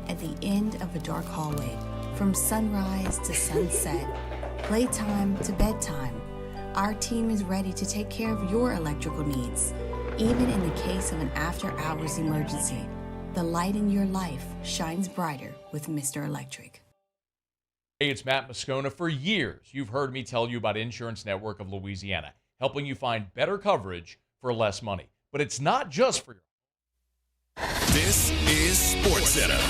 at the end of a dark hallway, from sunrise to sunset, playtime to bedtime. Our team is ready to take care of your electrical needs, even in the case of an after-hours emergency. The light in your life shines brighter with Mr. Electric. Hey, it's Matt Moscona. For years, you've heard me tell you about Insurance Network of Louisiana, helping you find better coverage for less money. But it's not just for your... This is SportsCenter.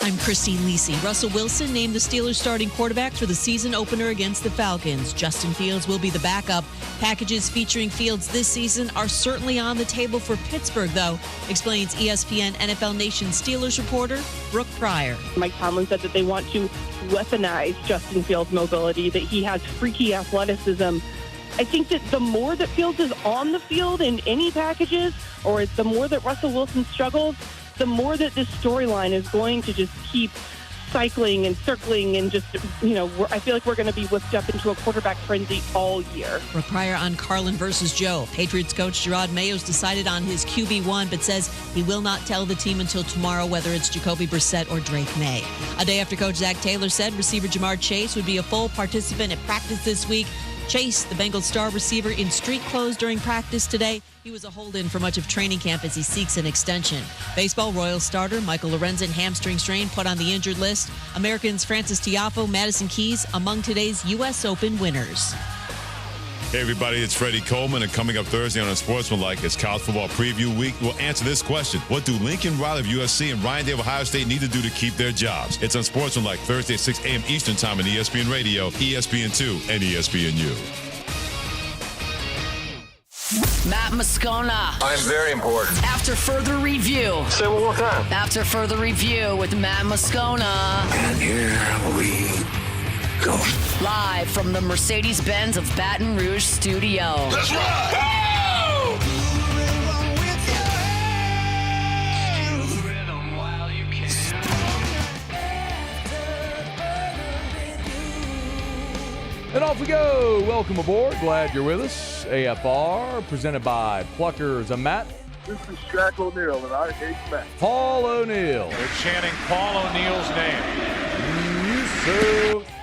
I'm Christine Lisi. Russell Wilson named the Steelers starting quarterback for the season opener against the Falcons. Justin Fields will be the backup. Packages featuring Fields this season are certainly on the table for Pittsburgh, though, explains ESPN NFL Nation Steelers reporter Brooke Pryor. Mike Tomlin said that they want to weaponize Justin Fields' mobility, that he has freaky athleticism. I think that the more that Fields is on the field in any packages, or the more that Russell Wilson struggles, the more that this storyline is going to just keep cycling and circling and just, I feel like we're going to be whipped up into a quarterback frenzy all year. Brooke Pryor on Carlin versus Joe. Patriots coach Gerard Mayo's decided on his QB1, but says he will not tell the team until tomorrow whether it's Jacoby Brissett or Drake May. A day after Coach Zach Taylor said receiver Jamar Chase would be a full participant at practice this week. Chase, the Bengals star receiver, in street clothes during practice today. He was a hold-in for much of training camp as he seeks an extension. Baseball Royals starter Michael Lorenzen, hamstring strain, put on the injured list. Americans Francis Tiafoe, Madison Keys among today's U.S. Open winners. Hey everybody, it's Freddie Coleman, and coming up Thursday on Unsportsmanlike, it's College Football Preview Week. We'll answer this question: what do Lincoln Riley of USC and Ryan Day of Ohio State need to do to keep their jobs? It's Unsportsmanlike, Thursday at 6 a.m. Eastern Time on ESPN Radio, ESPN2, and ESPNU. Matt Moscona. I'm very important. After further review. Say it one more time. After further review with Matt Moscona. And here we go. Live from the Mercedes-Benz of Baton Rouge studio. Let's ride! Oh! And off we go. Welcome aboard. Glad you're with us. AFR, presented by Pluckers. I'm Matt. This is Shaq O'Neal, and I hate Matt. Paul O'Neal. They're chanting Paul O'Neal's name. Yusuf.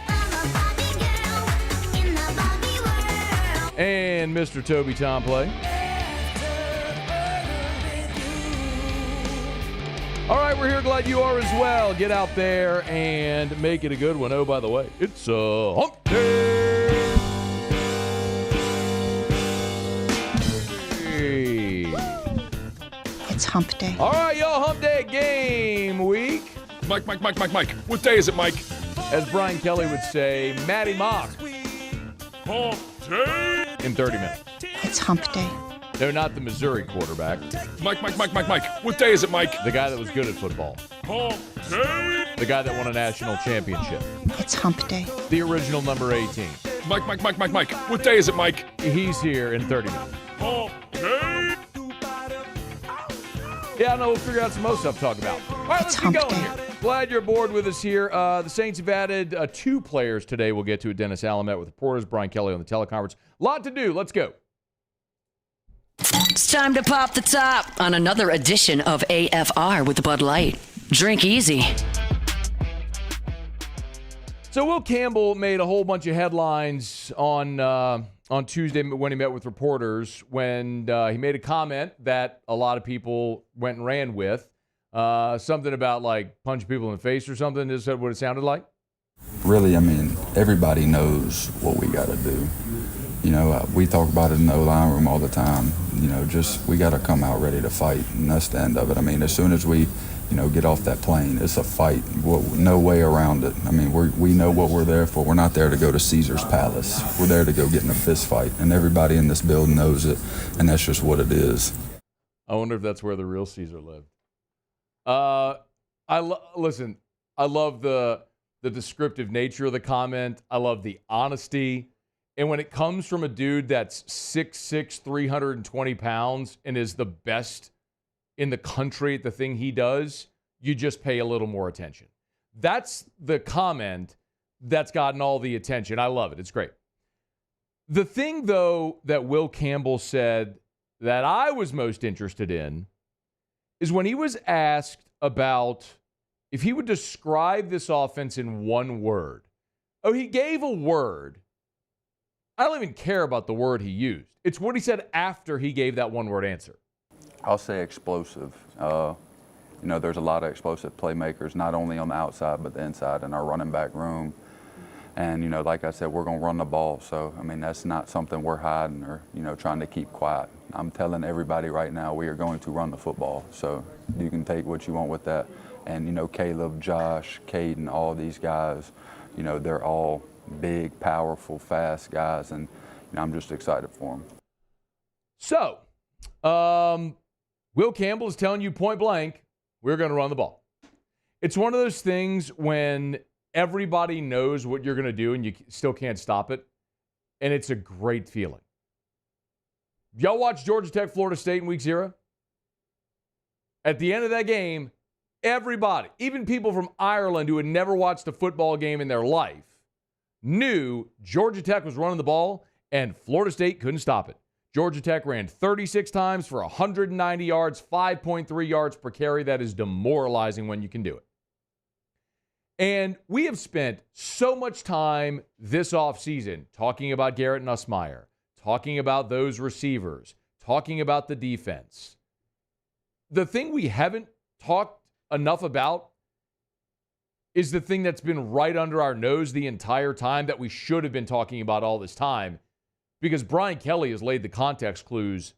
And Mr. Toby Tomplay. All right, we're here. Glad you are as well. Get out there and make it a good one. Oh, by the way, it's hump day. It's hump day. All right, y'all, hump day game week. Mike. What day is it, Mike? As Brian Kelly would say, Matty Mauck. Hump day. In 30 minutes. It's hump day. No, not the Missouri quarterback. Mike. What day is it, Mike? The guy that was good at football. Hump day. The guy that won a national championship. It's hump day. The original number 18. Mike. What day is it, Mike? He's here in 30 minutes. Hump day. Yeah, I know. We'll figure out some more stuff to talk about. All right, let's get going here. Glad you're aboard with us here. The Saints have added 2 players today. We'll get to it. Dennis Alamet with reporters, Brian Kelly on the teleconference. Lot to do. Let's go. It's time to pop the top on another edition of AFR with Bud Light. Drink easy. So Will Campbell made a whole bunch of headlines on Tuesday when he met with reporters, when he made a comment that a lot of people went and ran with. Something about, like, punching people in the face or something. Is that what it sounded like? Really, I mean, everybody knows what we got to do. We talk about it in the O-line room all the time. We got to come out ready to fight, and that's the end of it. I mean, as soon as we, get off that plane, it's a fight. No way around it. I mean, we know what we're there for. We're not there to go to Caesar's Palace. We're there to go get in a fist fight, and everybody in this building knows it, and that's just what it is. I wonder if that's where the real Caesar lived. Listen, I love the descriptive nature of the comment. I love the honesty. And when it comes from a dude that's 6'6", 320 pounds and is the best in the country at the thing he does, you just pay a little more attention. That's the comment that's gotten all the attention. I love it. It's great. The thing, though, that Will Campbell said that I was most interested in is when he was asked about if he would describe this offense in one word. Oh, he gave a word. I don't even care about the word he used. It's what he said after he gave that one-word answer. I'll say explosive. There's a lot of explosive playmakers, not only on the outside but the inside in our running back room. And, like I said, we're going to run the ball. So, that's not something we're hiding or, trying to keep quiet. I'm telling everybody right now we are going to run the football. So you can take what you want with that. And, Caleb, Josh, Caden, all these guys, they're all big, powerful, fast guys. And I'm just excited for them. So, Will Campbell is telling you point blank, we're going to run the ball. It's one of those things when everybody knows what you're going to do and you still can't stop it. And it's a great feeling. Y'all watch Georgia Tech, Florida State in week 0? At the end of that game, everybody, even people from Ireland who had never watched a football game in their life, knew Georgia Tech was running the ball and Florida State couldn't stop it. Georgia Tech ran 36 times for 190 yards, 5.3 yards per carry. That is demoralizing when you can do it. And we have spent so much time this offseason talking about Garrett Nussmeier, talking about those receivers, talking about the defense. The thing we haven't talked enough about is the thing that's been right under our nose the entire time that we should have been talking about all this time, because Brian Kelly has laid the context clues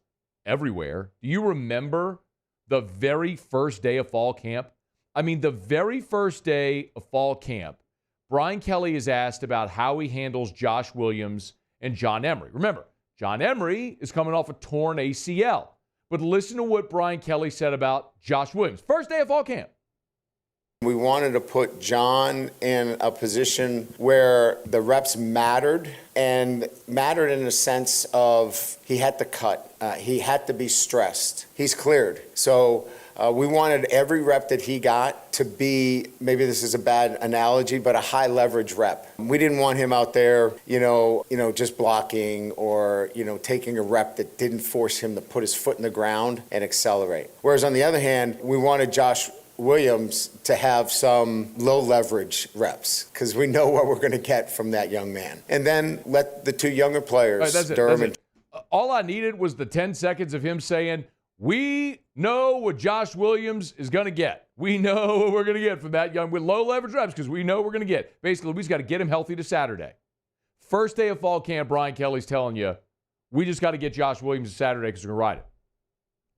everywhere. Do you remember the very first day of fall camp? The very first day of fall camp, Brian Kelly is asked about how he handles Josh Williams and John Emery. Remember, John Emery is coming off a torn ACL. But listen to what Brian Kelly said about Josh Williams. First day of fall camp. We wanted to put John in a position where the reps mattered, and mattered in the sense of he had to cut. He had to be stressed. He's cleared. So we wanted every rep that he got to be, maybe this is a bad analogy, but a high leverage rep. We didn't want him out there, just blocking or, taking a rep that didn't force him to put his foot in the ground and accelerate. Whereas on the other hand, we wanted Josh Williams to have some low leverage reps because we know what we're going to get from that young man. And then let the two younger players, Durham and all I needed was the 10 seconds of him saying, we know what Josh Williams is going to get. We know what we're going to get from that young with low leverage reps because we know what we're going to get. Basically, we just got to get him healthy to Saturday. First day of fall camp, Brian Kelly's telling you, we just got to get Josh Williams to Saturday because we're going to ride it.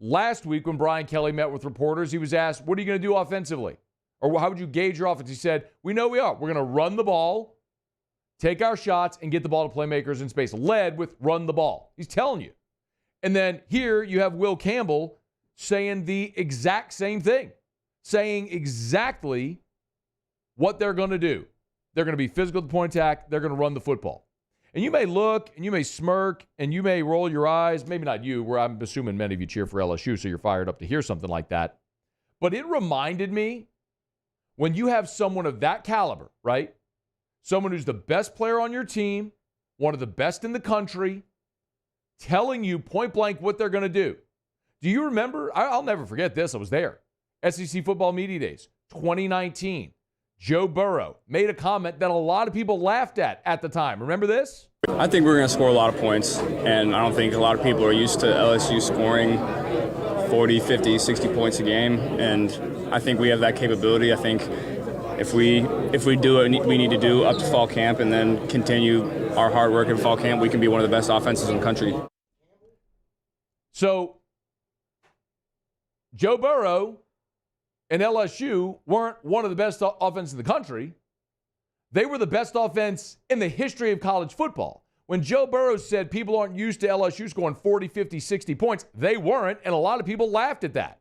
Last week when Brian Kelly met with reporters, he was asked, what are you going to do offensively? Or how would you gauge your offense? He said, we know we are. We're going to run the ball, take our shots, and get the ball to playmakers in space. Led with run the ball. He's telling you. And then here you have Will Campbell saying the exact same thing, saying exactly what they're going to do. They're going to be physical at the point of attack. They're going to run the football. And you may look, and you may smirk, and you may roll your eyes. Maybe not you, where I'm assuming many of you cheer for LSU, so you're fired up to hear something like that. But it reminded me, when you have someone of that caliber, right? Someone who's the best player on your team, one of the best in the country, telling you point blank what they're going to do. Do you remember? I'll never forget this. I was there. SEC Football Media Days, 2019. Joe Burrow made a comment that a lot of people laughed at the time. Remember this? I think we're going to score a lot of points, and I don't think a lot of people are used to LSU scoring 40, 50, 60 points a game, and I think we have that capability. I think if we do what we need to do up to fall camp and then continue our hard work in fall camp, we can be one of the best offenses in the country. So, Joe Burrow and LSU weren't one of the best offenses in the country. They were the best offense in the history of college football. When Joe Burrow said people aren't used to LSU scoring 40, 50, 60 points, they weren't, and a lot of people laughed at that.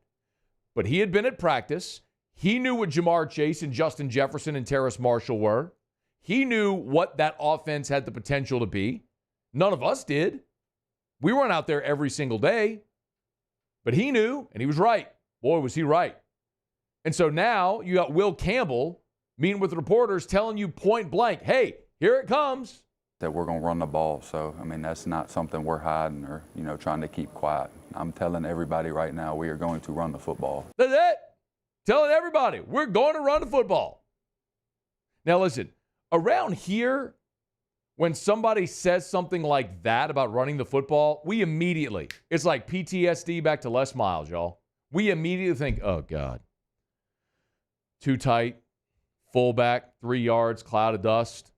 But he had been at practice. He knew what Jamar Chase and Justin Jefferson and Terrace Marshall were. He knew what that offense had the potential to be. None of us did. We weren't out there every single day. But he knew, and he was right. Boy, was he right. And so now you got Will Campbell meeting with reporters telling you point blank, hey, here it comes. that we're going to run the ball. So, I mean, that's not something we're hiding or, trying to keep quiet. I'm telling everybody right now we are going to run the football. That's it. Telling everybody we're going to run the football. Now, listen, around here, when somebody says something like that about running the football, we immediately, it's like PTSD back to Les Miles, y'all. We immediately think, oh, God. Too tight, fullback, 3 yards, cloud of dust.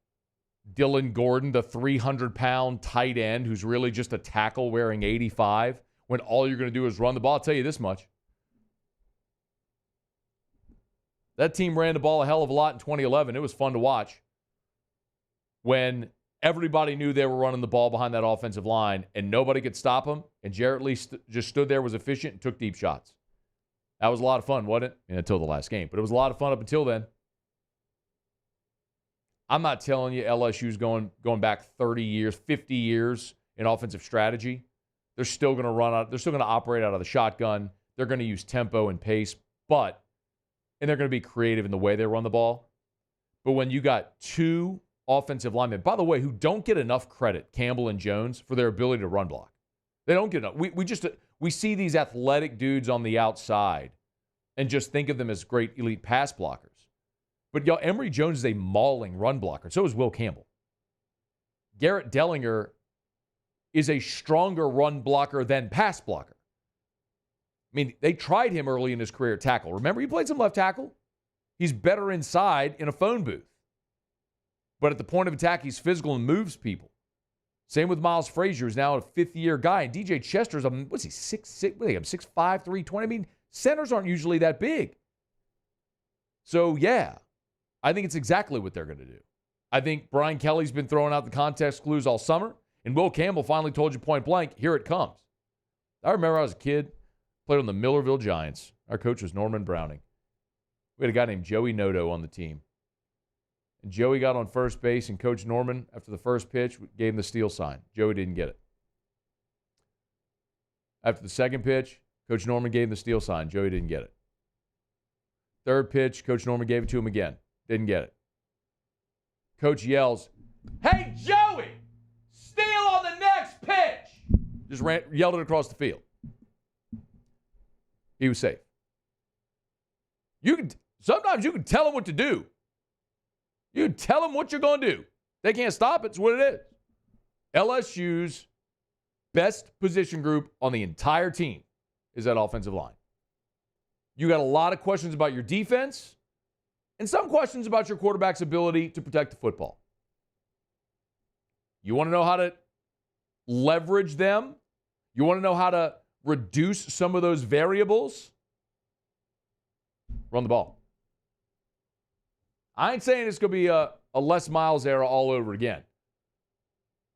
Dylan Gordon, the 300-pound tight end who's really just a tackle wearing 85, when all you're going to do is run the ball. I'll tell you this much. That team ran the ball a hell of a lot in 2011. It was fun to watch when everybody knew they were running the ball behind that offensive line and nobody could stop them, and Jarrett Lee just stood there, was efficient, and took deep shots. That was a lot of fun, wasn't it? Until the last game. But it was a lot of fun up until then. I'm not telling you LSU's going back 30 years, 50 years in offensive strategy. They're still going to run out. They're still going to operate out of the shotgun. They're going to use tempo and pace, and they're going to be creative in the way they run the ball. But when you got two offensive linemen, by the way, who don't get enough credit, Campbell and Jones, for their ability to run block. They don't get enough. We see these athletic dudes on the outside and just think of them as great elite pass blockers. But y'all, Emory Jones is a mauling run blocker. So is Will Campbell. Garrett Dellinger is a stronger run blocker than pass blocker. I mean, they tried him early in his career at tackle. Remember, he played some left tackle. He's better inside in a phone booth. But at the point of attack, he's physical and moves people. Same with Miles Frazier, who's now a fifth-year guy. And DJ Chester's, 6'6", 6'5", 320. I mean, centers aren't usually that big. So, yeah, I think it's exactly what they're going to do. I think Brian Kelly's been throwing out the context clues all summer, and Will Campbell finally told you point blank, here it comes. I remember I was a kid, played on the Millerville Giants. Our coach was Norman Browning. We had a guy named Joey Noto on the team. And Joey got on first base, and Coach Norman, after the first pitch, gave him the steal sign. Joey didn't get it. After the second pitch, Coach Norman gave him the steal sign. Joey didn't get it. Third pitch, Coach Norman gave it to him again. Didn't get it. Coach yells, "Hey, Joey, steal on the next pitch!" Just yelled it across the field. He was safe. Sometimes you can tell him what to do. You tell them what you're going to do. They can't stop it. It's what it is. LSU's best position group on the entire team is that offensive line. You got a lot of questions about your defense and some questions about your quarterback's ability to protect the football. You want to know how to leverage them? You want to know how to reduce some of those variables? Run the ball. I ain't saying it's going to be a Les Miles era all over again.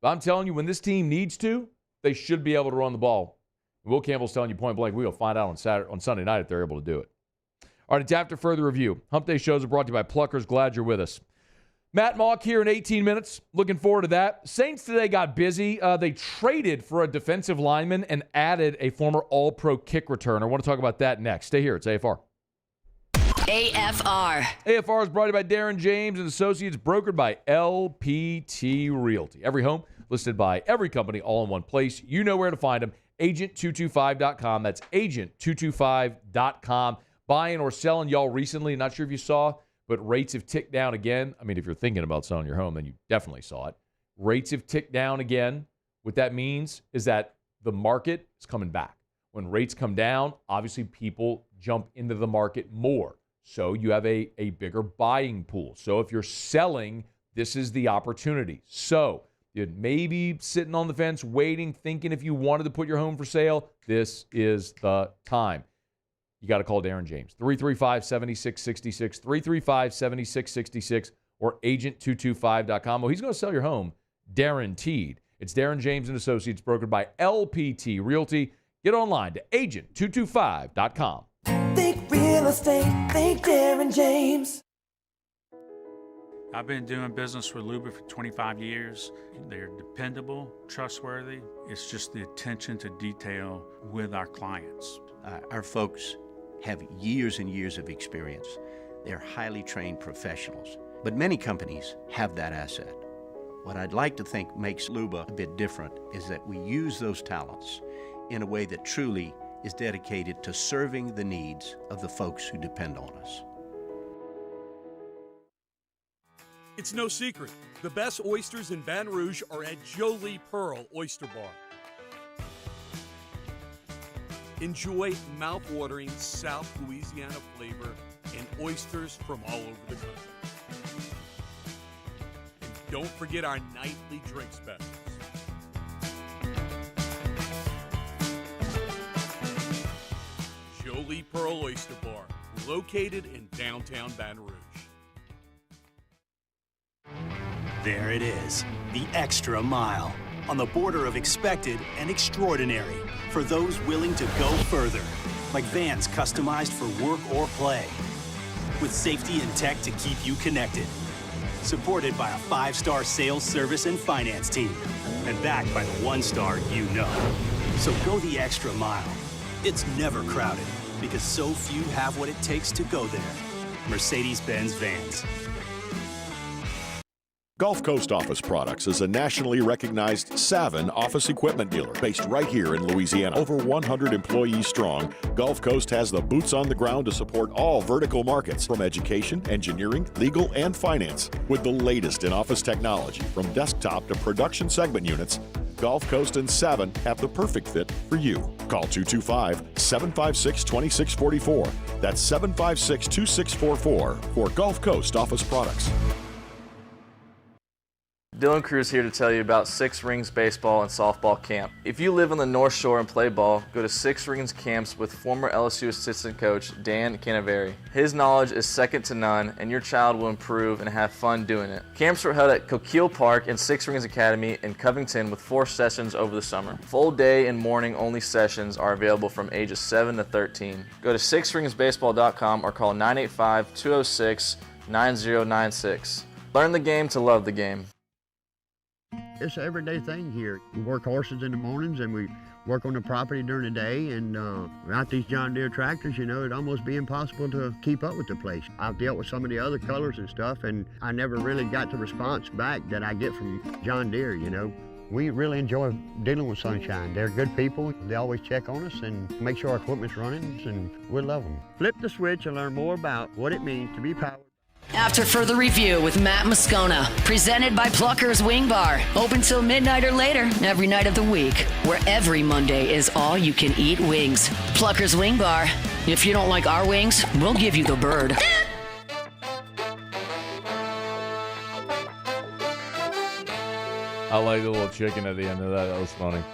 But I'm telling you, when this team needs to, they should be able to run the ball. Will Campbell's telling you point blank, we'll find out on Sunday night if they're able to do it. All right, it's after further review. Hump Day shows are brought to you by Pluckers. Glad you're with us. Matt Mauck here in 18 minutes. Looking forward to that. Saints today got busy. They traded for a defensive lineman and added a former All-Pro kick returner. I want to talk about that next. Stay here. It's AFR. AFR. AFR is brought to you by Darren James and Associates, brokered by LPT Realty. Every home listed by every company, all in one place. You know where to find them. Agent225.com. That's agent225.com. Buying or selling, y'all, recently, not sure if you saw, but rates have ticked down again. I mean, if you're thinking about selling your home, then you definitely saw it. Rates have ticked down again. What that means is that the market is coming back. When rates come down, obviously people jump into the market more. So you have a bigger buying pool. So if you're selling, this is the opportunity. So you're maybe sitting on the fence, waiting, thinking if you wanted to put your home for sale, this is the time. You got to call Darren James, 335-7666, 335-7666, or agent225.com. Well, he's going to sell your home, guaranteed. It's Darren James and Associates, brokered by LPT Realty. Get online to agent225.com. Think real estate, think Darren James. I've been doing business with Luba for 25 years. They're dependable, trustworthy. It's just the attention to detail with our clients. Our folks have years and years of experience. They're highly trained professionals, but many companies have that asset. What I'd like to think makes Luba a bit different is that we use those talents in a way that truly is dedicated to serving the needs of the folks who depend on us. It's no secret. The best oysters in Baton Rouge are at Jolie Pearl Oyster Bar. Enjoy mouth-watering South Louisiana flavor and oysters from all over the country. And don't forget our nightly drink specials. Jolie Pearl Oyster Bar, located in downtown Baton Rouge. There it is, the extra mile, on the border of expected and extraordinary for those willing to go further, like vans customized for work or play, with safety and tech to keep you connected, supported by a 5-star sales, service, and finance team, and backed by the 1-star you know. So go the extra mile. It's never crowded, because so few have what it takes to go there. Mercedes-Benz Vans. Gulf Coast Office Products is a nationally recognized Savin office equipment dealer based right here in Louisiana. Over 100 employees strong, Gulf Coast has the boots on the ground to support all vertical markets, from education, engineering, legal, and finance. With the latest in office technology, from desktop to production segment units, Gulf Coast and Savin have the perfect fit for you. Call 225-756-2644. That's 756-2644 for Gulf Coast Office Products. Dylan Cruz here to tell you about Six Rings Baseball and Softball Camp. If you live on the North Shore and play ball, go to Six Rings Camps with former LSU assistant coach Dan Canaveri. His knowledge is second to none, and your child will improve and have fun doing it. Camps were held at Coquille Park and Six Rings Academy in Covington with 4 sessions over the summer. Full day and morning only sessions are available from ages 7 to 13. Go to sixringsbaseball.com or call 985-206-9096. Learn the game to love the game. It's an everyday thing here. We work horses in the mornings and we work on the property during the day, and without these John Deere tractors, it'd almost be impossible to keep up with the place. I've dealt with some of the other colors and stuff, and I never really got the response back that I get from John Deere, We really enjoy dealing with Sunshine. They're good people. They always check on us and make sure our equipment's running, and we love them. Flip the switch and learn more about what it means to be powered. After further review with Matt Moscona, presented by Plucker's Wing Bar, open till midnight or later every night of the week, where every Monday is all you can eat wings. Plucker's Wing Bar. If you don't like our wings, we'll give you the bird. I like the little chicken at the end of that. That was funny.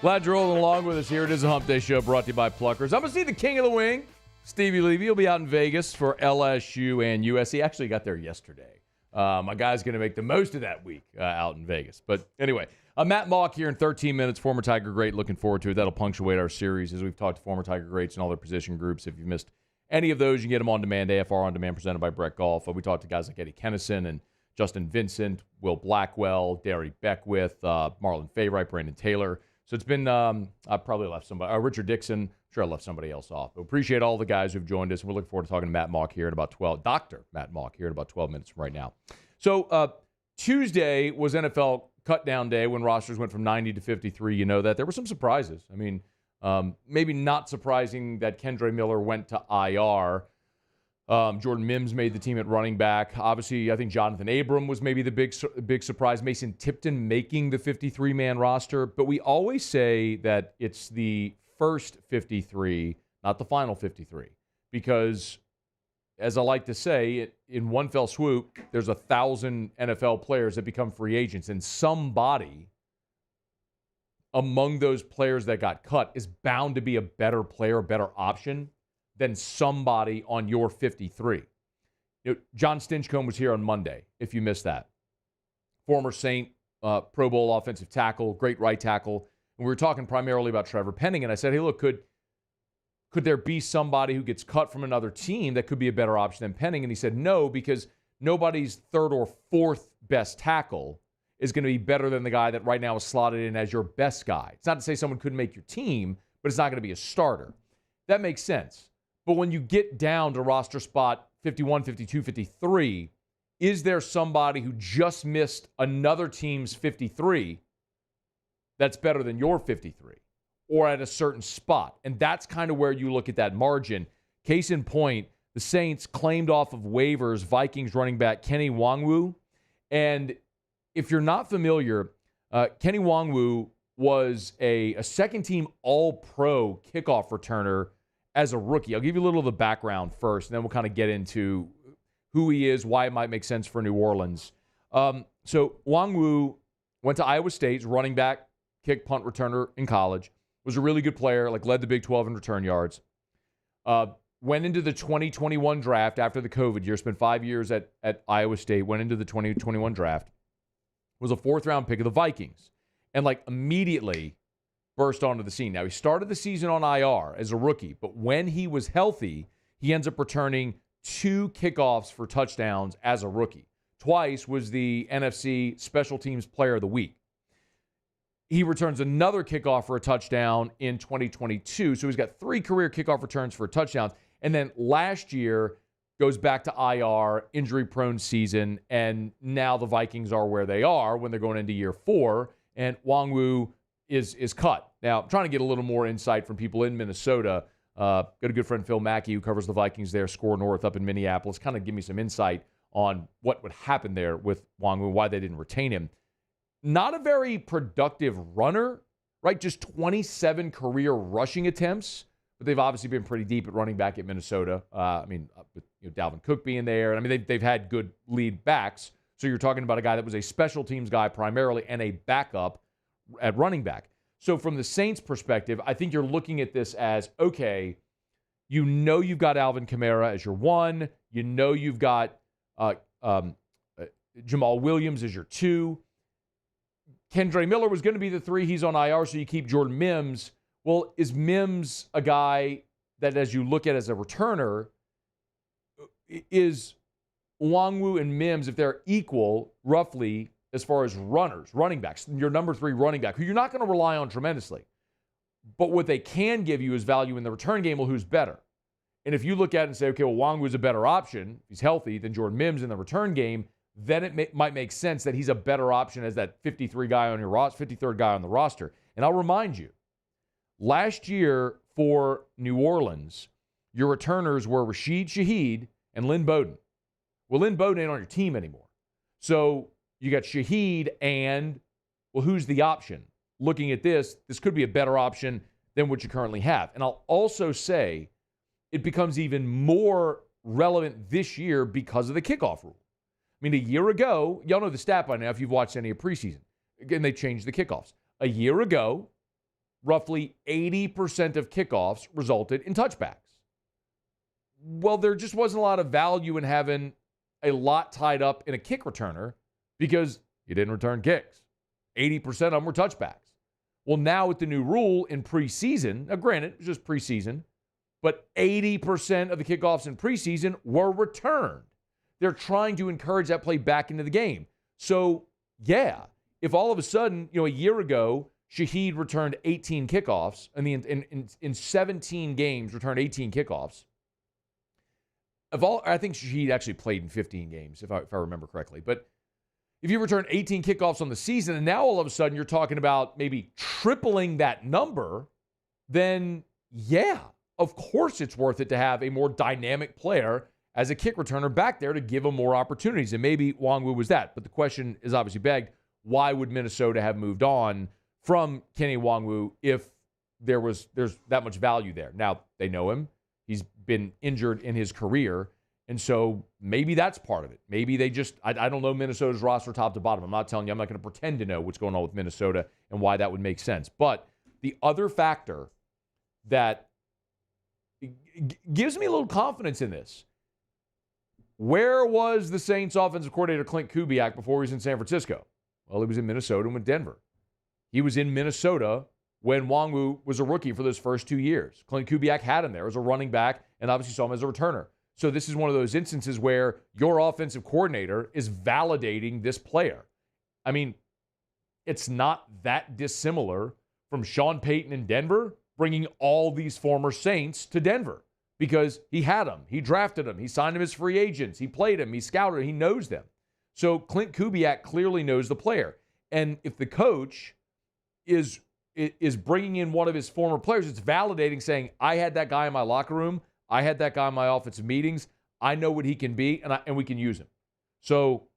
Glad you're rolling along with us here. It is a Hump Day Show brought to you by Pluckers. I'm going to see the king of the wing, Stevie Levy. He'll be out in Vegas for LSU and USC. Actually got there yesterday. My guy's going to make the most of that week out in Vegas. But anyway, Matt Mauck here in 13 minutes, former Tiger great. Looking forward to it. That'll punctuate our series as we've talked to former Tiger greats and all their position groups. If you've missed any of those, you can get them on demand, AFR on demand, presented by Brett Golf. We talked to guys like Eddie Kennison and Justin Vincent, Will Blackwell, Derry Beckwith, Marlon Favorite, Brandon Taylor. So it's been, I probably left somebody, Richard Dixon. Sure, I left somebody else off. But appreciate all the guys who've joined us. We're looking forward to talking to Matt Mauck here in about 12, Dr. Matt Mauck here in about 12 minutes from right now. So Tuesday was NFL cut-down day when rosters went from 90 to 53. You know that. There were some surprises. I mean, maybe not surprising that Kendre Miller went to IR. Jordan Mims made the team at running back. Obviously, I think Jonathan Abram was maybe the big surprise. Mason Tipton making the 53-man roster. But we always say that it's the first 53, not the final 53. Because, as I like to say, in one fell swoop, there's 1,000 NFL players that become free agents. And somebody among those players that got cut is bound to be a better player, a better option than somebody on your 53. John Stinchcomb was here on Monday, if you missed that. Former Saint, Pro Bowl offensive tackle, great right tackle. And we were talking primarily about Trevor Penning, and I said, hey, look, could there be somebody who gets cut from another team that could be a better option than Penning? And he said no, because nobody's third or fourth best tackle is going to be better than the guy that right now is slotted in as your best guy. It's not to say someone couldn't make your team, but it's not going to be a starter. That makes sense. But when you get down to roster spot 51, 52, 53, is there somebody who just missed another team's 53 that's better than your 53 or at a certain spot? And that's kind of where you look at that margin. Case in point, the Saints claimed off of waivers Vikings running back Kenny Nwangwu. And if you're not familiar, Kenny Nwangwu was a second-team All-Pro kickoff returner as a rookie. I'll give you a little of the background first, and then we'll kind of get into who he is, why it might make sense for New Orleans. So Nwangwu went to Iowa State, running back, kick, punt returner in college. Was a really good player, led the Big 12 in return yards. Went into the 2021 draft after the COVID year, spent 5 years at Iowa State, went into the 2021 draft, was a fourth-round pick of the Vikings, and immediately burst onto the scene. Now, he started the season on IR as a rookie, but when he was healthy, he ends up returning 2 kickoffs for touchdowns as a rookie. Twice was the NFC Special Teams Player of the Week. He returns another kickoff for a touchdown in 2022, so he's got 3 career kickoff returns for touchdowns. And then last year goes back to IR, injury-prone season, and now the Vikings are where they are when they're going into year 4, and Nwangwu is cut. Now, I'm trying to get a little more insight from people in Minnesota. Got a good friend, Phil Mackey, who covers the Vikings there, Score North up in Minneapolis, kind of give me some insight on what would happen there with Nwangwu, why they didn't retain him. Not a very productive runner, right? Just 27 career rushing attempts, but they've obviously been pretty deep at running back at Minnesota. With Dalvin Cook being there. And they've had good lead backs. So you're talking about a guy that was a special teams guy primarily and a backup at running back. So from the Saints' perspective, I think you're looking at this as, okay, you've got Alvin Kamara as your 1. You've got Jamal Williams as your 2. Kendre Miller was going to be the 3. He's on IR, so you keep Jordan Mims. Well, is Mims a guy that, as you look at as a returner, is Nwangwu and Mims, if they're equal, roughly, as far as running backs, your number 3 running back, who you're not going to rely on tremendously. But what they can give you is value in the return game. Well, who's better? And if you look at it and say, okay, well, Nwangwu is a better option, he's healthy, than Jordan Mims in the return game, then it might make sense that he's a better option as that 53rd guy on the roster. And I'll remind you, last year for New Orleans, your returners were Rashid Shaheed and Lynn Bowden. Well, Lynn Bowden ain't on your team anymore. So you got Shaheed and, well, who's the option? Looking at this could be a better option than what you currently have. And I'll also say it becomes even more relevant this year because of the kickoff rule. I mean, a year ago, y'all know the stat by now if you've watched any of preseason. Again, they changed the kickoffs. A year ago, roughly 80% of kickoffs resulted in touchbacks. Well, there just wasn't a lot of value in having a lot tied up in a kick returner because you didn't return kicks. 80% of them were touchbacks. Well, now with the new rule in preseason, now granted, it was just preseason, but 80% of the kickoffs in preseason were returned. They're trying to encourage that play back into the game. So, yeah, if all of a sudden, a year ago, Shaheed returned 18 kickoffs, in 17 games returned 18 kickoffs. I think Shaheed actually played in 15 games, if I remember correctly. But if you return 18 kickoffs on the season, and now all of a sudden you're talking about maybe tripling that number, then yeah, of course it's worth it to have a more dynamic player as a kick returner back there to give him more opportunities. And maybe Nwangwu was that. But the question is obviously begged, why would Minnesota have moved on from Kenny Nwangwu if there's that much value there? Now, they know him. He's been injured in his career. And so maybe that's part of it. Maybe they just, I don't know Minnesota's roster top to bottom. I'm not telling you, I'm not going to pretend to know what's going on with Minnesota and why that would make sense. But the other factor that gives me a little confidence in this, where was the Saints offensive coordinator Clint Kubiak before he was in San Francisco? Well, he was in Minnesota and with Denver. He was in Minnesota when Nwangwu was a rookie for those first 2 years. Clint Kubiak had him there as a running back and obviously saw him as a returner. So this is one of those instances where your offensive coordinator is validating this player. I mean, it's not that dissimilar from Sean Payton in Denver bringing all these former Saints to Denver. because he had them. He drafted them. He signed them as free agents. He played them. He scouted them. He knows them. So Clint Kubiak clearly knows the player. And if the coach is bringing in one of his former players, it's validating, saying, I had that guy in my locker room. I had that guy in my offensive meetings. I know what he can be, and we can use him. So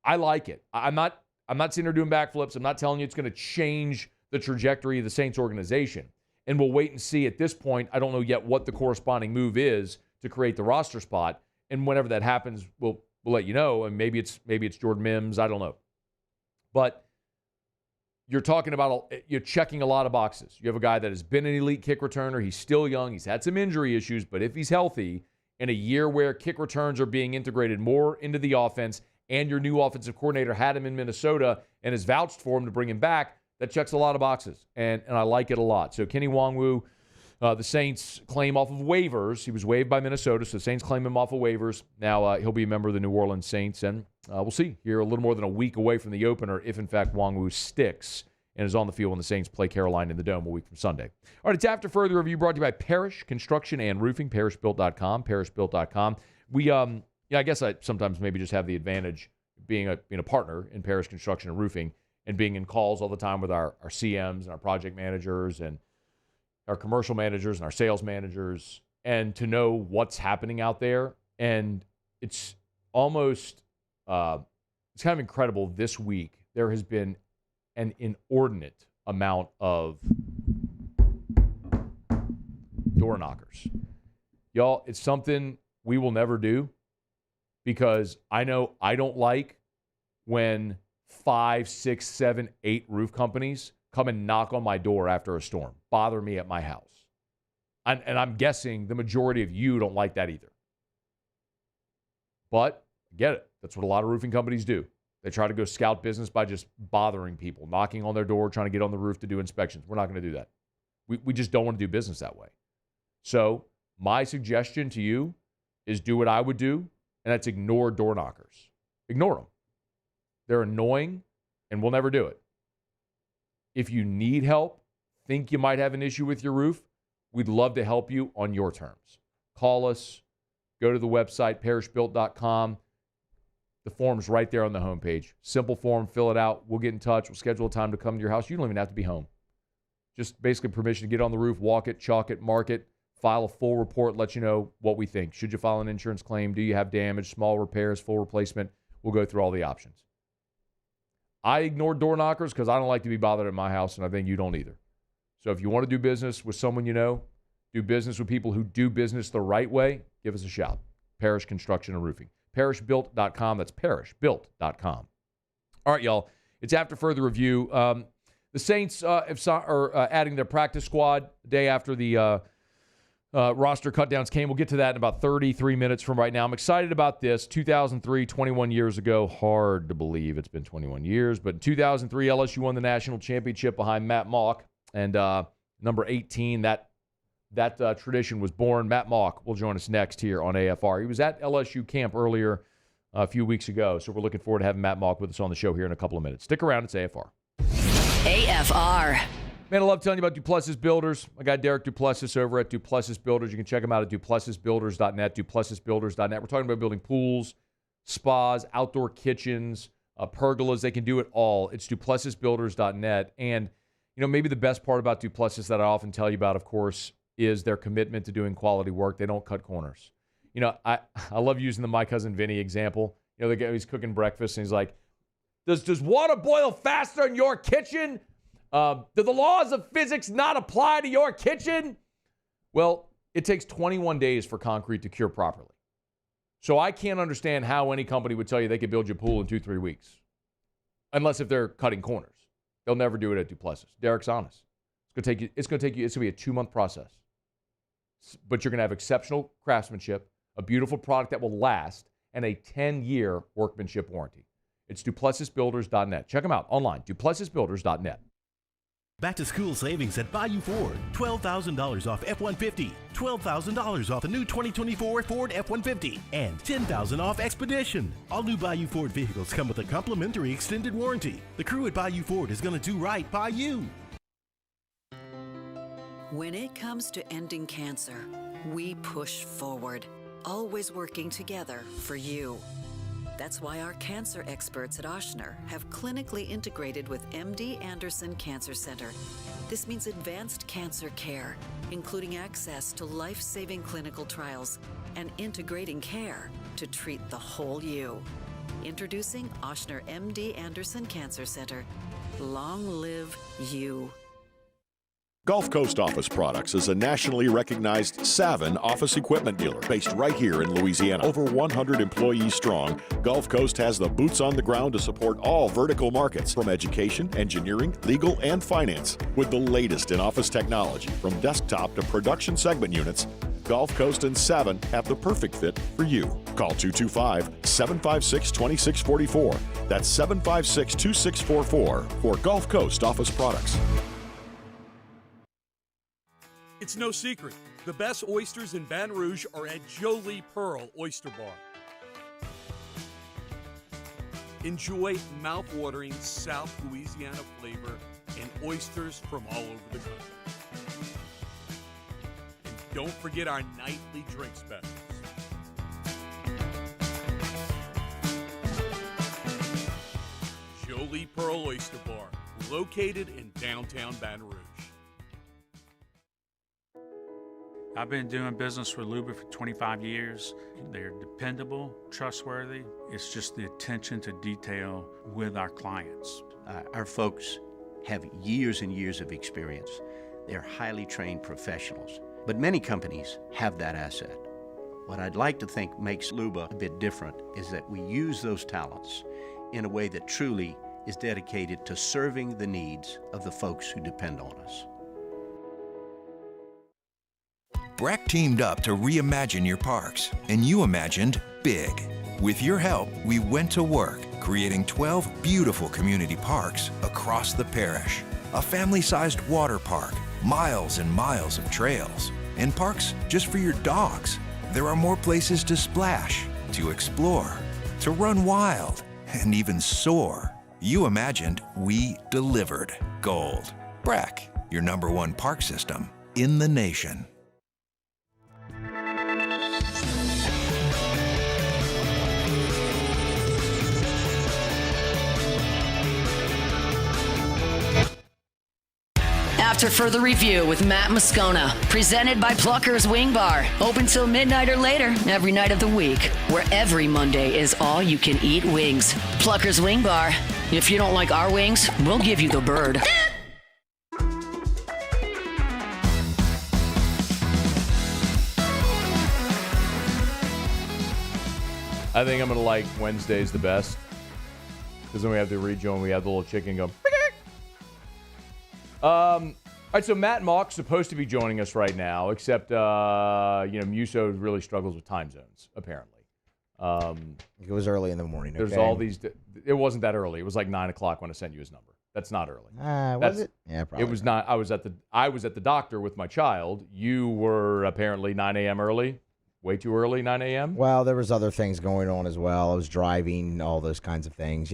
I like it. I'm not sitting there doing backflips. I'm not telling you it's going to change the trajectory of the Saints organization. And we'll wait and see at this point. I don't know yet what the corresponding move is to create the roster spot. And whenever that happens, we'll let you know. And maybe it's Jordan Mims. I don't know. But you're talking about, you're checking a lot of boxes. You have a guy that has been an elite kick returner. He's still young. He's had some injury issues. But if he's healthy, in a year where kick returns are being integrated more into the offense, and your new offensive coordinator had him in Minnesota and has vouched for him to bring him back, that checks a lot of boxes, and I like it a lot. So Kenny Nwangwu, the Saints claim off of waivers. He was waived by Minnesota, so the Saints claim him off of waivers. Now he'll be a member of the New Orleans Saints, and we'll see here a little more than a week away from the opener if, in fact, Nwangwu sticks and is on the field when the Saints play Carolina in the Dome a week from Sunday. All right, it's After Further Review brought to you by Parrish Construction and Roofing, parrishbuilt.com, parrishbuilt.com. I guess I sometimes maybe just have the advantage of being a partner in Parrish Construction and Roofing, and being in calls all the time with our CMs and our project managers and our commercial managers and our sales managers, and to know what's happening out there. And it's almost, it's kind of incredible this week. There has been an inordinate amount of door knockers. Y'all, it's something we will never do, because I know I don't like when 5, 6, 7, 8 roof companies come and knock on my door after a storm, bother me at my house. And I'm guessing the majority of you don't like that either. But I get it. That's what a lot of roofing companies do. They try to go scout business by just bothering people, knocking on their door, trying to get on the roof to do inspections. We're not going to do that. We just don't want to do business that way. So my suggestion to you is do what I would do, and that's ignore door knockers. Ignore them. They're annoying, and we'll never do it. If you need help, think you might have an issue with your roof, we'd love to help you on your terms. Call us. Go to the website, parrishbuilt.com. The form's right there on the homepage. Simple form, fill it out. We'll get in touch. We'll schedule a time to come to your house. You don't even have to be home. Just basically permission to get on the roof, walk it, chalk it, mark it, file a full report, let you know what we think. Should you file an insurance claim? Do you have damage, small repairs, full replacement? We'll go through all the options. I ignore door knockers because I don't like to be bothered at my house, and I think you don't either. So if you want to do business with someone you know, do business with people who do business the right way, give us a shout. Parrish Construction and Roofing. Parrishbuilt.com. That's parrishbuilt.com. All right, y'all. It's After Further Review. The Saints are adding their practice squad the day after the roster cutdowns came. We'll get to that in about 33 minutes from right now. I'm excited about this. 2003, 21 years ago. Hard to believe it's been 21 years. But in 2003, LSU won the national championship behind Matt Mauck. And number 18, that tradition was born. Matt Mauck will join us next here on AFR. He was at LSU camp earlier a few weeks ago. So we're looking forward to having Matt Mauck with us on the show here in a couple of minutes. Stick around. It's AFR. AFR. Man, I love telling you about Duplessis Builders. My guy Derek Duplessis over at Duplessis Builders. You can check him out at duplessisbuilders.net, duplessisbuilders.net. We're talking about building pools, spas, outdoor kitchens, pergolas. They can do it all. It's duplessisbuilders.net. And, you know, maybe the best part about Duplessis that I often tell you about, of course, is their commitment to doing quality work. They don't cut corners. You know, I love using the My Cousin Vinny example. You know, the guy, he's cooking breakfast, and he's like, does water boil faster in your kitchen? Do the laws of physics not apply to your kitchen? Well, it takes 21 days for concrete to cure properly. So I can't understand how any company would tell you they could build your pool in 2-3 weeks. Unless if they're cutting corners. They'll never do it at Duplessis. Derek's honest. It's going to be a 2-month process. But you're going to have exceptional craftsmanship, a beautiful product that will last, and a 10-year workmanship warranty. It's duplessisbuilders.net. Check them out online, duplessisbuilders.net. Back to school savings at Bayou Ford. $12,000 off F-150. $12,000 off the new 2024 Ford F-150. And $10,000 off Expedition. All new Bayou Ford vehicles come with a complimentary extended warranty. The crew at Bayou Ford is going to do right by you. When it comes to ending cancer, We push forward, always working together for you. That's why our cancer experts at Ochsner have clinically integrated with MD Anderson Cancer Center. This means advanced cancer care, including access to life-saving clinical trials and integrating care to treat the whole you. Introducing Ochsner MD Anderson Cancer Center. Long live you. Gulf Coast Office Products is a nationally recognized Savin office equipment dealer based right here in Louisiana. Over 100 employees strong, Gulf Coast has the boots on the ground to support all vertical markets from education, engineering, legal, and finance. With the latest in office technology from desktop to production segment units, Gulf Coast and Savin have the perfect fit for you. Call 225-756-2644. That's 756-2644 for Gulf Coast Office Products. It's no secret. The best oysters in Baton Rouge are at Jolie Pearl Oyster Bar. Enjoy mouth-watering South Louisiana flavor and oysters from all over the country. And don't forget our nightly drink specials. Jolie Pearl Oyster Bar, located in downtown Baton Rouge. I've been doing business with Luba for 25 years. They're dependable, trustworthy. It's just the attention to detail with our clients. Our folks have years and years of experience. They're highly trained professionals. But many companies have that asset. What I'd like to think makes Luba a bit different is that we use those talents in a way that truly is dedicated to serving the needs of the folks who depend on us. Breck teamed up to reimagine your parks, and you imagined big. With your help, we went to work, creating 12 beautiful community parks across the parish. A family-sized water park, miles and miles of trails, and parks just for your dogs. There are more places to splash, to explore, to run wild, and even soar. You imagined, we delivered. Gold. Breck, your #1 park system in the nation. After Further Review with Matt Moscona, presented by Plucker's Wing Bar. Open till midnight or later every night of the week, where every Monday is all you can eat wings. Plucker's Wing Bar. If you don't like our wings, we'll give you the bird. I think I'm going to like Wednesdays the best, because then we have the regional and we have the little chicken go. All right, so Matt Mauck's supposed to be joining us right now, except, Musso really struggles with time zones, apparently. It was early in the morning. There's all these. It wasn't that early. It was like 9 o'clock when I sent you his number. That's not early. Was it? Yeah, probably. It was not. I was at the doctor with my child. You were apparently 9 a.m. early. Way too early, 9 a.m.? Well, there was other things going on as well. I was driving, all those kinds of things,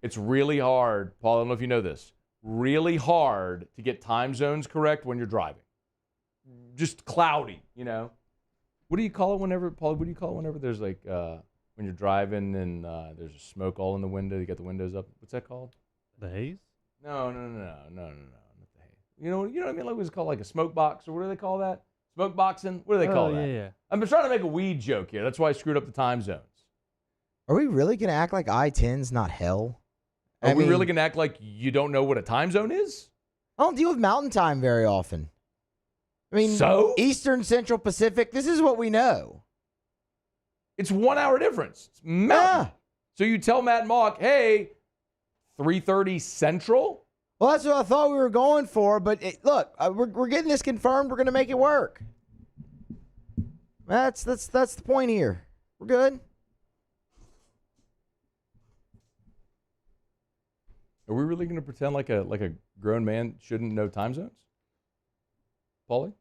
It's really hard, Paul, I don't know if you know this, really hard to get time zones correct when you're driving. Just cloudy, What do you call it whenever, Paul, there's like, when you're driving and there's smoke all in the window, you got the windows up. What's that called? The haze? No, not the haze. You know what I mean? Like what's called like a smoke box, or what do they call that? Smoke boxing? What do they call that? Yeah. I'm trying to make a weed joke here. That's why I screwed up the time zones. Are we really going to act like I-10's not hell? Are we really going to act like you don't know what a time zone is? I don't deal with mountain time very often. So? Eastern, Central, Pacific, this is what we know. It's 1 hour difference. It's mountain. Yeah. So you tell Matt Mauck, hey, 3:30 Central? Well, that's what I thought we were going for, but look, we're getting this confirmed. We're going to make it work. That's the point here. We're good. Are we really going to pretend like a grown man shouldn't know time zones? Paulie?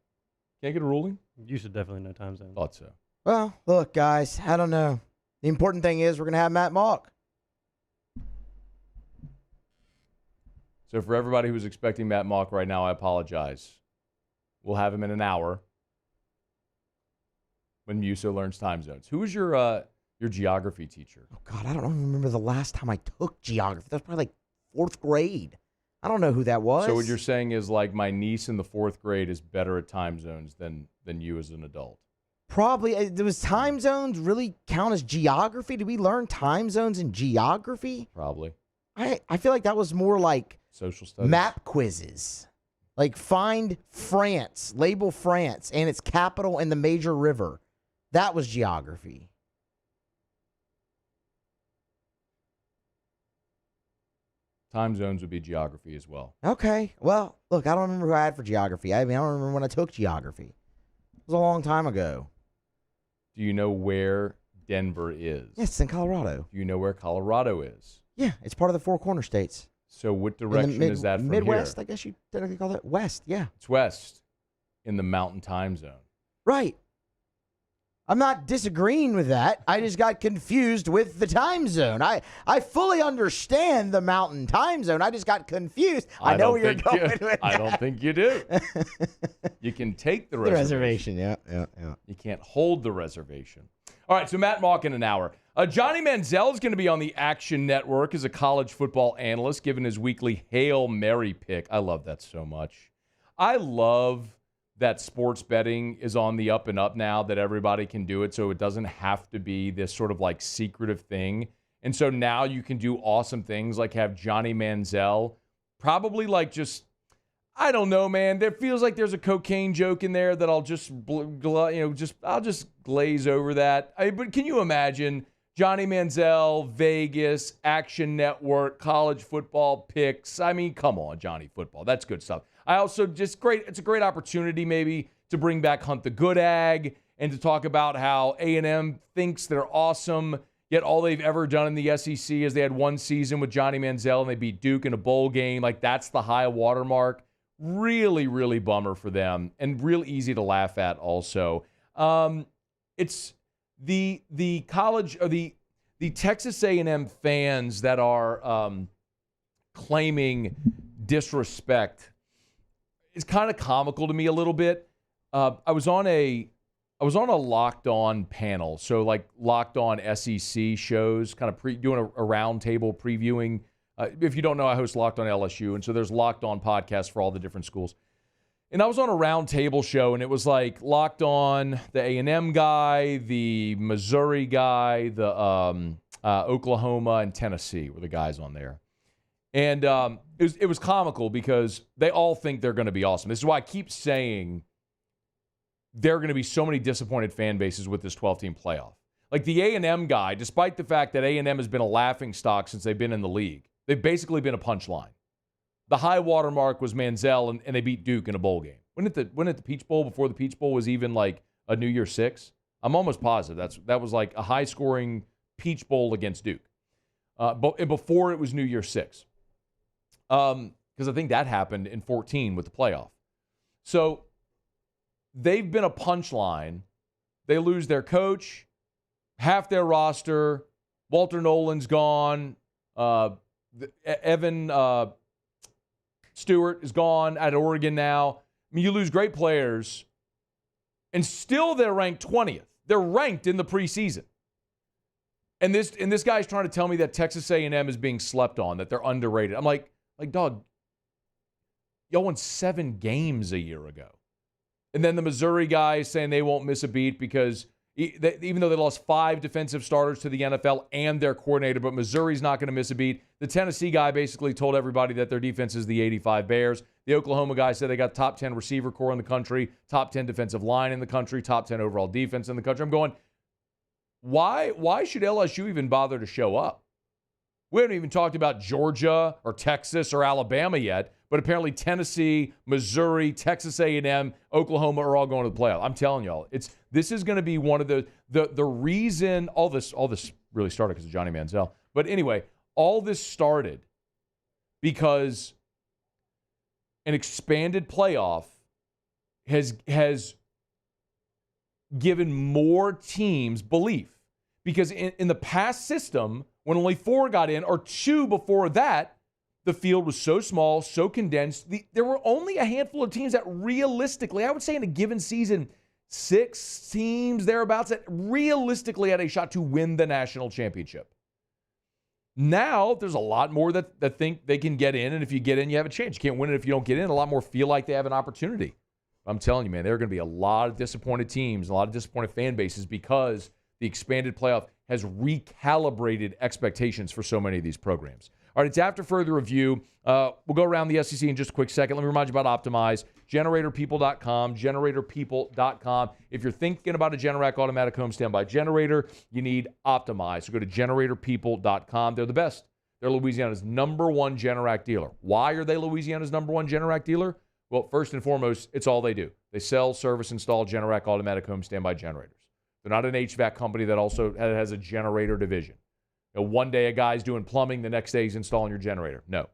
Can't get a ruling? You should definitely know time zones. Thought so. Well, look, guys, I don't know. The important thing is we're going to have Matt Mauck. So for everybody who's expecting Matt Mauck right now, I apologize. We'll have him in an hour. when Musso learns time zones. Who was your geography teacher? Oh, God, I don't remember the last time I took geography. That was probably like 4th grade. I don't know who that was. So what you're saying is like my niece in the 4th grade is better at time zones than you as an adult. Probably. Was time zones really count as geography? Did we learn time zones in geography? Probably. I feel like that was more like social studies, map quizzes. Like find France, label France and its capital and the major river. That was geography. Time zones would be geography as well. Okay. Well, look, I don't remember who I had for geography. I mean, I don't remember when I took geography. It was a long time ago. Do you know where Denver is? Yes, it's in Colorado. Do you know where Colorado is? Yeah, it's part of the 4 corner states. So what direction is that from Midwest, here? I guess you technically call it west, yeah. It's west in the mountain time zone. Right. I'm not disagreeing with that. I just got confused with the time zone. I fully understand the mountain time zone. I just got confused. I know where you're going with that. I don't think you do. You can take the reservation. Yeah. You can't hold the reservation. All right, so Matt Mauck in an hour. Johnny Manziel is going to be on the Action Network as a college football analyst, given his weekly Hail Mary pick. I love that so much. I love that sports betting is on the up and up now, that everybody can do it, so it doesn't have to be this sort of like secretive thing. And so now you can do awesome things like have Johnny Manziel, probably like just, I don't know, man. There feels like there's a cocaine joke in there that I'll just, I'll just glaze over that. But can you imagine Johnny Manziel, Vegas, Action Network, college football picks? I mean, come on, Johnny Football. That's good stuff. I also just it's a great opportunity maybe to bring back Hunt the Good Ag and to talk about how A&M thinks they're awesome, yet all they've ever done in the SEC is they had one season with Johnny Manziel and they beat Duke in a bowl game. Like, that's the high watermark. Really, really bummer for them, and real easy to laugh at also. It's the college or the Texas A&M fans that are claiming disrespect is kind of comical to me a little bit. I was on a Locked On panel, so like Locked On SEC shows, kind of doing a roundtable previewing. If you don't know, I host Locked On LSU, and so there's Locked On podcasts for all the different schools. And I was on a roundtable show, and it was like Locked On, the A&M guy, the Missouri guy, the Oklahoma and Tennessee were the guys on there. And it was comical because they all think they're going to be awesome. This is why I keep saying there are going to be so many disappointed fan bases with this 12-team playoff. Like the A&M guy, despite the fact that A&M has been a laughingstock since they've been in the league, they've basically been a punchline. The high water mark was Manziel, and they beat Duke in a bowl game. Wasn't it the Peach Bowl before the Peach Bowl was even like a New Year's Six? I'm almost positive that was like a high-scoring Peach Bowl against Duke. But before it was New Year's Six. Because I think that happened in 14 with the playoff. So they've been a punchline. They lose their coach, half their roster. Walter Nolan's gone. Evan Stewart is gone at Oregon now. I mean, you lose great players, and still they're ranked 20th. They're ranked in the preseason. And this guy's trying to tell me that Texas A&M is being slept on, that they're underrated. I'm like, dog, y'all won 7 games a year ago. And then the Missouri guy is saying they won't miss a beat because even though they lost 5 defensive starters to the NFL and their coordinator, but Missouri's not going to miss a beat. The Tennessee guy basically told everybody that their defense is the 85 Bears. The Oklahoma guy said they got top 10 receiver core in the country, top 10 defensive line in the country, top 10 overall defense in the country. I'm going, why should LSU even bother to show up? We haven't even talked about Georgia or Texas or Alabama yet, but apparently Tennessee, Missouri, Texas A&M, Oklahoma are all going to the playoff. I'm telling y'all, this is going to be one of the reason all this really started because of Johnny Manziel. But anyway, all this started because an expanded playoff has given more teams belief. Because in the past system, when only 4 got in, or 2 before that, the field was so small, so condensed. There were only a handful of teams that realistically, I would say in a given season, 6 teams thereabouts that realistically had a shot to win the national championship. Now, there's a lot more that think they can get in, and if you get in, you have a chance. You can't win it if you don't get in. A lot more feel like they have an opportunity. I'm telling you, man, there are going to be a lot of disappointed teams, a lot of disappointed fan bases because the expanded playoff has recalibrated expectations for so many of these programs. All right, it's after further review. We'll go around the SEC in just a quick second. Let me remind you about Optimize, generatorpeople.com, generatorpeople.com. If you're thinking about a Generac automatic home standby generator, you need Optimize. So go to generatorpeople.com. They're the best. They're Louisiana's #1 Generac dealer. Why are they Louisiana's #1 Generac dealer? Well, first and foremost, it's all they do. They sell, service, install Generac automatic home standby generators. They're not an HVAC company that also has a generator division. You know, one day a guy's doing plumbing, the next day he's installing your generator. No.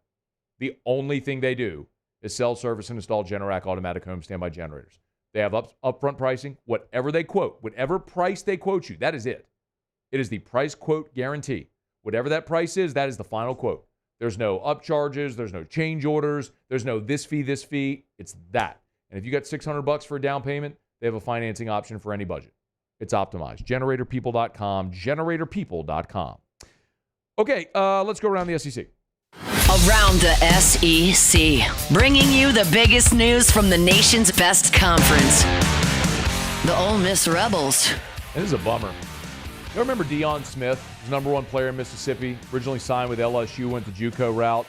The only thing they do is sell, service, and install Generac automatic home standby generators. They have upfront pricing. Whatever they quote, whatever price they quote you, that is it. It is the price quote guarantee. Whatever that price is, that is the final quote. There's no upcharges. There's no change orders. There's no this fee. It's that. And if you got $600 for a down payment, they have a financing option for any budget. It's optimized. Generatorpeople.com. Generatorpeople.com. Okay, let's go around the SEC. Around the SEC, bringing you the biggest news from the nation's best conference. The Ole Miss Rebels. This is a bummer. You remember Deion Smith, was #1 player in Mississippi, originally signed with LSU, went the JUCO route.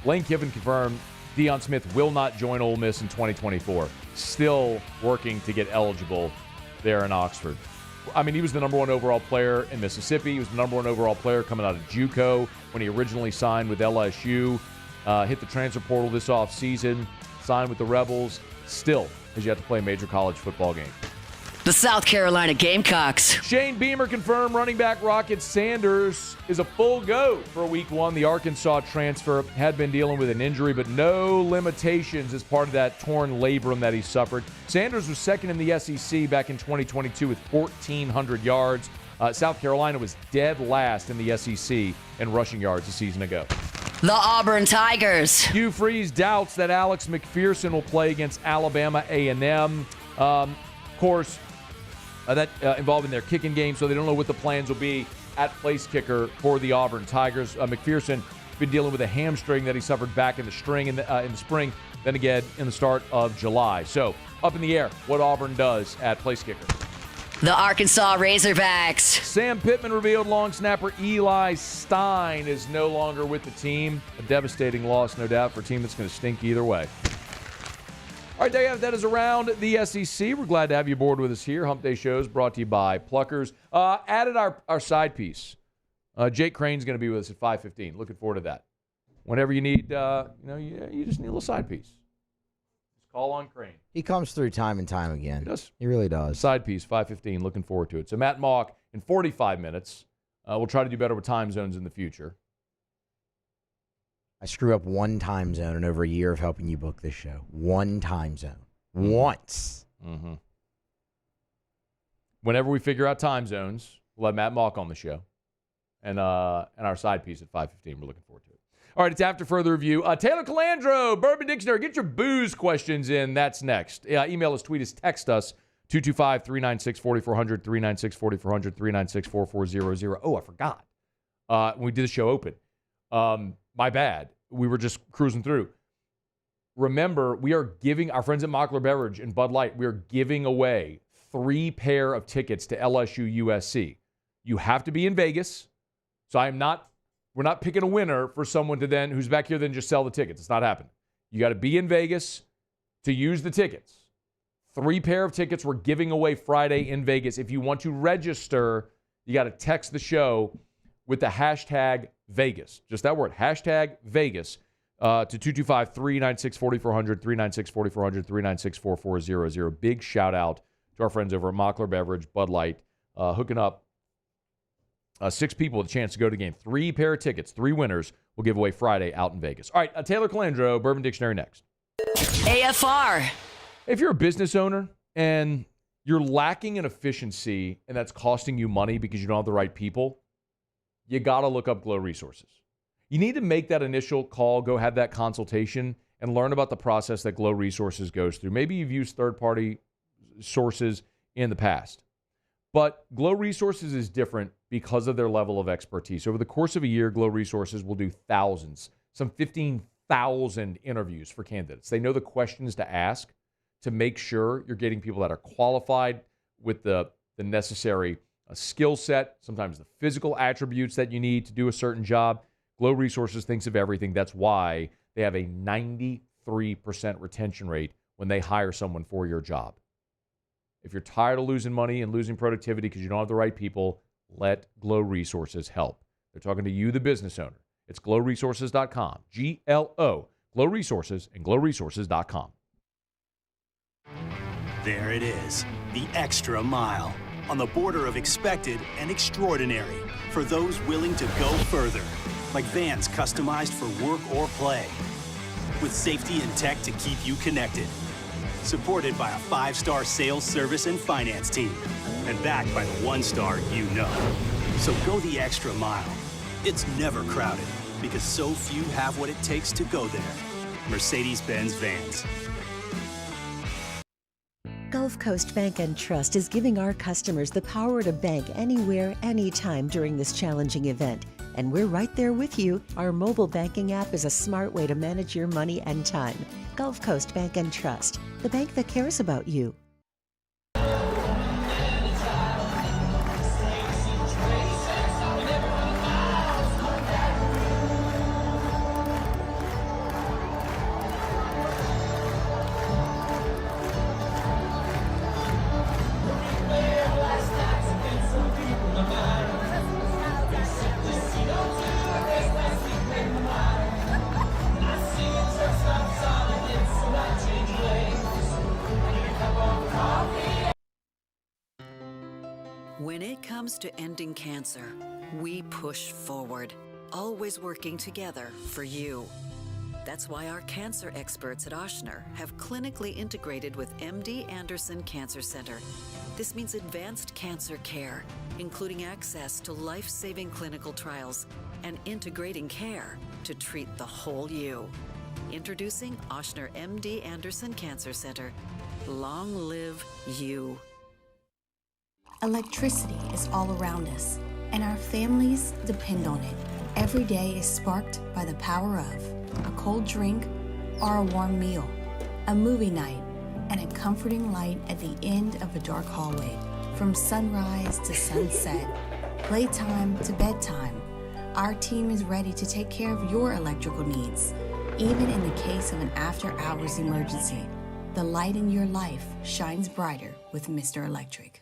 Lane Kiffin confirmed Deion Smith will not join Ole Miss in 2024. Still working to get eligible there in Oxford. I mean, he was the #1 overall player in Mississippi. He was the #1 overall player coming out of JUCO when he originally signed with LSU. Hit the transfer portal this offseason, signed with the Rebels. Still has yet to play a major college football game. The South Carolina Gamecocks. Shane Beamer confirmed running back Rocket Sanders is a full go for Week 1. The Arkansas transfer had been dealing with an injury, but no limitations as part of that torn labrum that he suffered. Sanders was second in the SEC back in 2022 with 1,400 yards. South Carolina was dead last in the SEC in rushing yards a season ago. The Auburn Tigers. Hugh Freeze doubts that Alex McPherson will play against Alabama A&M. Of course, that involved in their kicking game, so they don't know what the plans will be at place kicker for the Auburn Tigers. McPherson been dealing with a hamstring that he suffered back in the spring, then again in the start of July. So up in the air what Auburn does at place kicker. The Arkansas Razorbacks. Sam Pittman revealed long snapper Eli Stein is no longer with the team. A devastating loss, no doubt, for a team that's going to stink either way. All right, Dave, that is around the SEC. We're glad to have you aboard with us here. Hump Day Shows brought to you by Pluckers. Added our side piece. Jake Crain's going to be with us at 5:15. Looking forward to that. Whenever you need, you just need a little side piece. Just call on Crain. He comes through time and time again. He does. He really does. Side piece, 5:15. Looking forward to it. So Matt Mauck in 45 minutes. We'll try to do better with time zones in the future. I screw up one time zone in over a year of helping you book this show. One time zone. Once. Mm-hmm. Whenever we figure out time zones, we'll have Matt Mauck on the show. And our side piece at 5:15. We're looking forward to it. All right, it's after further review. Taylor Calandro, Bourbon Dictionary. Get your booze questions in. That's next. Email us, tweet us, text us. 225-396-4400, 396-4400, 396-4400. Oh, I forgot. When we did the show open. My bad. We were just cruising through. Remember, we are giving our friends at Mockler Beverage and Bud Light, we are giving away 3 pair of tickets to LSU USC. You have to be in Vegas. So we're not picking a winner for someone to then who's back here then just sell the tickets. It's not happening. You got to be in Vegas to use the tickets. 3 pair of tickets we're giving away Friday in Vegas. If you want to register, you got to text the show with the hashtag Vegas. Just that word, hashtag Vegas, to 225-396-4400, 396-4400, 396-4400. Big shout out to our friends over at Mockler Beverage, Bud Light, hooking up 6 people with a chance to go to the game. 3 pair of tickets, 3 winners we'll give away Friday out in Vegas. All right, Taylor Calandro, Bourbon Dictionary next. AFR. If you're a business owner and you're lacking in efficiency and that's costing you money because you don't have the right people, you got to look up Glow Resources. You need to make that initial call, go have that consultation, and learn about the process that Glow Resources goes through. Maybe you've used third-party sources in the past. But Glow Resources is different because of their level of expertise. Over the course of a year, Glow Resources will do thousands, some 15,000 interviews for candidates. They know the questions to ask to make sure you're getting people that are qualified with the necessary skill set, sometimes the physical attributes that you need to do a certain job. Glow Resources thinks of everything. That's why they have a 93% retention rate when they hire someone for your job. If you're tired of losing money and losing productivity because you don't have the right people, let Glow Resources help. They're talking to you, the business owner. It's glowresources.com, G-L-O, Glow Resources, and glowresources.com. There it is, the extra mile, on the border of expected and extraordinary, for those willing to go further, like vans customized for work or play, with safety and tech to keep you connected. Supported by a 5-star sales, service, and finance team. And backed by the 1-star you know. So go the extra mile. It's never crowded, because so few have what it takes to go there. Mercedes-Benz Vans. Gulf Coast Bank and Trust is giving our customers the power to bank anywhere, anytime during this challenging event. And we're right there with you. Our mobile banking app is a smart way to manage your money and time. Gulf Coast Bank and Trust, the bank that cares about you. When it comes to ending cancer, we push forward, always working together for you. That's why our cancer experts at Ochsner have clinically integrated with MD Anderson Cancer Center. This means advanced cancer care, including access to life-saving clinical trials and integrating care to treat the whole you. Introducing Ochsner MD Anderson Cancer Center. Long live you. Electricity is all around us, and our families depend on it. Every day is sparked by the power of a cold drink or a warm meal, a movie night, and a comforting light at the end of a dark hallway. From sunrise to sunset, playtime to bedtime, our team is ready to take care of your electrical needs, even in the case of an after-hours emergency. The light in your life shines brighter with Mr. Electric.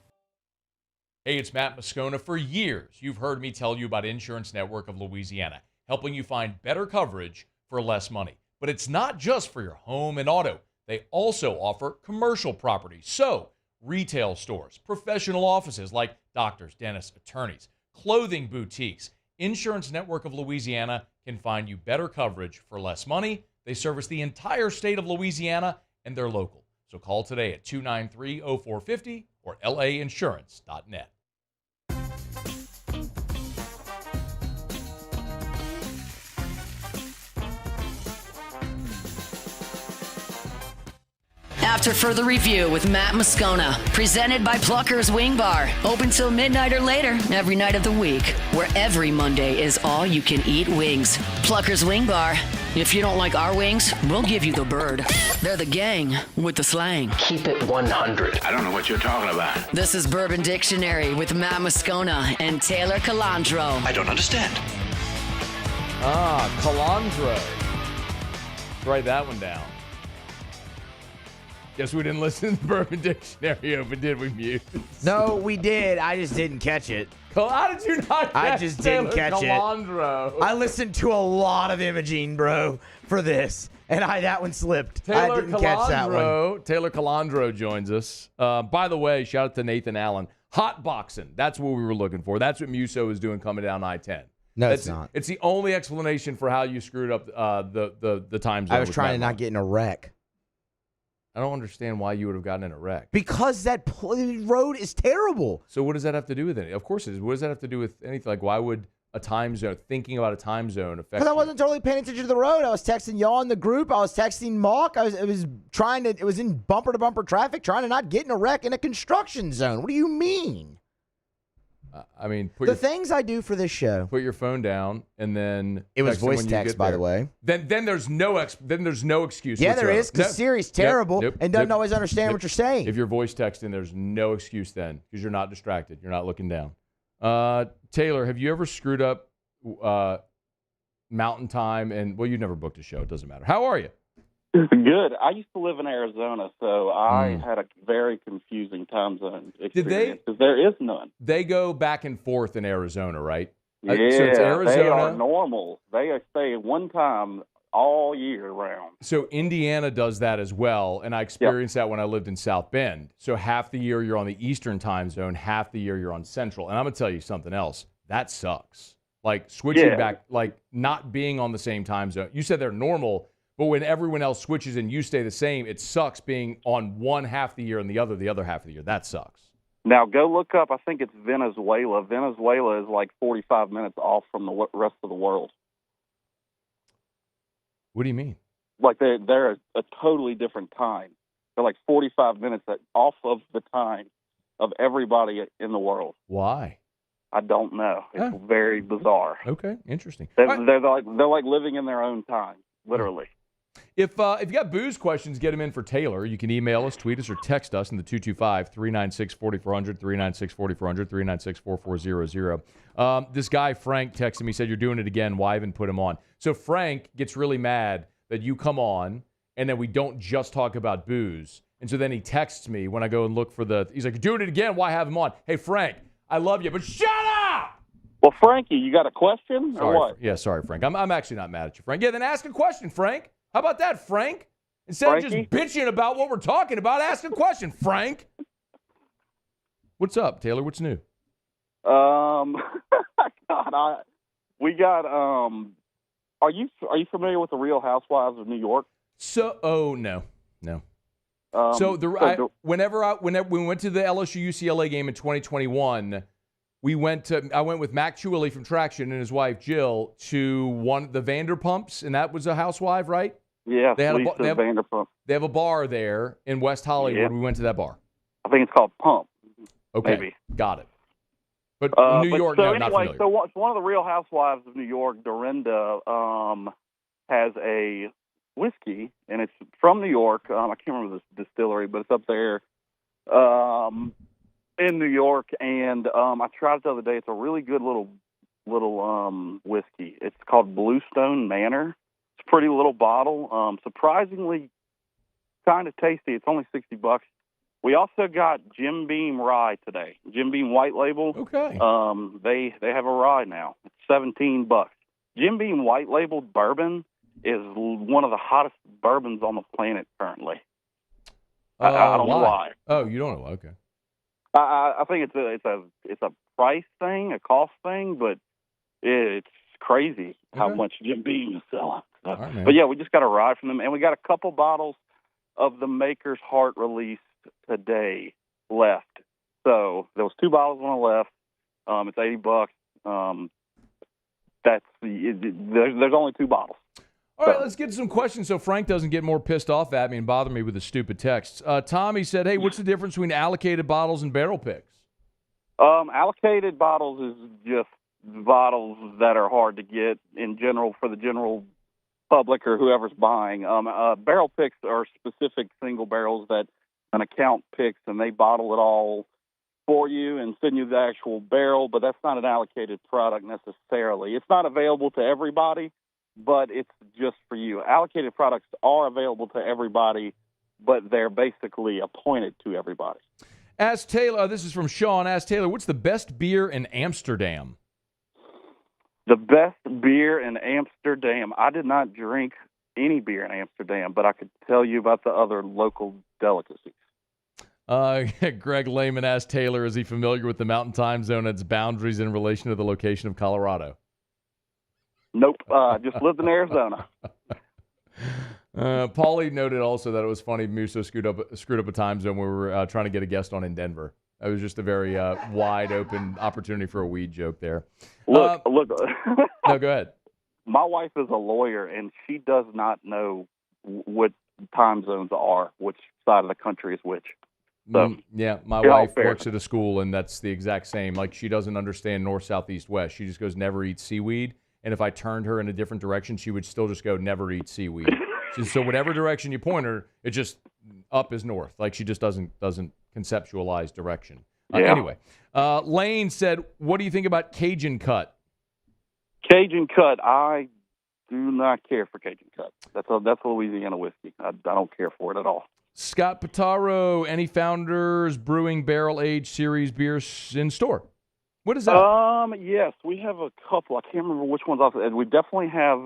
Hey, it's Matt Moscona. For years, you've heard me tell you about Insurance Network of Louisiana, helping you find better coverage for less money. But it's not just for your home and auto. They also offer commercial property. So, retail stores, professional offices like doctors, dentists, attorneys, clothing boutiques. Insurance Network of Louisiana can find you better coverage for less money. They service the entire state of Louisiana, and they're local. So call today at 293-0450 or lainsurance.net. After further review with Matt Moscona, presented by Plucker's Wing Bar, open till midnight or later every night of the week, where every Monday is all you can eat wings. Plucker's Wing Bar. If you don't like our wings, we'll give you the bird. They're the gang with the slang. Keep it 100. I don't know what you're talking about. This is Bourbon Dictionary with Matt Moscona and Taylor Calandro. I don't understand. Calandro. Let's write that one down. Guess we didn't listen to the Bourbon Dictionary open, did we, Muse? No, we did. I just didn't catch it. How did you not catch I just didn't catch Calandro? it. I listened to a lot of imaging, bro, for this, and that one slipped. I didn't catch that one. Taylor Calandro joins us. By the way, shout out to Nathan Allen. Hot boxing. That's what we were looking for. That's what Muso is doing coming down I-10. No, it's not. It's the only explanation for how you screwed up the time zone. I was trying to not get in a wreck. I don't understand why you would have gotten in a wreck. Because that road is terrible. So what does that have to do with it? Of course it is. What does that have to do with anything? Like, why would a time zone, thinking about a time zone affects Because I you. wasn't totally paying attention to the road. I was texting y'all in the group. I was texting Mauck. It was in bumper-to-bumper traffic, trying to not get in a wreck in a construction zone. What do you mean? I mean, things I do for this show. Put your phone down, and then It was text them voice when you text, get by there. the way. Then there's no excuse. Yeah, there whatsoever. is, because Siri's terrible and doesn't always understand what you're saying. If you're voice texting, there's no excuse then because you're not distracted. You're not looking down. Taylor, have you ever screwed up Mountain Time? And well, you never booked a show. It doesn't matter. How are you? Good. I used to live in Arizona, so I had a very confusing time zone experience because there is none. They go back and forth in Arizona, right? Yeah, so it's Arizona. they are normal. They stay at one time all year round. So Indiana does that as well, and I experienced that when I lived in South Bend. So half the year you're on the Eastern time zone, half the year you're on Central. And I'm going to tell you something else. That sucks. Like switching back, like not being on the same time zone. You said they're normal, but when everyone else switches and you stay the same, it sucks being on one half the year and the other half of the year. That sucks. Now, go look up, I think it's Venezuela. Venezuela is like 45 minutes off from the rest of the world. What do you mean? Like they're a totally different time. They're like 45 minutes off of the time of everybody in the world. Why? I don't know. It's very bizarre. Okay, interesting. They're like living in their own time, literally. If you got booze questions, get them in for Taylor. You can email us, tweet us, or text us in the 225-396-4400, 396-4400, 396-4400. This guy, Frank, texted me, he said, you're doing it again. Why even put him on? So Frank gets really mad that you come on and then we don't just talk about booze. And so then he texts me when I go and look for he's like, you're doing it again. Why have him on? Hey, Frank, I love you, but shut up! Well, Frankie, you got a question or what? Yeah, sorry, Frank. I'm actually not mad at you, Frank. Yeah, then ask a question, Frank. How about that, Frank? Instead of just bitching about what we're talking about, ask a question, Frank. What's up, Taylor? What's new? We got. Are you familiar with the Real Housewives of New York? No. Whenever we went to the LSU UCLA game in 2021, I went with Mac Chewley from Traction and his wife Jill to the Vanderpumps, and that was a housewife, right? Yeah, they have Vanderpump. They have a bar there in West Hollywood. Yep. We went to that bar. I think it's called Pump. Okay, maybe. Got it. But New York, not familiar. So one of the Real Housewives of New York, Dorinda, has a whiskey, and it's from New York. I can't remember the distillery, but it's up there in New York. And I tried it the other day. It's a really good little whiskey. It's called Bluestone Manor. It's a pretty little bottle. Surprisingly kind of tasty. It's only $60. We also got Jim Beam Rye today. Jim Beam White Label. Okay. They have a rye now. It's $17. Jim Beam White Label bourbon is one of the hottest bourbons on the planet currently. I don't know why. Oh, you don't know? Okay. I think it's a price thing, a cost thing, but it's crazy how much Jim Beam is selling. Right, but yeah, we just got a rye from them, and we got a couple bottles of the Maker's Heart release today left. So there was 2 bottles when I left. It's $80. There's only 2 bottles. All right, let's get some questions so Frank doesn't get more pissed off at me and bother me with his stupid texts. Tommy said, hey, what's the difference between allocated bottles and barrel picks? Allocated bottles is just bottles that are hard to get in general for the general public or whoever's buying. Barrel picks are specific single barrels that an account picks, and they bottle it all for you and send you the actual barrel, but that's not an allocated product necessarily. It's not available to everybody, but it's just for you. Allocated products are available to everybody, but they're basically appointed to everybody. Ask Taylor, this is from Sean. Ask Taylor, what's the best beer in Amsterdam? The best beer in Amsterdam. I did not drink any beer in Amsterdam, but I could tell you about the other local delicacies. Greg Lehman asked Taylor, is he familiar with the Mountain Time Zone and its boundaries in relation to the location of Colorado? Nope. Just lived in Arizona. Paulie noted also that it was funny Musso screwed up a time zone when we were trying to get a guest on in Denver. That was just a very wide open opportunity for a weed joke there. Look. No, go ahead. My wife is a lawyer, and she does not know what time zones are, which side of the country is which. So, yeah, my wife works at a school, and that's the exact same. Like, she doesn't understand north, south, east, west. She just goes, never eat seaweed. And if I turned her in a different direction, she would still just go, never eat seaweed. So whatever direction you point her, it just up is north. Like, she just doesn't conceptualize direction. Anyway, Lane said, what do you think about Cajun cut? Cajun cut, I do not care for Cajun cut. That's a Louisiana whiskey. I don't care for it at all. Scott Pitaro, any Founders Brewing Barrel Aged Series beers in store? What is that? Yes, we have a couple. I can't remember which ones. We definitely have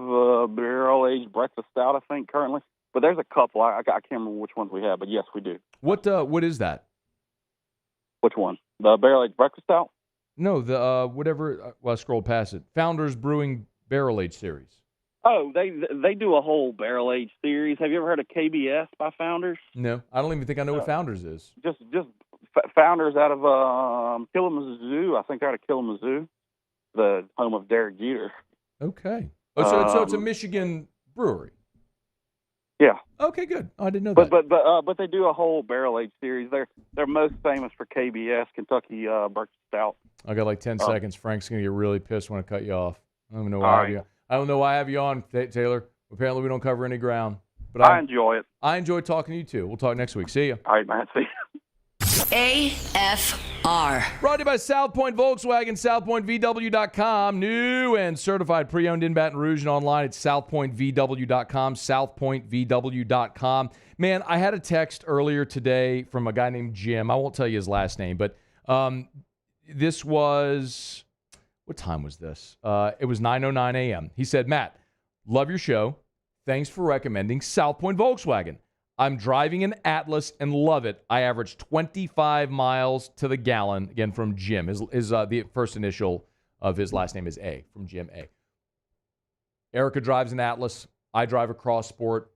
barrel aged breakfast stout, I think, currently. But there's a couple. I can't remember which ones we have, but yes, we do. What is that? Which one? The barrel aged breakfast stout? No, the whatever. Well, I scrolled past it. Founders Brewing Barrel Aged Series. Oh, they do a whole barrel aged series. Have you ever heard of KBS by Founders? No, I don't even think I know what Founders is. Just Founders out of Kalamazoo. I think they're out of Kalamazoo, the home of Derek Jeter. Okay. So it's a Michigan brewery. Yeah. Okay, good. I didn't know that. But they do a whole barrel aged series. They're most famous for KBS, Kentucky Breakfast Stout. I got like 10 seconds. Frank's gonna get really pissed when I cut you off. I don't even know why I don't know why I have you on, Taylor. Apparently we don't cover any ground. But I enjoy it. I enjoy talking to you too. We'll talk next week. See you. All right, man. See you. AFR. Brought to you by South Point Volkswagen, southpointvw.com. New and certified pre-owned in Baton Rouge and online at southpointvw.com, southpointvw.com. Man, I had a text earlier today from a guy named Jim. I won't tell you his last name, but this was, what time was this? It was 9:09 a.m. He said, Matt, love your show. Thanks for recommending South Point Volkswagen. I'm driving an Atlas and love it. I average 25 miles to the gallon. Again, from Jim. The first initial of his last name is A, from Jim A. Erica drives an Atlas. I drive a Cross Sport.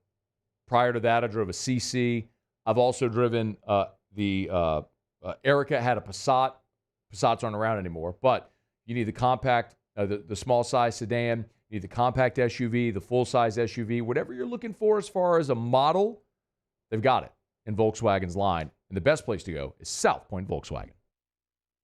Prior to that, I drove a CC. I've also driven Erica had a Passat. Passats aren't around anymore, but you need the compact, the small size sedan. You need the compact SUV, the full size SUV, whatever you're looking for as far as a model. They've got it in Volkswagen's line. And the best place to go is South Point Volkswagen.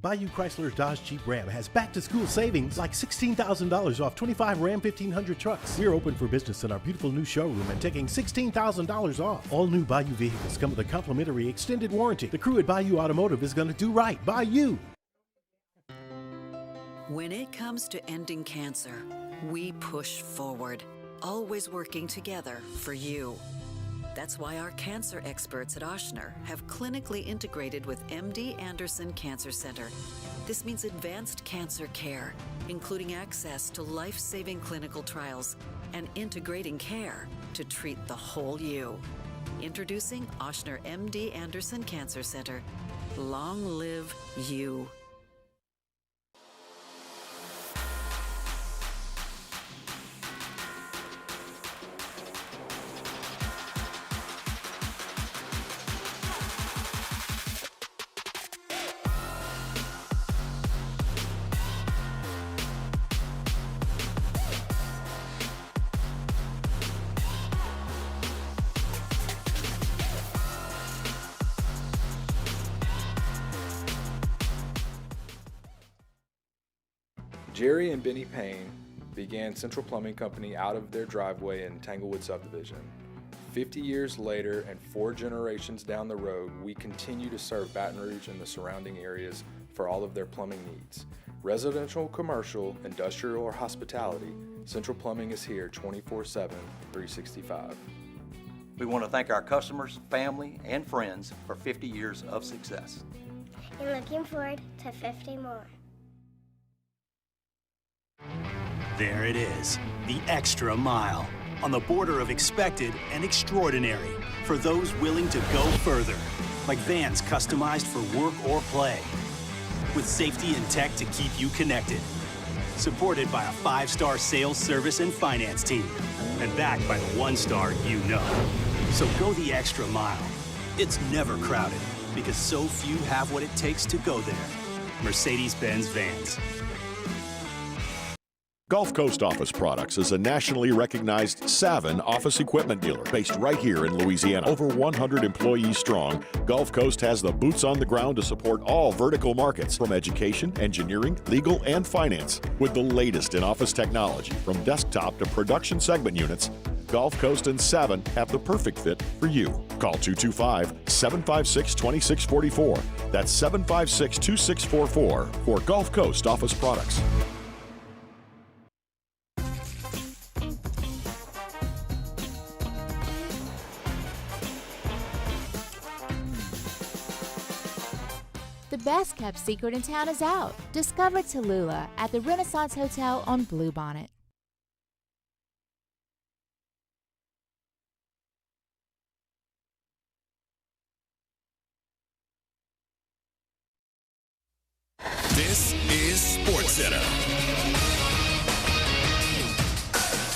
Bayou Chrysler Dodge Jeep Ram has back-to-school savings like $16,000 off 25 Ram 1500 trucks. We're open for business in our beautiful new showroom and taking $16,000 off. All new Bayou vehicles come with a complimentary extended warranty. The crew at Bayou Automotive is going to do right by you. When it comes to ending cancer, we push forward, always working together for you. That's why our cancer experts at Ochsner have clinically integrated with MD Anderson Cancer Center. This means advanced cancer care, including access to life-saving clinical trials and integrating care to treat the whole you. Introducing Ochsner MD Anderson Cancer Center. Long live you. Jerry and Benny Payne began Central Plumbing Company out of their driveway in Tanglewood Subdivision. 50 years later and 4 generations down the road, we continue to serve Baton Rouge and the surrounding areas for all of their plumbing needs. Residential, commercial, industrial, or hospitality, Central Plumbing is here 24/7, 365. We want to thank our customers, family, and friends for 50 years of success. And looking forward to 50 more. There it is, the extra mile, on the border of expected and extraordinary, for those willing to go further, like vans customized for work or play, with safety and tech to keep you connected, supported by a 5-star sales, service, and finance team, and backed by the 1-star you know. So go the extra mile. It's never crowded, because so few have what it takes to go there. Mercedes-Benz Vans. Gulf Coast Office Products is a nationally recognized Savin office equipment dealer based right here in Louisiana. Over 100 employees strong, Gulf Coast has the boots on the ground to support all vertical markets from education, engineering, legal, and finance. With the latest in office technology from desktop to production segment units, Gulf Coast and Savin have the perfect fit for you. Call 225-756-2644. That's 756-2644 for Gulf Coast Office Products. The best kept secret in town is out. Discover Tallulah at the Renaissance Hotel on Bluebonnet. This is SportsCenter.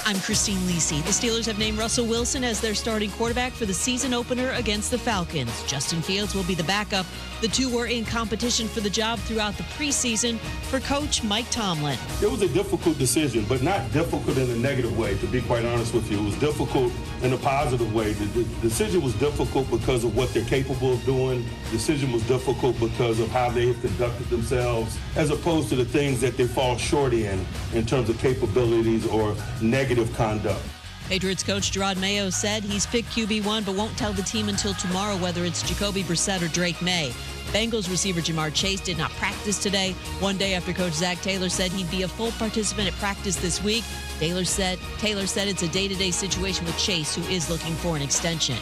I'm Christine Lisi. The Steelers have named Russell Wilson as their starting quarterback for the season opener against the Falcons. Justin Fields will be the backup. The two were in competition for the job throughout the preseason for coach Mike Tomlin. It was a difficult decision, but not difficult in a negative way, to be quite honest with you. It was difficult in a positive way. The decision was difficult because of what they're capable of doing. The decision was difficult because of how they have conducted themselves, as opposed to the things that they fall short in terms of capabilities or negative conduct. Patriots coach Gerard Mayo said he's picked QB1 but won't tell the team until tomorrow whether it's Jacoby Brissett or Drake May. Bengals receiver Jamar Chase did not practice today, one day after coach Zach Taylor said he'd be a full participant at practice this week. Taylor said it's a day-to-day situation with Chase, who is looking for an extension.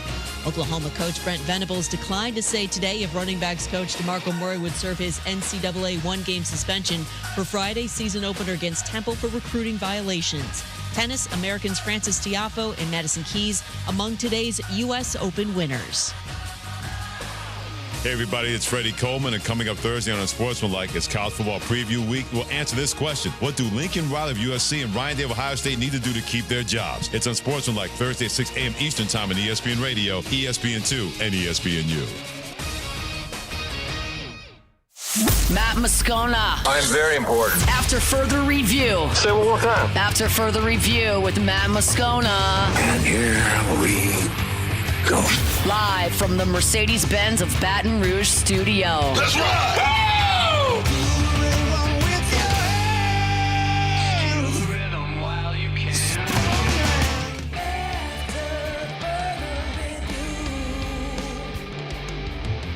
Oklahoma coach Brent Venables declined to say today if running backs coach DeMarco Murray would serve his NCAA one-game suspension for Friday's season opener against Temple for recruiting violations. Tennis, Americans Francis Tiafoe and Madison Keys among today's U.S. Open winners. Hey everybody, it's Freddie Coleman, and coming up Thursday on Unsportsmanlike, it's College Football Preview Week. We'll answer this question: what do Lincoln Riley of USC and Ryan Day of Ohio State need to do to keep their jobs? It's Unsportsmanlike Thursday at 6 a.m. Eastern Time on ESPN Radio, ESPN2, and ESPNU. Matt Moscona. I'm very important. After further review. Say it one more time. After further review with Matt Moscona. And here we go. Live from the Mercedes-Benz of Baton Rouge studio. Let's ride! Woo!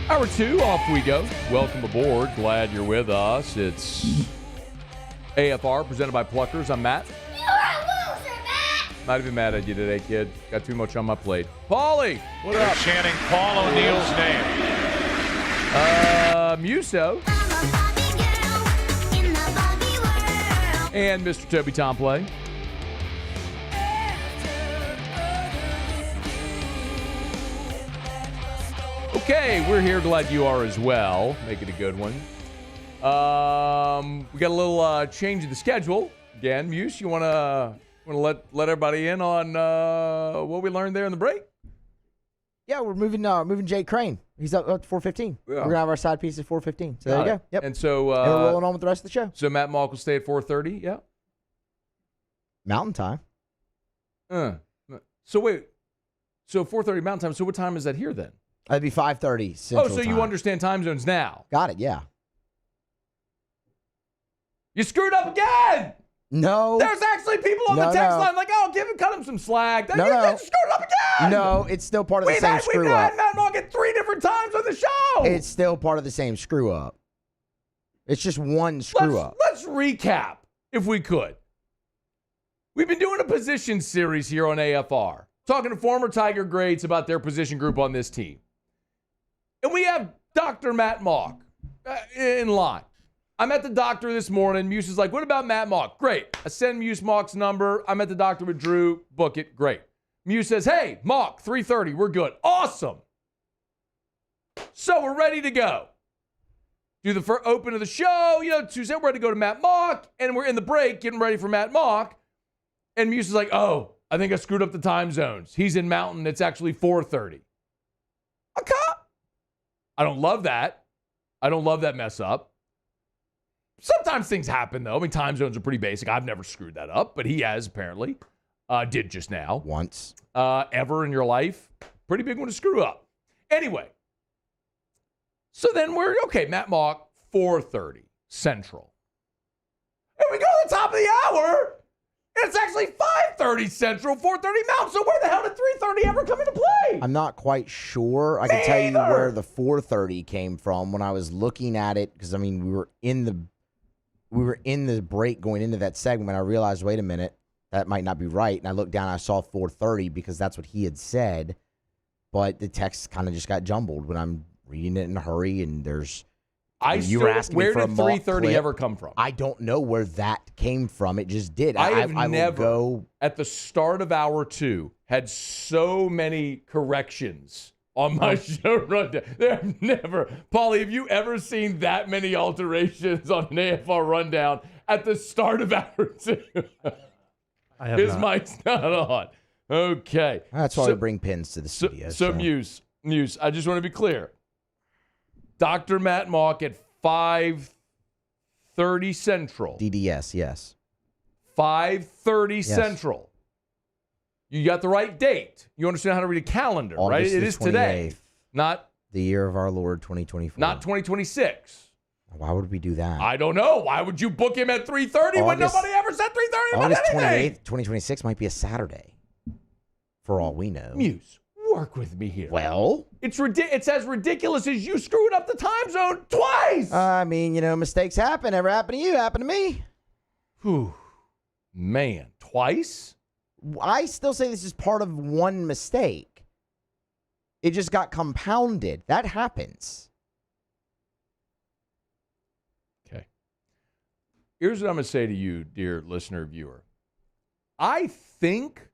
Hour 2, off we go. Welcome aboard. Glad you're with us. It's AFR presented by Pluckers. I'm Matt. You're a loser, Matt! Not even mad at you today, kid. Got too much on my plate. Paulie, what up? Chanting Paul O'Neill's name. Muso. And Mr. Toby Tomplay. Okay, we're here. Glad you are as well. Make it a good one. We got a little change of the schedule. Again, Muse, you want to let everybody in on what we learned there in the break? Yeah, we're moving Jake Crain. He's up to 4:15. Yeah. We're going to have our side piece at 4:15. So there you go. Yep. And so and we're rolling on with the rest of the show. So Matt Mauck will stay at 4:30, yeah? Mountain time. So wait. So 4:30 Mountain time. So what time is that here then? That'd be 5:30 Central so time. you understand time zones now. Got it, yeah. You screwed up again! No. There's actually people on the text line like, oh, cut him some slack. You screwed up again! No, it's still part of the same screw We've up. had Matt Mauck at 3 different times on the show! It's still part of the same screw up. It's just one screw up. Let's recap, if we could. We've been doing a position series here on AFR, talking to former Tiger greats about their position group on this team. And we have Dr. Matt Mauck in line. I'm at the doctor this morning. Muse is like, what about Matt Mauck? Great. I send Muse Mauck's number. I'm at the doctor with Drew. Book it. Great. Muse says, hey, Mauck, 3:30. We're good. Awesome. So we're ready to go. Do the first open of the show. Tuesday, we're ready to go to Matt Mauck. And we're in the break getting ready for Matt Mauck. And Muse is like, oh, I think I screwed up the time zones. He's in Mountain. It's actually 4:30. Okay. I don't love that. I don't love that mess up. Sometimes things happen, though. I mean, time zones are pretty basic. I've never screwed that up, but he has apparently. Did just now. Once. Ever in your life. Pretty big one to screw up. Anyway. So then we're, okay, Matt Mauck, 4:30 Central. And we go to the top of the hour. It's actually 5:30 Central, 4:30 Mountain. So where the hell did 3:30 ever come into play? I'm not quite sure. I can tell you where the 4:30 came from when I was looking at it, because I mean we were in the break going into that segment. I realized, wait a minute, that might not be right. And I looked down, I saw 4:30 because that's what he had said. But the text kind of just got jumbled when I'm reading it in a hurry, and there's. Where did 3:30 ever come from? I don't know where that came from. It just did. I have never, at the start of hour 2, had so many corrections on my show rundown. There have never. Paulie, have you ever seen that many alterations on an AFR rundown at the start of hour 2? I have His mic's not on. Okay. That's why we bring pins to the studio. So Muse, I just want to be clear. Dr. Matt Mauck at 5:30 Central. DDS, yes. 5:30 Central. You got the right date. You understand how to read a calendar, August right? It is 28th, today, not the year of our Lord 2024. Not 2026. Why would we do that? I don't know. Why would you book him at 3:30 when nobody ever said 3:30 about August anything? 28th, 2026 might be a Saturday, for all we know. Muse, work with me here. Well, it's as ridiculous as you screwed up the time zone twice. I mean, mistakes happen. Ever happen to you? Happen to me. Whew. Man, twice? I still say this is part of one mistake. It just got compounded. That happens. Okay. Here's what I'm going to say to you, dear listener, viewer. I think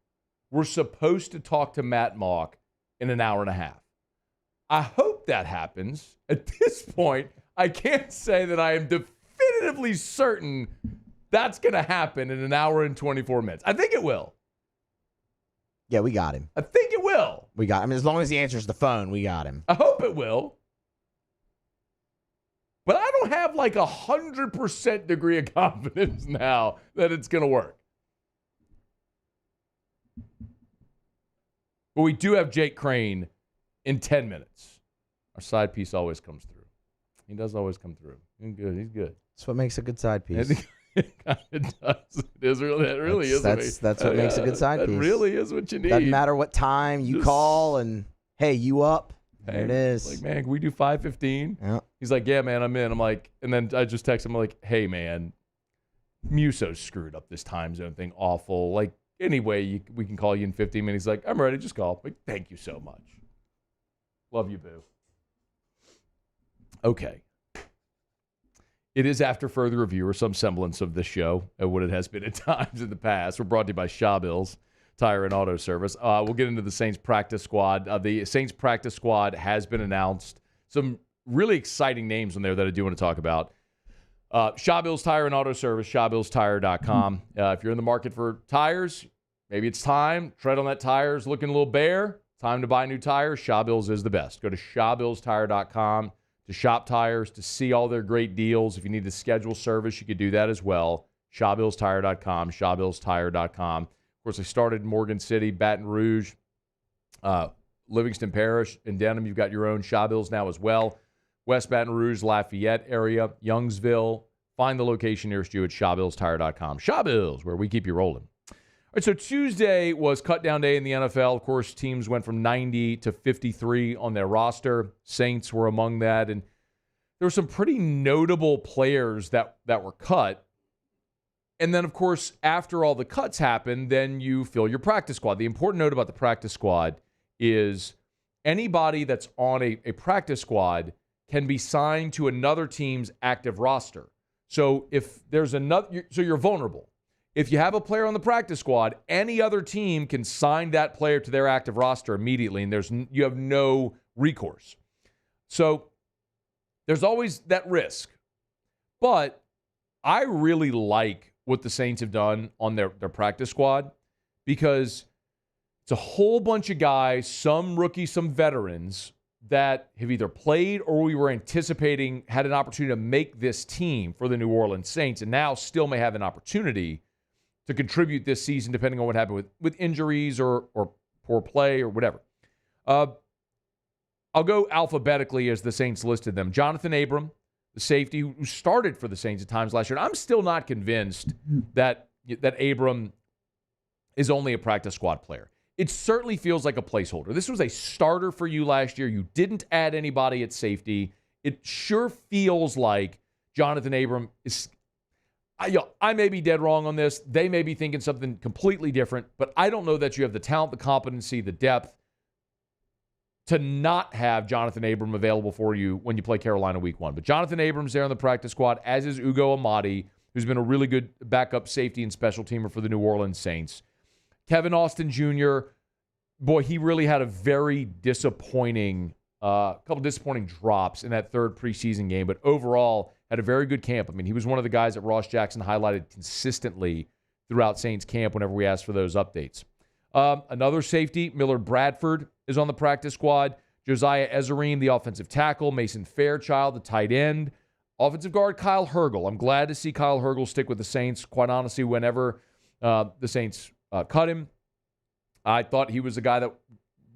we're supposed to talk to Matt Mauck in an hour and a half. I hope that happens. At this point, I can't say that I am definitively certain that's going to happen in an hour and 24 minutes. I think it will. Yeah, we got him. I think it will. We got him. As long as he answers the phone, we got him. I hope it will. But I don't have like 100% degree of confidence now that it's going to work. But we do have Jake Crain in 10 minutes. Our side piece always comes through. He does always come through. He's good. He's good. That's what makes a good side piece. It kind of does. It is really. That really is. That's what makes a good side piece. That really is what you need. Doesn't matter what time you call and hey, you up? There it is. Like, man, can we do 5:15? Yeah. He's like, yeah, man, I'm in. I'm like, and then I just text him like, hey, man, Muso screwed up this time zone thing. Awful. Like, anyway, we can call you in 15 minutes. He's like, I'm ready. Just call. Like, thank you so much. Love you, boo. Okay. It is after further review or some semblance of this show, what it has been at times in the past. We're brought to you by Shaw Bills Tire and Auto Service. We'll get into the Saints practice squad. The Saints practice squad has been announced. Some really exciting names on there that I do want to talk about. Shaw Bills Tire and Auto Service, ShawBillsTire.com. If you're in the market for tires, maybe it's time. Tread on that tires, looking a little bare. Time to buy new tires. Shaw Bills is the best. Go to ShawBillsTire.com to shop tires, to see all their great deals. If you need to schedule service, you could do that as well. ShawBillsTire.com, ShawBillsTire.com. Of course, they started in Morgan City, Baton Rouge, Livingston Parish, and Denham. You've got your own Shaw Bills now as well. West Baton Rouge, Lafayette area, Youngsville. Find the location nearest you at ShawBillsTire.com. Shaw Bills, where we keep you rolling. All right, so Tuesday was cut-down day in the NFL. Of course, teams went from 90 to 53 on their roster. Saints were among that, and there were some pretty notable players that were cut. And then, of course, after all the cuts happened, then you fill your practice squad. The important note about the practice squad is anybody that's on a practice squad can be signed to another team's active roster. So if there's another, so you're vulnerable. If you have a player on the practice squad, any other team can sign that player to their active roster immediately, and you have no recourse. So there's always that risk. But I really like what the Saints have done on their practice squad, because it's a whole bunch of guys, some rookies, some veterans, that have either played or we were anticipating had an opportunity to make this team for the New Orleans Saints and now still may have an opportunity to contribute this season depending on what happened with injuries or poor play or whatever. I'll go alphabetically as the Saints listed them. Jonathan Abram, the safety who started for the Saints at times last year. And I'm still not convinced that Abram is only a practice squad player. It certainly feels like a placeholder. This was a starter for you last year. You didn't add anybody at safety. It sure feels like Jonathan Abram is... I may be dead wrong on this. They may be thinking something completely different, but I don't know that you have the talent, the competency, the depth to not have Jonathan Abram available for you when you play Carolina week 1. But Jonathan Abram's there on the practice squad, as is Ugo Amadi, who's been a really good backup safety and special teamer for the New Orleans Saints. Kevin Austin Jr., boy, he really had a very disappointing, couple disappointing drops in that third preseason game, but overall had a very good camp. I mean, he was one of the guys that Ross Jackson highlighted consistently throughout Saints camp whenever we asked for those updates. Another safety, Millard Bradford, is on the practice squad. Josiah Ezerim, the offensive tackle. Mason Fairchild, the tight end. Offensive guard, Kyle Hergel. I'm glad to see Kyle Hergel stick with the Saints. Quite honestly, whenever the Saints cut him, I thought he was a guy that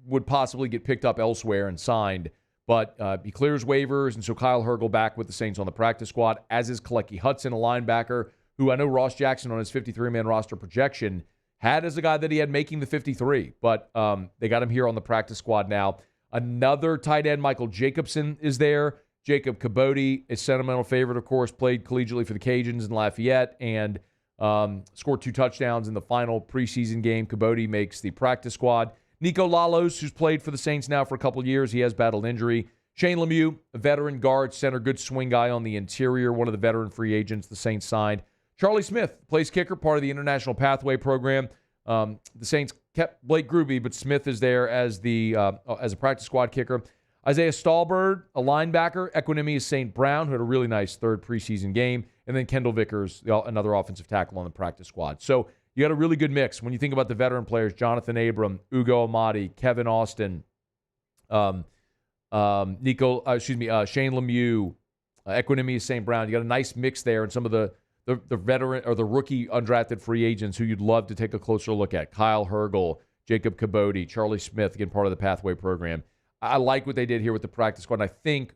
would possibly get picked up elsewhere and signed. But he clears waivers, and so Kyle Hergel back with the Saints on the practice squad, as is Kalecki Hudson, a linebacker, who I know Ross Jackson on his 53-man roster projection had as a guy that he had making the 53, but they got him here on the practice squad now. Another tight end, Michael Jacobson, is there. Jacob Cabote, a sentimental favorite, of course, played collegiately for the Cajuns in Lafayette and scored 2 touchdowns in the final preseason game. Cabote makes the practice squad. Nico Lalos, who's played for the Saints now for a couple years. He has battled injury. Shane Lemieux, a veteran guard, center, good swing guy on the interior, one of the veteran free agents the Saints signed. Charlie Smith plays kicker, part of the International Pathway Program. The Saints kept Blake Gruby, but Smith is there as a practice squad kicker. Isaiah Stahlberg, a linebacker. Equinemius St. Brown, who had a really nice third preseason game. And then Kendall Vickers, another offensive tackle on the practice squad. So you got a really good mix. When you think about the veteran players, Jonathan Abram, Ugo Amadi, Kevin Austin, Shane Lemieux, Equinemius St. Brown. You got a nice mix there, and some of the veteran or the rookie undrafted free agents who you'd love to take a closer look at. Kyle Hergel, Jacob Cabote, Charlie Smith, again, part of the Pathway program. I like what they did here with the practice squad, and I think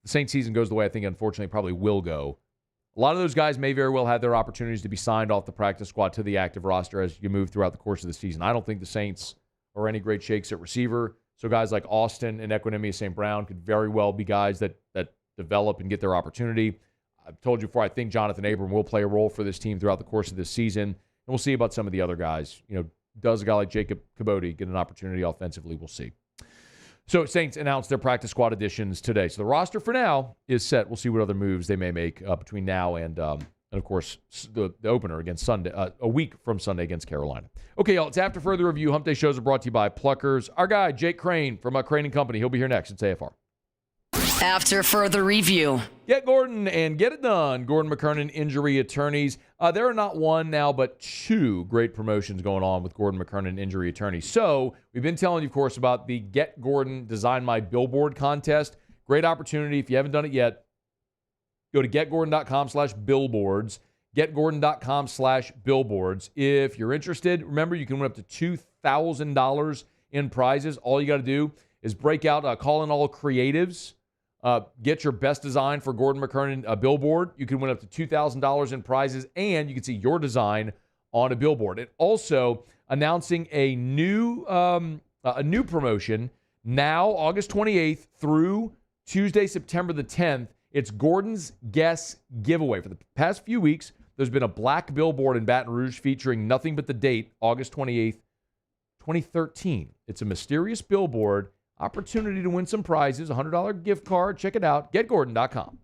the Saints season goes the way I think, unfortunately, probably will go. A lot of those guys may very well have their opportunities to be signed off the practice squad to the active roster as you move throughout the course of the season. I don't think the Saints are any great shakes at receiver, so guys like Austin and Equinemius St. Brown could very well be guys that develop and get their opportunity. I've told you before, I think Jonathan Abram will play a role for this team throughout the course of this season. And we'll see about some of the other guys. Does a guy like Jacob Cabote get an opportunity offensively? We'll see. So Saints announced their practice squad additions today. So the roster for now is set. We'll see what other moves they may make between now and of course, the opener against Sunday, a week from Sunday against Carolina. Okay, y'all, it's After Further Review. Hump Day shows are brought to you by Pluckers. Our guy, Jake Crain from Crain & Company. He'll be here next. It's AFR. After Further Review. Get Gordon and get it done. Gordon McKernan Injury Attorneys. There are not one now, but 2 great promotions going on with Gordon McKernan Injury Attorneys. So we've been telling you, of course, about the Get Gordon Design My Billboard contest. Great opportunity. If you haven't done it yet, go to getgordon.com/billboards. Getgordon.com/billboards. If you're interested, remember you can win up to $2,000 in prizes. All you got to do is break out, call in all creatives. Get your best design for Gordon McKernan billboard. You can win up to $2,000 in prizes, and you can see your design on a billboard. And also announcing a new promotion now, August 28th through Tuesday, September the 10th. It's Gordon's Guess Giveaway. For the past few weeks, there's been a black billboard in Baton Rouge featuring nothing but the date, August 28th, 2013. It's a mysterious billboard. Opportunity to win some prizes, $100 gift card. Check it out, getgordon.com.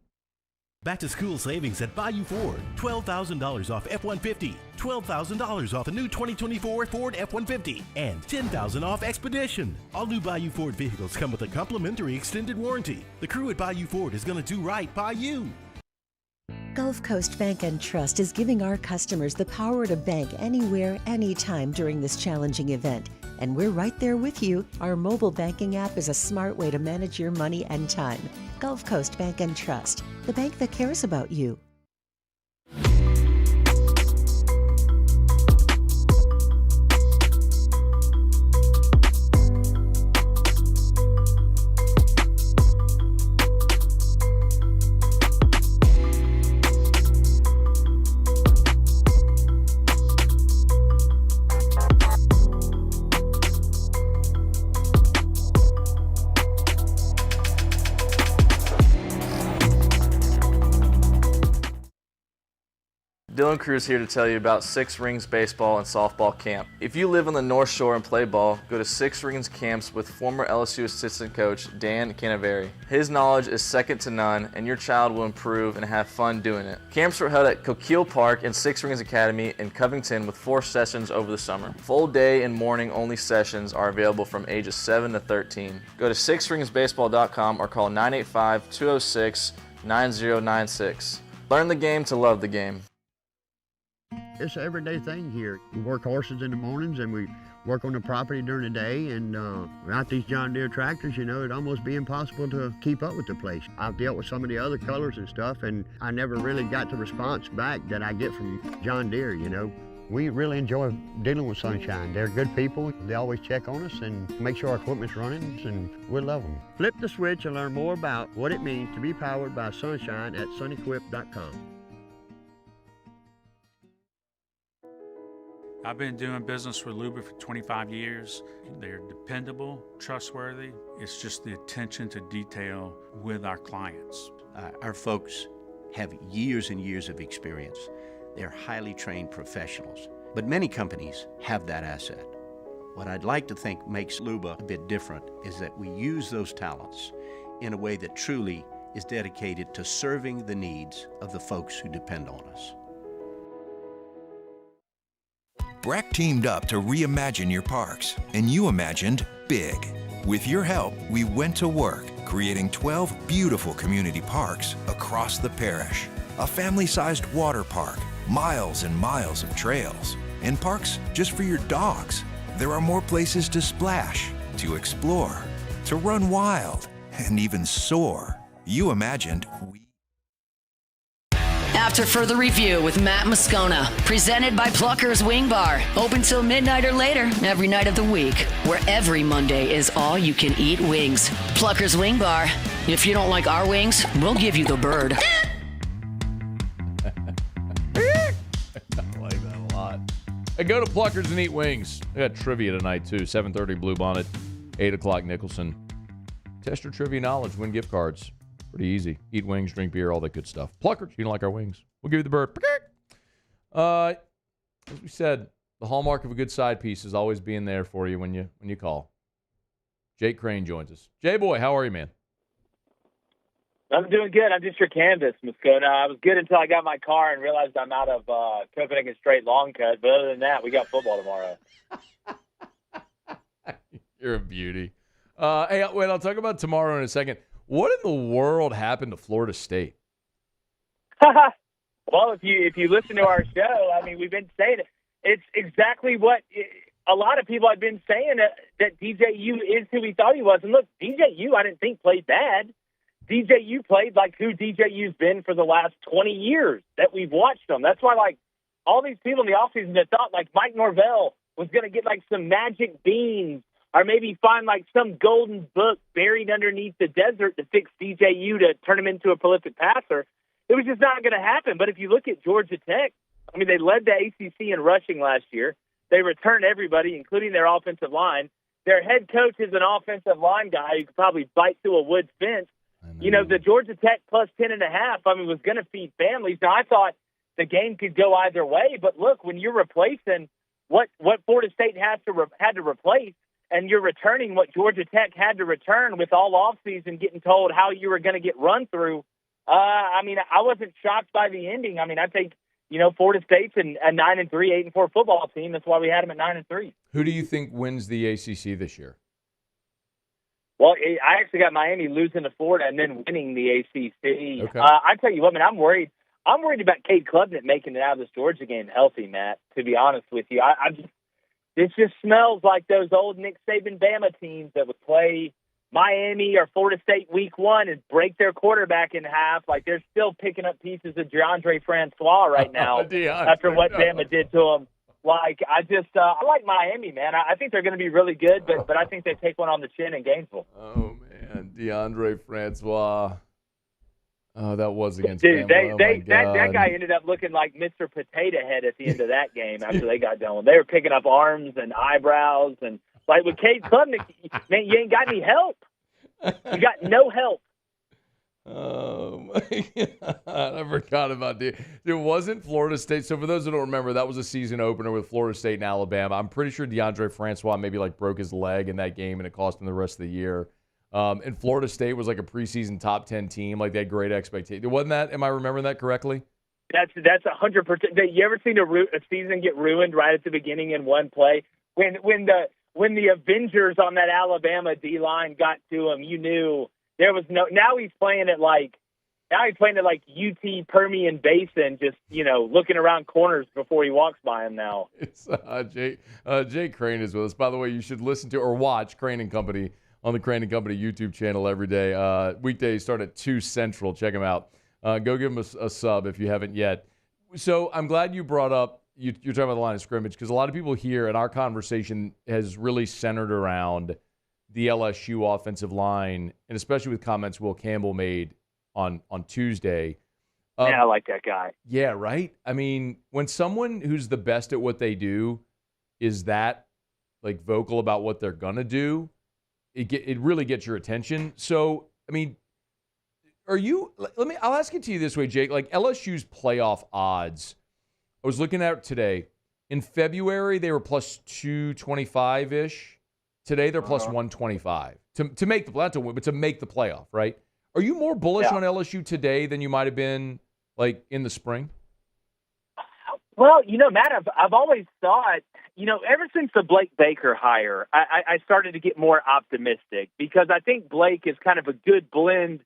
Back to school savings at Bayou Ford. $12,000 off F-150, $12,000 off a new 2024 Ford F-150, and $10,000 off Expedition. All new Bayou Ford vehicles come with a complimentary extended warranty. The crew at Bayou Ford is going to do right by you. Gulf Coast Bank and Trust is giving our customers the power to bank anywhere, anytime during this challenging event. And we're right there with you. Our mobile banking app is a smart way to manage your money and time. Gulf Coast Bank and Trust, the bank that cares about you. Dylan Cruz here to tell you about Six Rings Baseball and Softball Camp. If you live on the North Shore and play ball, go to Six Rings Camps with former LSU assistant coach Dan Canaveri. His knowledge is second to none, and your child will improve and have fun doing it. Camps were held at Coquille Park and Six Rings Academy in Covington with 4 sessions over the summer. Full day and morning only sessions are available from ages 7 to 13. Go to sixringsbaseball.com or call 985-206-9096. Learn the game to love the game. It's an everyday thing here. We work horses in the mornings and we work on the property during the day, and without these John Deere tractors, it'd almost be impossible to keep up with the place. I've dealt with some of the other colors and stuff, and I never really got the response back that I get from John Deere, We really enjoy dealing with Sunshine. They're good people. They always check on us and make sure our equipment's running, and we love them. Flip the switch and learn more about what it means to be powered by Sunshine at sunequip.com. I've been doing business with Luba for 25 years. They're dependable, trustworthy. It's just the attention to detail with our clients. Our folks have years and years of experience. They're highly trained professionals, but many companies have that asset. What I'd like to think makes Luba a bit different is that we use those talents in a way that truly is dedicated to serving the needs of the folks who depend on us. Breck teamed up to reimagine your parks, and you imagined big. With your help, we went to work, creating 12 beautiful community parks across the parish. A family-sized water park, miles and miles of trails, and parks just for your dogs. There are more places to splash, to explore, to run wild, and even soar. You imagined After further review with Matt Moscona, presented by Plucker's Wing Bar, open till midnight or later every night of the week, where every Monday is all you can eat wings. Plucker's Wing Bar. If you don't like our wings, we'll give you the bird. I like that a lot. Hey, go to Pluckers and eat wings. I got trivia tonight, too. 7:30 Bluebonnet, 8 o'clock Nicholson. Test your trivia knowledge, win gift cards. Pretty easy. Eat wings, drink beer, all that good stuff. Pluckers, you don't like our wings, we'll give you the bird. As we said, the hallmark of a good side piece is always being there for you when you call. Jake Crain joins us. J-Boy, how are you, man? I'm doing good. I'm just your canvas, Moscona. I was good until I got my car and realized I'm out of Copenhagen Straight long cut. But other than that, we got football tomorrow. You're a beauty. Hey, wait, I'll talk about tomorrow in a second. What in the world happened to Florida State? Well, if you listen to our show, I mean, we've been saying it. It's exactly what a lot of people have been saying, that DJU is who we thought he was. And look, DJU, I didn't think played bad. DJU played like who DJU's been for the last 20 years that we've watched them. That's why, like, all these people in the offseason that thought, like, Mike Norvell was going to get, like, some magic beans or maybe find, like, some golden book buried underneath the desert to fix DJU to turn him into a prolific passer. It was just not going to happen. But if you look at Georgia Tech, I mean, they led the ACC in rushing last year. They returned everybody, including their offensive line. Their head coach is an offensive line guy who could probably bite through a wood fence. You know, the Georgia Tech plus 10.5, I mean, was going to feed families. Now, I thought the game could go either way. But, look, when you're replacing what Florida State had to replace, and you're returning what Georgia Tech had to return with all offseason getting told how you were going to get run through, I mean, I wasn't shocked by the ending. I mean, I think, you know, Florida State's a 9-3, 8-4 football team. That's why we had them at 9-3. Who do you think wins the ACC this year? Well, I actually got Miami losing to Florida and then winning the ACC. Okay. I tell you what, man, I'm worried. I'm worried about Cade Klubnik making it out of this Georgia game healthy, Matt, to be honest with you. This just smells like those old Nick Saban Bama teams that would play Miami or Florida State week 1 and break their quarterback in half. Like they're still picking up pieces of DeAndre Francois right now after what Bama did to them. Like, I like Miami, man. I think they're going to be really good, but I think they take one on the chin in Gainesville. Oh, man. DeAndre Francois. Oh, that was against Dude, Bama. that guy ended up looking like Mr. Potato Head at the end of that game after they got done. They were picking up arms and eyebrows. And, like, with Cade Klubnik, man, you ain't got any help. You got no help. Oh, my God. I forgot about it. It wasn't Florida State. So for those who don't remember, that was a season opener with Florida State and Alabama. I'm pretty sure DeAndre Francois maybe like broke his leg in that game and it cost him the rest of the year. And Florida State was like a preseason top 10 team. Like they had great expectations. Wasn't that? Am I remembering that correctly? That's 100%. You ever seen a season get ruined right at the beginning in one play? When the Avengers on that Alabama D-line got to him, you knew there was no. Now he's playing it like UT Permian Basin, just looking around corners before he walks by him. Now it's Jay Crain is with us. By the way, you should listen to or watch Crain and Company on the Crain and Company YouTube channel every day. Weekdays start at 2 Central. Check him out. Go give him a sub if you haven't yet. So I'm glad you brought up, you're talking about the line of scrimmage, because a lot of people here in our conversation has really centered around the LSU offensive line, and especially with comments Will Campbell made on Tuesday. Yeah, I like that guy. Yeah, right? I mean, when someone who's the best at what they do is that, like, vocal about what they're going to do, it really gets your attention. So, I mean, I'll ask it to you this way, Jake. Like, LSU's playoff odds, I was looking at it today. In February, they were plus 225-ish. Today, they're plus 125 to make the, not to win, but to make the playoff, right? Are you more bullish on LSU today than you might have been, like, in the spring? Well, Matt, I've always thought, ever since the Blake Baker hire, I started to get more optimistic because I think Blake is kind of a good blend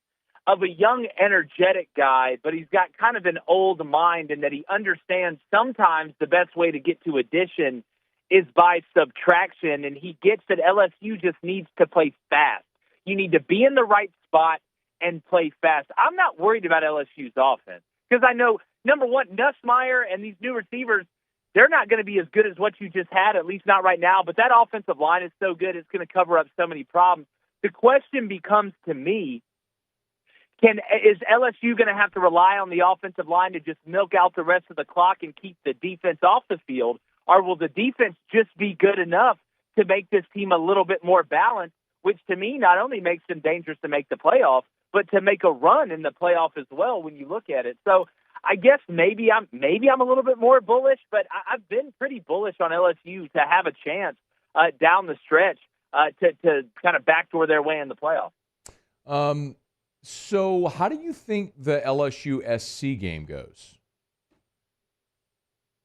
of a young, energetic guy, but he's got kind of an old mind in that he understands sometimes the best way to get to addition is by subtraction, and he gets that LSU just needs to play fast. You need to be in the right spot and play fast. I'm not worried about LSU's offense because I know, number one, Nussmeier and these new receivers, they're not going to be as good as what you just had, at least not right now, but that offensive line is so good it's going to cover up so many problems. The question becomes to me, is LSU going to have to rely on the offensive line to just milk out the rest of the clock and keep the defense off the field? Or will the defense just be good enough to make this team a little bit more balanced, which to me not only makes them dangerous to make the playoff, but to make a run in the playoff as well when you look at it. So I guess maybe I'm a little bit more bullish, but I've been pretty bullish on LSU to have a chance down the stretch to kind of backdoor their way in the playoff. So how do you think the LSU SC game goes?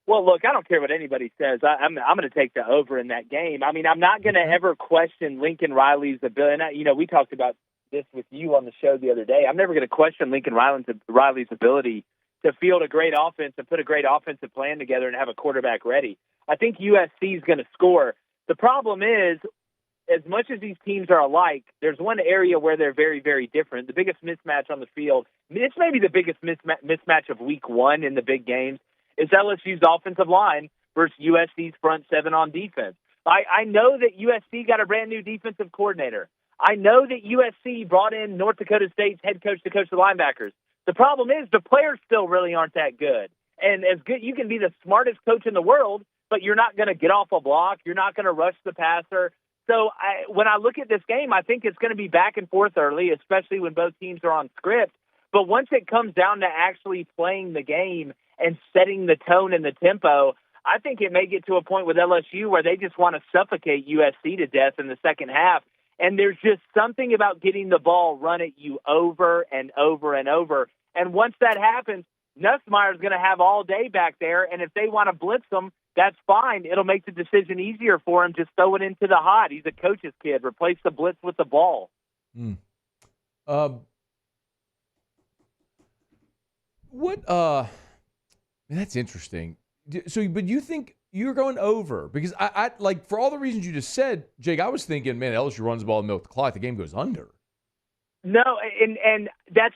Well, look, I don't care what anybody says. I'm going to take the over in that game. I mean, I'm not going to ever question Lincoln Riley's ability. And we talked about this with you on the show the other day. I'm never going to question Lincoln Riley's ability to field a great offense and put a great offensive plan together and have a quarterback ready. I think USC is going to score. The problem is, as much as these teams are alike, there's one area where they're very, very different. The biggest mismatch on the field, it's maybe the biggest mismatch of week 1 in the big games, is LSU's offensive line versus USC's front seven on defense. I know that USC got a brand-new defensive coordinator. I know that USC brought in North Dakota State's head coach to coach the linebackers. The problem is the players still really aren't that good. And as good, you can be the smartest coach in the world, but you're not going to get off a block. You're not going to rush the passer. So when I look at this game, I think it's going to be back and forth early, especially when both teams are on script. But once it comes down to actually playing the game and setting the tone and the tempo, I think it may get to a point with LSU where they just want to suffocate USC to death in the second half. And there's just something about getting the ball run at you over and over and over. And once that happens, Nussmeier's going to have all day back there. And if they want to blitz them, that's fine. It'll make the decision easier for him. Just throw it into the hot. He's a coach's kid. Replace the blitz with the ball. That's interesting. So, but you think you're going over? Because I like, for all the reasons you just said, Jake, I was thinking, man, LSU runs the ball and milk the clock. The game goes under. No, and that's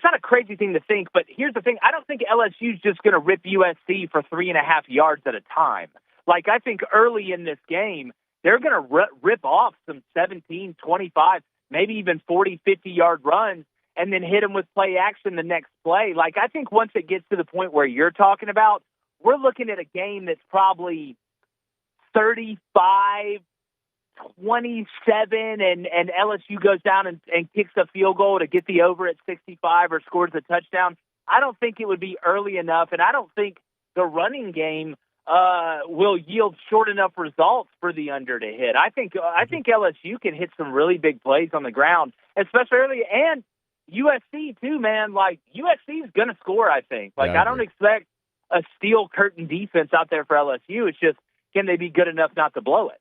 not a crazy thing to think, but here's the thing. I don't think LSU's just going to rip USC for 3.5 yards at a time. Like, I think early in this game, they're going to rip off some 17, 25, maybe even 40, 50-yard runs and then hit them with play action the next play. Like, I think once it gets to the point where you're talking about, we're looking at a game that's probably 35-27, and LSU goes down and kicks a field goal to get the over at 65 or scores a touchdown. I don't think it would be early enough, and I don't think the running game will yield short enough results for the under to hit. I think LSU can hit some really big plays on the ground, especially early, and USC too, man. Like, USC is going to score, I think. Like, I don't expect a steel curtain defense out there for LSU. It's just, can they be good enough not to blow it?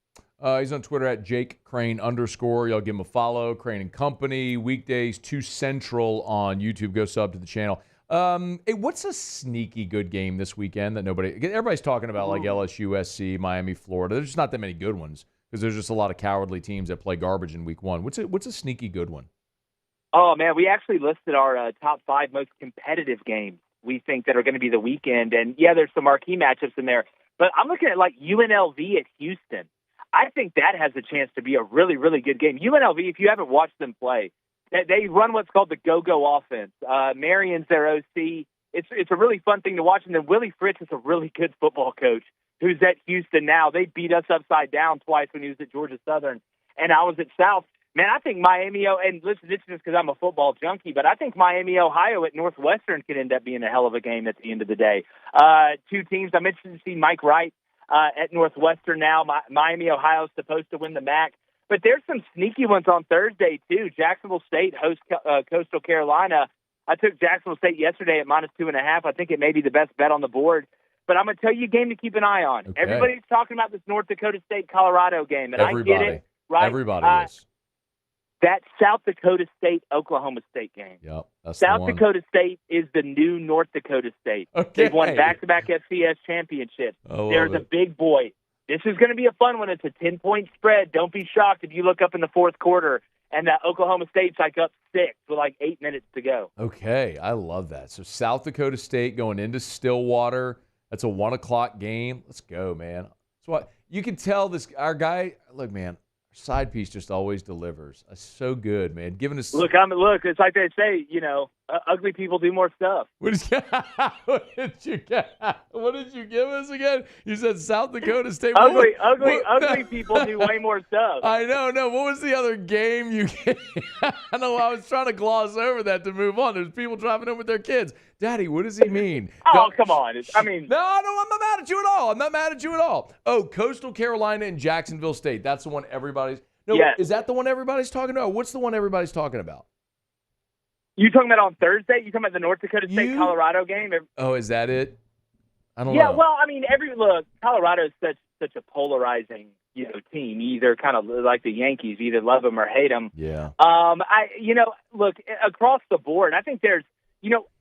He's on Twitter at Jake Crain _. Y'all give him a follow. Crain and Company, weekdays 2 Central on YouTube. Go sub to the channel. Hey, what's a sneaky good game this weekend that everybody's talking about, like LSU, USC, Miami, Florida. There's just not that many good ones because there's just a lot of cowardly teams that play garbage in week 1. What's a sneaky good one? Oh, man, we actually listed our top 5 most competitive games we think that are going to be the weekend. And, yeah, there's some marquee matchups in there. But I'm looking at, like, UNLV at Houston. I think that has a chance to be a really, really good game. UNLV, if you haven't watched them play, they run what's called the go-go offense. Marion's their OC. It's a really fun thing to watch. And then Willie Fritz is a really good football coach who's at Houston now. They beat us upside down twice when he was at Georgia Southern, and I was at South. Man, I think Miami, and listen, this is just because I'm a football junkie, but I think Miami, Ohio at Northwestern could end up being a hell of a game at the end of the day. 2 teams. I'm interested to see Mike Wright at Northwestern now. Miami, Ohio is supposed to win the MAC. But there's some sneaky ones on Thursday, too. Jacksonville State hosts Coastal Carolina. I took Jacksonville State yesterday at -2.5. I think it may be the best bet on the board. But I'm going to tell you a game to keep an eye on. Okay. Everybody's talking about this North Dakota State-Colorado game, and I get it. Right? Everybody is. That South Dakota State-Oklahoma State game. Yep, that's South the one. Dakota State is the new North Dakota State. Okay. They've won back-to-back FCS championships. They're the big boy. This is going to be a fun one. It's a 10-point spread. Don't be shocked if you look up in the fourth quarter and that Oklahoma State's like up 6 with like 8 minutes to go. Okay, I love that. So South Dakota State going into Stillwater. That's a 1:00 game. Let's go, man. So you can tell our guy. Look, man. Side piece just always delivers. It's so good, man. Giving us look. It's like they say, ugly people do more stuff. What did you give us again? You said South Dakota State. Ugly people do way more stuff. I know. No, what was the other game you gave? I know. I was trying to gloss over that to move on. There's people driving in with their kids. Daddy, what does he mean? Come on. No, I'm not mad at you at all. Oh, Coastal Carolina and Jacksonville State. That's the one everybody's. No, yes. Is that the one everybody's talking about? What's the one everybody's talking about? You talking about on Thursday? You talking about the North Dakota State-Colorado game? Oh, is that it? I don't know. Yeah, well, I mean, Colorado is such a polarizing, team. You either kind of like the Yankees, either love them or hate them. Yeah. Look, across the board, I think there's,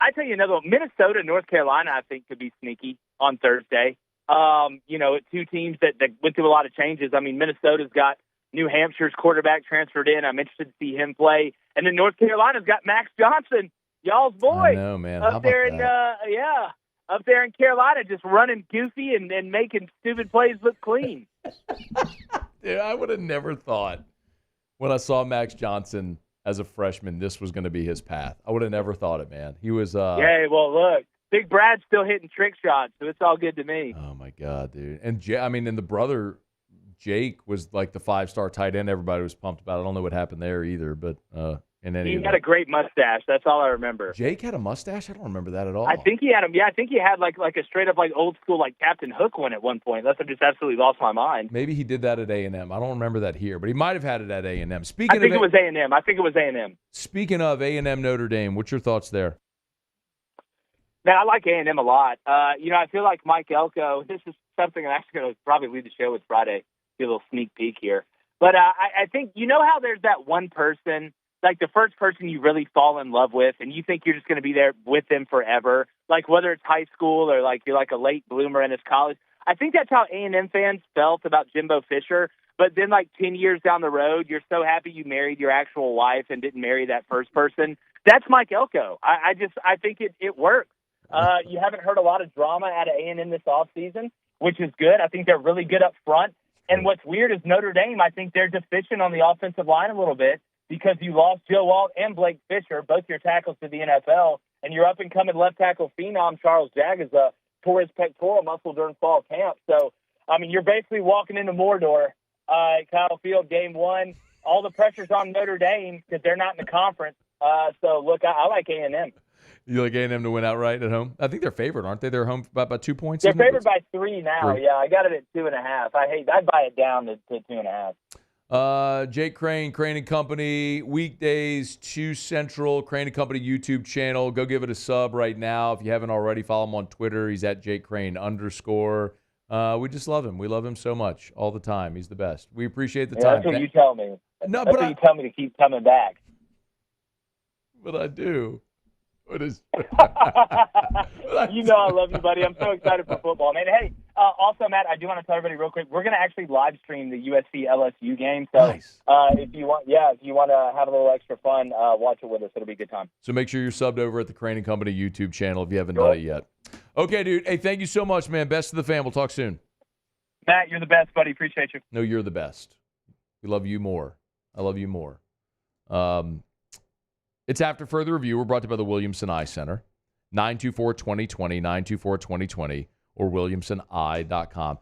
I tell you another one. Minnesota, North Carolina, I think could be sneaky on Thursday. 2 teams that went through a lot of changes. I mean, Minnesota's got New Hampshire's quarterback transferred in. I'm interested to see him play. And then North Carolina's got Max Johnson, y'all's boy. I know, man. Up there in Carolina, just running goofy and making stupid plays look clean. Dude, I would have never thought when I saw Max Johnson as a freshman, this was going to be his path. I would have never thought it, man. He was. Yeah, well, look, Big Brad's still hitting trick shots, so it's all good to me. Oh my God, dude! And and the brother Jake was like the 5-star tight end. Everybody was pumped about. I don't know what happened there either, but he had a great mustache. That's all I remember. Jake had a mustache. I don't remember that at all. I think he had him. Yeah, I think he had like a straight up like old school like Captain Hook one at one point. Unless I just absolutely lost my mind. Maybe he did that at A&M. I don't remember that here, but he might have had it at A&M. I think it was A&M. Speaking of A&M Notre Dame, what's your thoughts there? Man, I like A&M a lot. I feel like Mike Elko. This is something I'm actually going to probably lead the show with Friday. A little sneak peek here. But I think, how there's that one person like the first person you really fall in love with and you think you're just going to be there with them forever, like whether it's high school or like you're like a late bloomer in his college. I think that's how A&M fans felt about Jimbo Fisher. But then like 10 years down the road, you're so happy you married your actual wife and didn't marry that first person. That's Mike Elko. I think it works. You haven't heard a lot of drama out of A&M this offseason, which is good. I think they're really good up front. And what's weird is Notre Dame, I think they're deficient on the offensive line a little bit because you lost Joe Alt and Blake Fisher, both your tackles to the NFL, and your up-and-coming left tackle phenom, Charles Jagg, tore his pectoral muscle during fall camp. So, I mean, you're basically walking into Mordor, Kyle Field, game one. All the pressure's on Notre Dame because they're not in the conference. So, look, I like A&M. You like A&M to win outright at home? I think they're favored, aren't they? They're home by 2 points. They're favored by 3 now. 3. Yeah, I got it at 2.5. I'd buy it down to 2.5. Jake Crain, Crain and Company, weekdays 2 Central, Crain and Company YouTube channel. Go give it a sub right now. If you haven't already, follow him on Twitter. He's at Jake Crain _. We just love him. We love him so much all the time. He's the best. We appreciate the time. That's what you tell me. No, that's what you tell me to keep coming back. But I do. What is? You know I love you, buddy. I'm so excited for football, man. Hey, also, Matt, I do want to tell everybody real quick. We're going to actually live stream the USC LSU game. So nice. if you want to have a little extra fun, watch it with us. It'll be a good time. So make sure you're subbed over at the Crain and Company YouTube channel if you haven't done it yet. Okay, dude. Hey, thank you so much, man. Best to the fam. We'll talk soon. Matt, you're the best, buddy. Appreciate you. No, you're the best. We love you more. I love you more. It's After Further Review. We're brought to you by the Williamson Eye Center. 924-2020, 924-2020, or WilliamsonEye.com.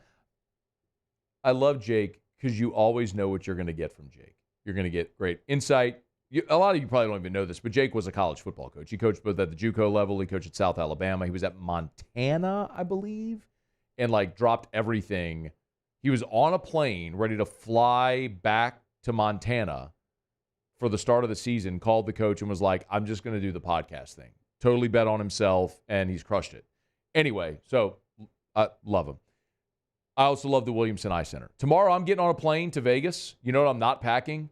I love Jake because you always know what you're going to get from Jake. You're going to get great insight. A lot of you probably don't even know this, but Jake was a college football coach. He coached both at the JUCO level. He coached at South Alabama. He was at Montana, I believe, and dropped everything. He was on a plane ready to fly back to Montana for the start of the season, called the coach and was like, I'm just going to do the podcast thing. Totally bet on himself, and he's crushed it. Anyway, so I love him. I also love the Williamson Eye Center. Tomorrow I'm getting on a plane to Vegas. You know what I'm not packing?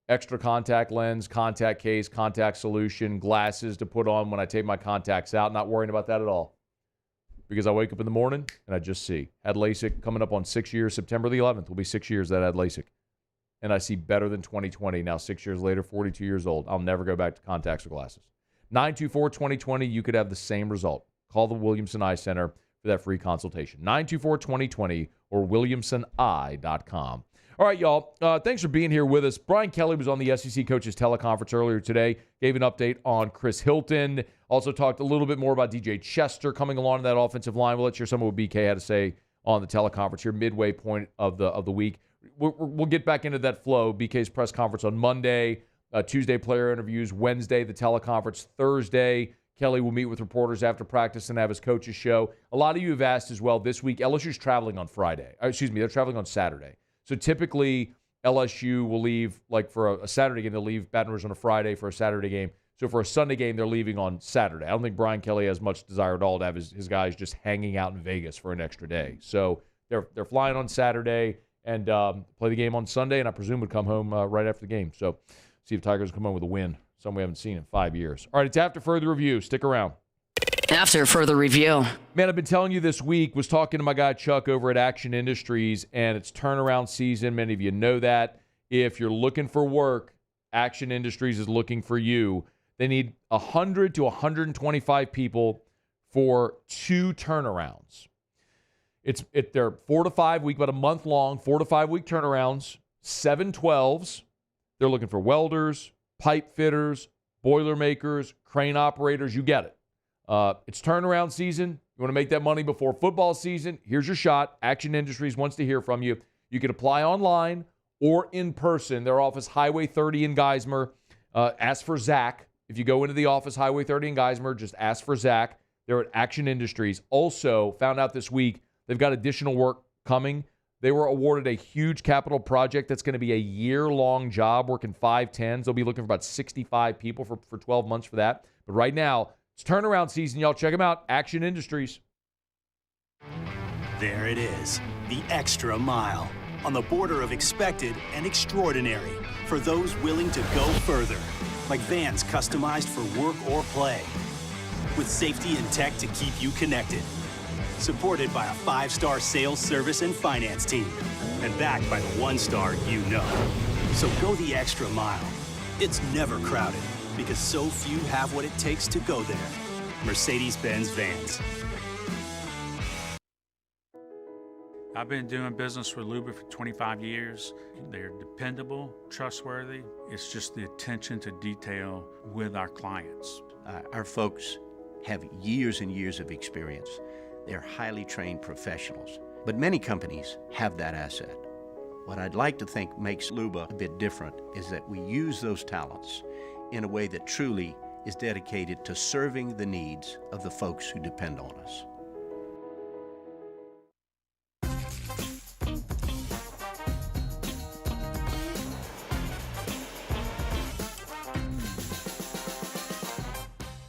Extra contact lens, contact case, contact solution, glasses to put on when I take my contacts out. Not worrying about that at all. Because I wake up in the morning and I just see. Had LASIK coming up on 6 years. September the 11th will be 6 years that I had LASIK. And I see better than 20/20. Now 6 years later, 42 years old. I'll never go back to contacts or glasses. 924-2020, you could have the same result. Call the Williamson Eye Center for that free consultation. 924-2020 or WilliamsonEye.com. All right, y'all. Thanks for being here with us. Brian Kelly was on the SEC Coaches Teleconference earlier today. Gave an update on Chris Hilton. Also talked a little bit more about DJ Chester coming along in that offensive line. We'll let you hear some of what BK had to say on the teleconference here, midway point of the week. We'll get back into that flow. BK's press conference on Monday. Tuesday, player interviews. Wednesday, the teleconference. Thursday, Kelly will meet with reporters after practice and have his coaches show. A lot of you have asked as well this week. LSU's traveling on Friday. They're traveling on Saturday. So typically, LSU will leave, for a Saturday game, they'll leave Baton Rouge on a Friday for a Saturday game. So for a Sunday game, they're leaving on Saturday. I don't think Brian Kelly has much desire at all to have his guys just hanging out in Vegas for an extra day. So they're flying on Saturday and play the game on Sunday, and I presume would come home right after the game. So see if Tigers come home with a win, something we haven't seen in 5 years. All right, it's After Further Review. Stick around. After Further Review. Man, I've been telling you this week, was talking to my guy Chuck over at Action Industries, and it's turnaround season. Many of you know that. If you're looking for work, Action Industries is looking for you. They need 100 to 125 people for 2 turnarounds. They're 4 to 5 week, about a month long, 4 to 5 week turnarounds, 7/12s. They're looking for welders, pipe fitters, boiler makers, crane operators. You get it. It's turnaround season. You want to make that money before football season? Here's your shot. Action Industries wants to hear from you. You can apply online or in person. Their office, Highway 30 in Geismar. Ask for Zach. If you go into the office, Highway 30 in Geismar, just ask for Zach. They're at Action Industries. Also, found out this week, they've got additional work coming. They were awarded a huge capital project that's going to be a year-long job, working 5/10s. They'll be looking for about 65 people for 12 months for that. But right now, it's turnaround season. Y'all check them out. Action Industries. There it is, the extra mile. on the border of expected and extraordinary for those willing to go further, like vans customized for work or play, with safety and tech to keep you connected. Supported by a 5-star sales, service, and finance team, and backed by the 1-star you know. So go the extra mile. It's never crowded, because so few have what it takes to go there. Mercedes-Benz Vans. I've been doing business with Luba for 25 years. They're dependable, trustworthy. It's just the attention to detail with our clients. Our folks have years and years of experience. They're highly trained professionals. But many companies have that asset. What I'd like to think makes Luba a bit different is that we use those talents in a way that truly is dedicated to serving the needs of the folks who depend on us.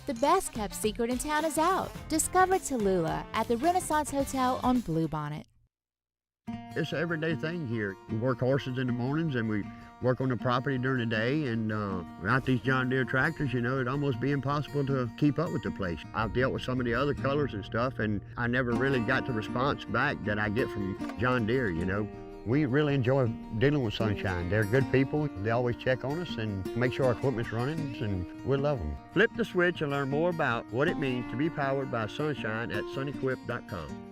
The best kept secret in town is out. Discover Tallulah at the Renaissance Hotel on Bluebonnet. It's an everyday thing here. We work horses in the mornings and we work on the property during the day, and without these John Deere tractors, it'd almost be impossible to keep up with the place. I've dealt with some of the other colors and stuff, and I never really got the response back that I get from John Deere, We really enjoy dealing with Sunshine. They're good people. They always check on us and make sure our equipment's running, and we love them. Flip the switch and learn more about what it means to be powered by Sunshine at sunequip.com.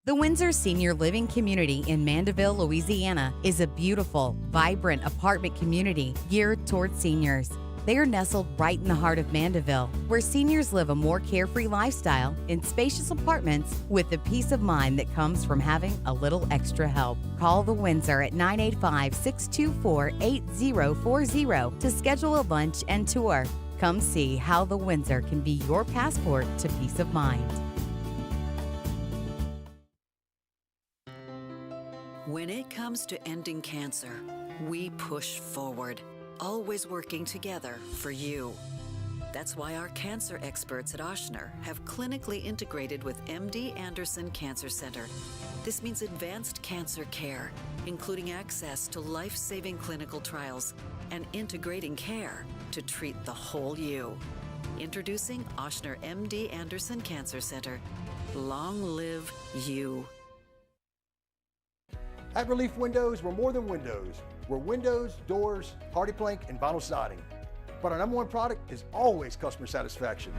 The Windsor Senior Living Community in Mandeville, Louisiana is a beautiful, vibrant apartment community geared towards seniors. They are nestled right in the heart of Mandeville, where seniors live a more carefree lifestyle in spacious apartments with the peace of mind that comes from having a little extra help. Call the Windsor at 985-624-8040 to schedule a lunch and tour. Come see how the Windsor can be your passport to peace of mind. When it comes to ending cancer, we push forward, always working together for you. That's why our cancer experts at Ochsner have clinically integrated with MD Anderson Cancer Center. This means advanced cancer care, including access to life-saving clinical trials and integrating care to treat the whole you. Introducing Ochsner MD Anderson Cancer Center. Long live you. At Relief Windows, we're more than windows. We're windows, doors, hardy plank, and vinyl siding. But our #1 product is always customer satisfaction.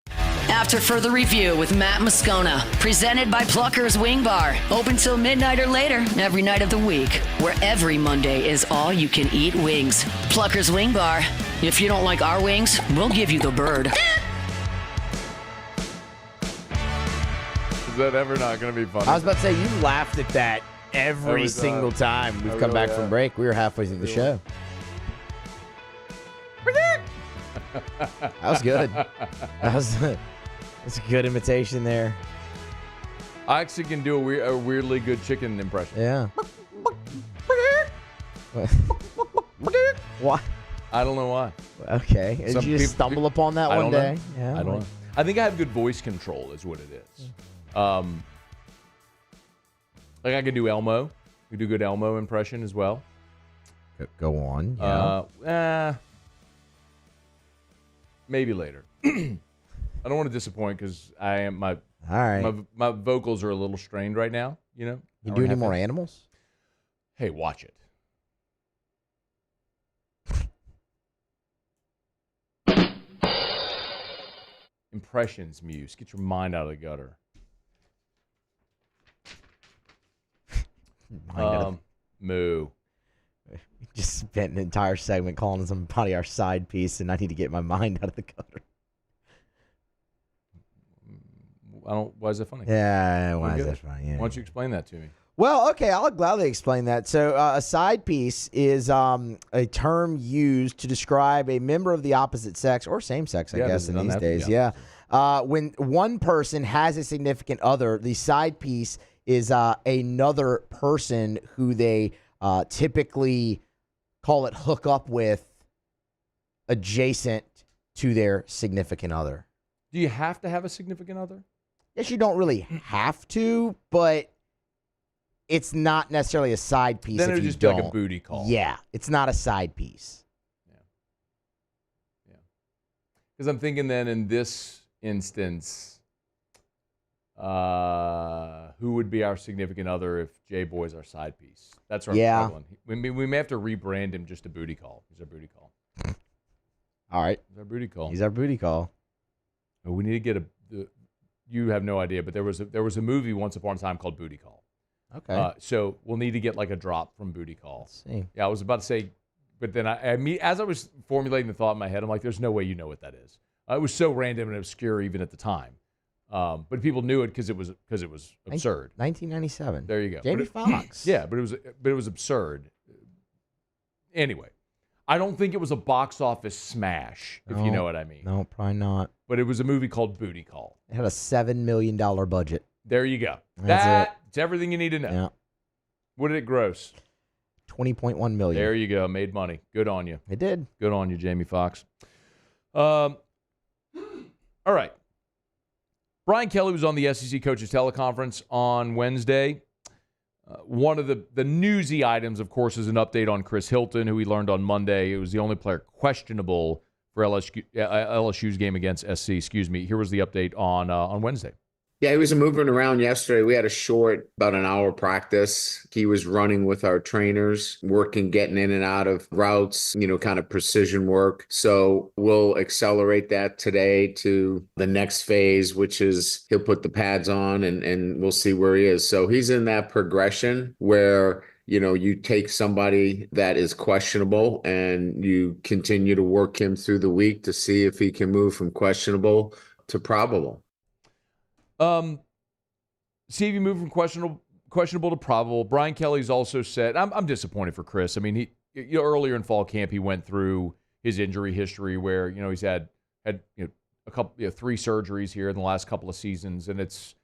After further review with Matt Moscona, presented by Plucker's Wing Bar, open till midnight or later every night of the week, where every Monday is all you can eat wings. Plucker's Wing Bar. If you don't like our wings, we'll give you the bird. Is that ever not going to be funny? I was about to say, you laughed at that every single time we've come back from break. We were halfway through the show. That was good. That's a good imitation there. I actually can do a weirdly good chicken impression. Yeah. Why? I don't know why. Okay. Did you just stumble upon that one day? Yeah, I don't know. I think I have good voice control is what it is. Like I can do Elmo. We do good Elmo impression as well. Go on. Yeah. Maybe later. I don't want to disappoint because my vocals are a little strained right now. You do any more animals? Hey, watch it. Impressions, Muse. Get your mind out of the gutter. Moo. We just spent an entire segment calling somebody our side piece, and I need to get my mind out of the gutter. Why is that funny? Yeah, why is that funny? Yeah. Why don't you explain that to me? Well, okay, I'll gladly explain that. So a side piece is a term used to describe a member of the opposite sex or same sex, I guess, in these days. Yeah. When one person has a significant other, the side piece is another person who they typically call it hook up with adjacent to their significant other. Do you have to have a significant other? Yes, you don't really have to, but it's not necessarily a side piece. Then it if would you just be like a don't. booty call. Yeah, it's not a side piece. Because I'm thinking then in this instance, who would be our significant other if J-Boy's our side piece? That's where I'm struggling. We may have to rebrand him just a booty call. He's our booty call. All right. He's our booty call. He's our booty call. But we need to get you have no idea, but there was a movie once upon a time called Booty Call. Okay. So we'll need to get like a drop from Booty Call. Let's see. Yeah, I was about to say, but then as I was formulating the thought in my head, I'm like, there's no way you know what that is. It was so random and obscure even at the time. But people knew it because it was absurd. 1997. There you go. Jamie Foxx. Yeah, but it was absurd. Anyway, I don't think it was a box office smash, if you know what I mean. No, probably not. But it was a movie called Booty Call. It had a $7 million budget. There you go. That's It's everything you need to know. Yeah. What did it gross? $20.1 million. There you go. Made money. Good on you. It did. Good on you, Jamie Foxx. All right. Brian Kelly was on the SEC Coaches Teleconference on Wednesday. One of the newsy items, of course, is an update on Chris Hilton, who we learned on Monday. It was the only player questionable for LSU's game against SC. Here was the update on Wednesday. Yeah, he was moving around yesterday. We had a short, about an hour practice. He was running with our trainers, working, getting in and out of routes, kind of precision work. So we'll accelerate that today to the next phase, which is he'll put the pads on and we'll see where he is. So he's in that progression where you take somebody that is questionable and you continue to work him through the week to see if he can move from questionable to probable. See if you move from questionable to probable. Brian Kelly's also said, I'm disappointed for Chris. I mean, he earlier in fall camp, he went through his injury history where, he's had a couple, 3 surgeries here in the last couple of seasons. And it's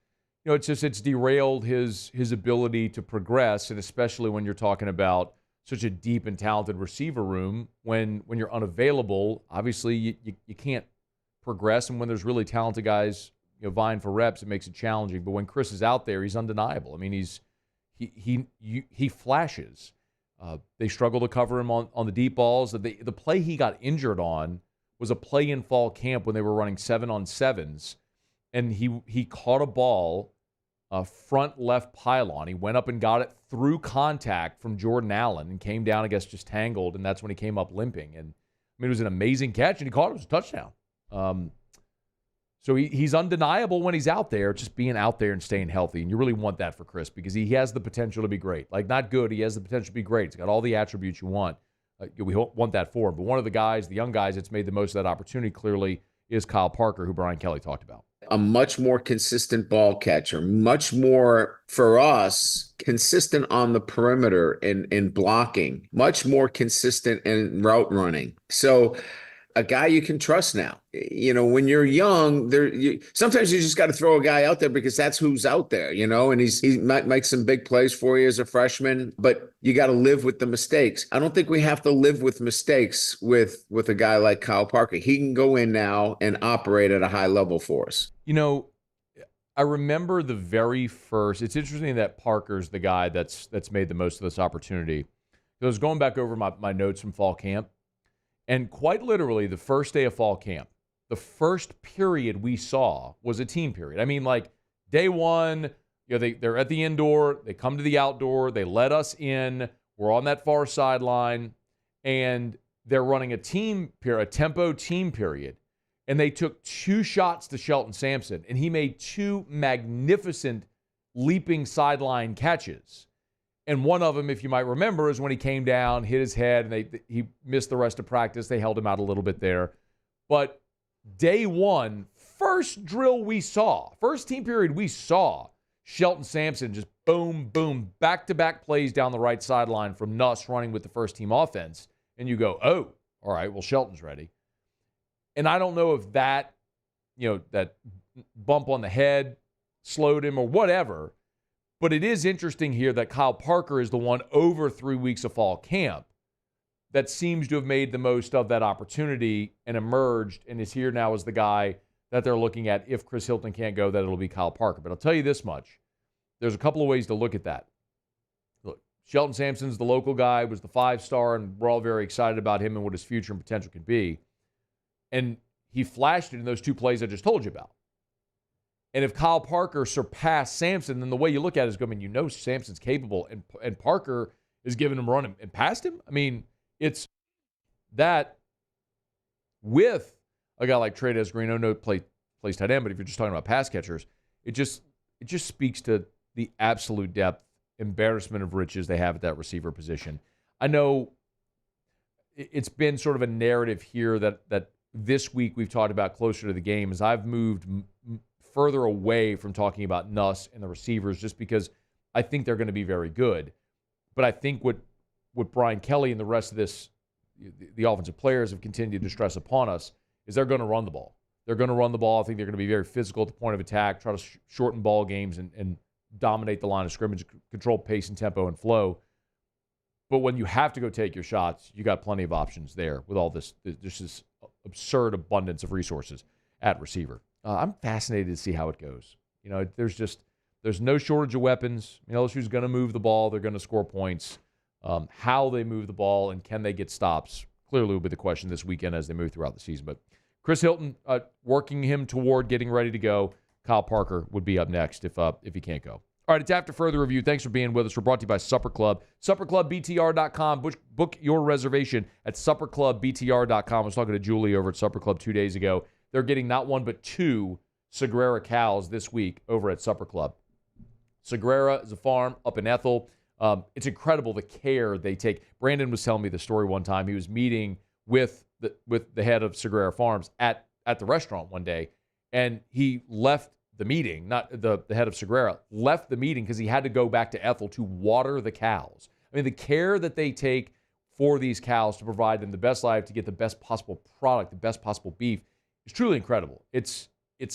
derailed his ability to progress. And especially when you're talking about such a deep and talented receiver room, when you're unavailable, obviously you can't progress. And when there's really talented guys, vying for reps, it makes it challenging. But when Chris is out there, he's undeniable. I mean, he flashes. They struggle to cover him on the deep balls. The play he got injured on was a play in fall camp when they were running 7-on-7s, and he caught a ball, front left pylon. He went up and got it through contact from Jordan Allen and came down, I guess, just tangled, and that's when he came up limping. And I mean, it was an amazing catch, and he caught it. It was a touchdown. So he's undeniable when he's out there, just being out there and staying healthy. And you really want that for Chris because he has the potential to be great. Like, not good. He has the potential to be great. He's got all the attributes you want. We want that for him. But one of the young guys that's made the most of that opportunity clearly is Kyle Parker, who Brian Kelly talked about. A much more consistent ball catcher, much more, for us, consistent on the perimeter in blocking, much more consistent in route running. So a guy you can trust now. When you're young, sometimes you just got to throw a guy out there because that's who's out there, and he might make some big plays for you as a freshman, but you got to live with the mistakes. I don't think we have to live with mistakes with a guy like Kyle Parker. He can go in now and operate at a high level for us. I remember the very first, it's interesting that Parker's the guy that's made the most of this opportunity. I was going back over my notes from fall camp. And quite literally, the first day of fall camp, the first period we saw was a team period. I mean, like day one, they're at the indoor, they come to the outdoor, they let us in, we're on that far sideline, and they're running a tempo team period. And they took 2 shots to Shelton Sampson, and he made 2 magnificent leaping sideline catches. And one of them, if you might remember, is when he came down, hit his head, and he missed the rest of practice. They held him out a little bit there. But day one, first drill we saw, first team period we saw, Shelton Sampson just boom, boom, back-to-back plays down the right sideline from Nuss running with the first-team offense. And you go, oh, all right, well, Shelton's ready. And I don't know if that, that bump on the head slowed him or whatever. But it is interesting here that Kyle Parker is the one over 3 weeks of fall camp that seems to have made the most of that opportunity and emerged and is here now as the guy that they're looking at if Chris Hilton can't go, that it'll be Kyle Parker. But I'll tell you this much. There's a couple of ways to look at that. Look, Shelton Sampson's the local guy, was the 5-star, and we're all very excited about him and what his future and potential can be. And he flashed it in those 2 plays I just told you about. And if Kyle Parker surpassed Sampson, then the way you look at it is, Sampson's capable, and Parker is giving him a run and past him. I mean, it's that with a guy like Trey Green, plays tight end, but if you're just talking about pass catchers, it just speaks to the absolute depth, embarrassment of riches they have at that receiver position. I know it's been sort of a narrative here that this week we've talked about closer to the game as I've moved further away from talking about Nuss and the receivers just because I think they're going to be very good. But I think what Brian Kelly and the rest of the offensive players have continued to stress upon us is they're going to run the ball. They're going to run the ball. I think they're going to be very physical at the point of attack, try to shorten ball games and dominate the line of scrimmage, control pace and tempo and flow. But when you have to go take your shots, you got plenty of options there with all this absurd abundance of resources at receiver. I'm fascinated to see how it goes. There's no shortage of weapons. LSU's going to move the ball. They're going to score points. How they move the ball and can they get stops clearly will be the question this weekend as they move throughout the season. But Chris Hilton, working him toward getting ready to go. Kyle Parker would be up next if he can't go. All right, it's After Further Review. Thanks for being with us. We're brought to you by Supper Club. SupperClubBTR.com. Book your reservation at SupperClubBTR.com. I was talking to Julie over at Supper Club 2 days ago. They're getting not 1 but 2 Sagrera cows this week over at Supper Club. Sagrera is a farm up in Ethel. It's incredible the care they take. Brandon was telling me the story one time. He was meeting with the head of Sagrera Farms at the restaurant one day, and he left the meeting, not the head of Sagrera, left the meeting because he had to go back to Ethel to water the cows. I mean, the care that they take for these cows to provide them the best life, to get the best possible product, the best possible beef, is truly incredible. It's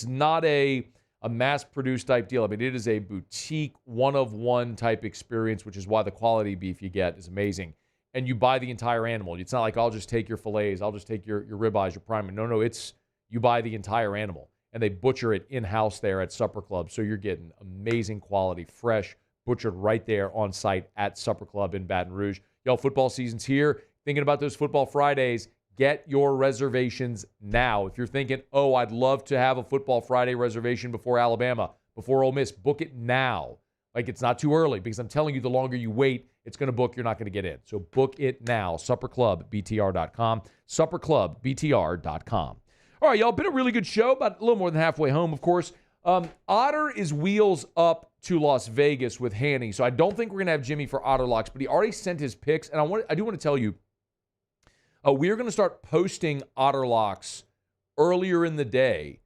not a mass-produced type deal. I mean, it is a boutique, one-of-one type experience, which is why the quality beef you get is amazing. And you buy the entire animal. It's not like, I'll just take your fillets, I'll just take your ribeyes, your prime. No, it's you buy the entire animal. And they butcher it in-house there at Supper Club. So you're getting amazing quality, fresh, butchered right there on site at Supper Club in Baton Rouge. Y'all, football season's here. Thinking about those football Fridays, get your reservations now. If you're thinking, I'd love to have a football Friday reservation before Alabama, before Ole Miss, book it now. Like, it's not too early, because I'm telling you, the longer you wait, it's going to book. You're not going to get in. So book it now. SupperClubBTR.com. SupperClubBTR.com. All right, y'all, been a really good show, about a little more than halfway home, of course. Otter is wheels up to Las Vegas with Hanny, so I don't think we're going to have Jimmy for Otter Locks, but he already sent his picks, and I do want to tell you, we're going to start posting Otter Locks earlier in the day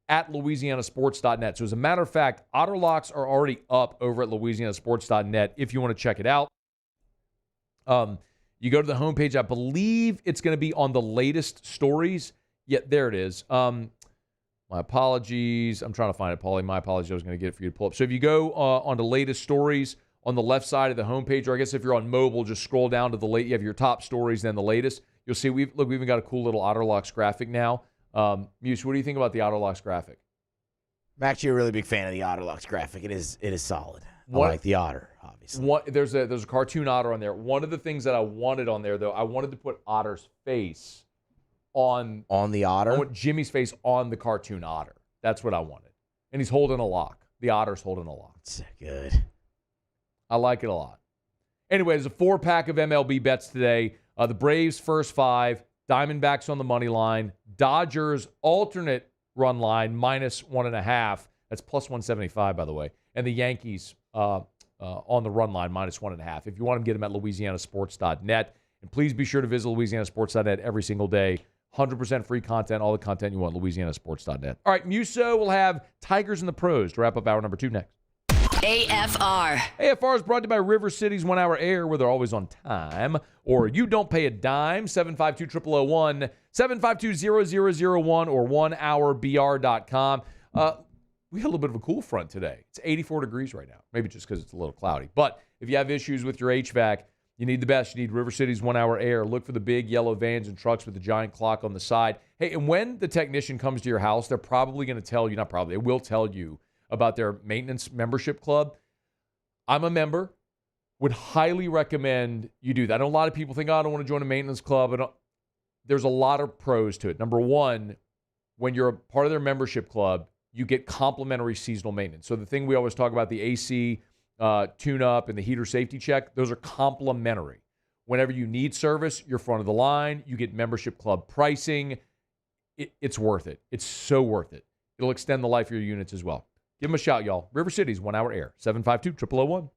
at LouisianaSports.net. So as a matter of fact, Otter Locks are already up over at LouisianaSports.net if you want to check it out. You go to the homepage. I believe it's going to be on the latest stories. Yeah, there it is. My apologies. I'm trying to find it, Paulie. My apologies. I was going to get it for you to pull up. So if you go on the latest stories on the left side of the homepage, or I guess if you're on mobile, just scroll down to you have your top stories, then the latest. You'll see we've even got a cool little Otter Locks graphic now. Muse, what do you think about the Otter Locks graphic? I'm actually a really big fan of the Otter Locks graphic. It is solid. I like the otter, obviously. There's a cartoon otter on there. One of the things that I wanted on there, though, I wanted to put Otter's face on the otter. I want Jimmy's face on the cartoon otter. That's what I wanted. And he's holding a lock. The otter's holding a lock. That's good. I like it a lot. Anyway, there's a 4-pack of MLB bets today. The Braves first 5, Diamondbacks on the money line, Dodgers alternate run line -1.5. That's +175, by the way. And the Yankees on the run line -1.5. If you want them, get them at LouisianaSports.net. And please be sure to visit LouisianaSports.net every single day. 100% free content, all the content you want, LouisianaSports.net. All right, Muso will have Tigers and the Pros to wrap up hour number 2 next. AFR. AFR is brought to you by River City's 1 Hour Air, where they're always on time. Or you don't pay a dime, 752-0001, 752-0001, or 1hourbr.com. We had a little bit of a cool front today. It's 84 degrees right now. Maybe just because it's a little cloudy. But if you have issues with your HVAC, You need the best. You need River City's 1 Hour Air. Look for the big yellow vans and trucks with the giant clock on the side. Hey, and when the technician comes to your house, they're probably going to tell you, not probably, they will tell you about their maintenance membership club. I'm a member. Would highly recommend you do that. I know a lot of people think, oh, I don't want to join a maintenance club. There's a lot of pros to it. Number one, when you're a part of their membership club, you get complimentary seasonal maintenance. So the thing we always talk about, the AC tune-up and the heater safety check, those are complimentary. Whenever you need service, you're front of the line. You get membership club pricing. It's worth it. It's so worth it. It'll extend the life of your units as well. Give them a shout, y'all. River City's 1 Hour Air, 752-0001.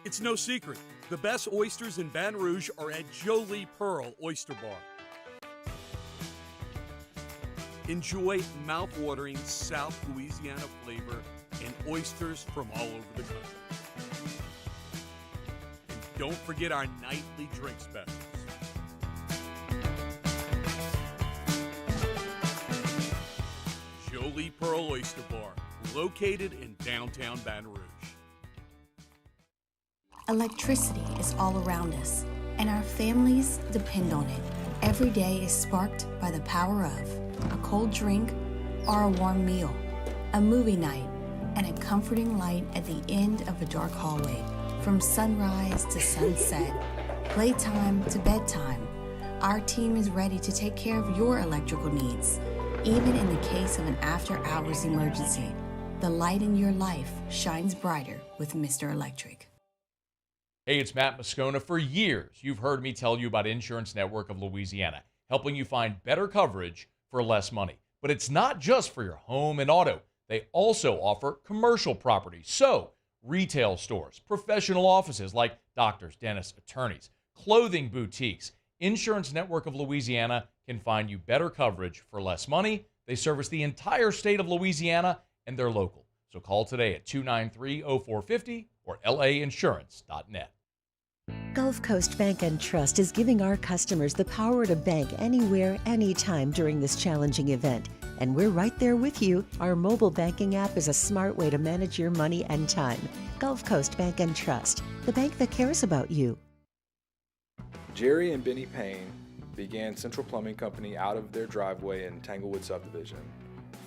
It's no secret. The best oysters in Baton Rouge are at Jolie Pearl Oyster Bar. Enjoy mouth-watering South Louisiana flavor and oysters from all over the country. And don't forget our nightly drink specials. Jolie Pearl Oyster Bar, located in downtown Baton Rouge. Electricity is all around us, and our families depend on it. Every day is sparked by the power of a cold drink or a warm meal, a movie night, and a comforting light at the end of a dark hallway. From sunrise to sunset, playtime to bedtime, our team is ready to take care of your electrical needs. Even in the case of an after-hours emergency, the light in your life shines brighter with Mr. Electric. Hey, it's Matt Moscona. For years, you've heard me tell you about Insurance Network of Louisiana, helping you find better coverage for less money. But it's not just for your home and auto. They also offer commercial property. So, retail stores, professional offices like doctors, dentists, attorneys, clothing boutiques. Insurance Network of Louisiana can find you better coverage for less money. They service the entire state of Louisiana, and they're local. So call today at 293-0450 or lainsurance.net. Gulf Coast Bank and Trust is giving our customers the power to bank anywhere, anytime during this challenging event. And we're right there with you. Our mobile banking app is a smart way to manage your money and time. Gulf Coast Bank and Trust, the bank that cares about you. Jerry and Benny Payne began Central Plumbing Company out of their driveway in Tanglewood Subdivision.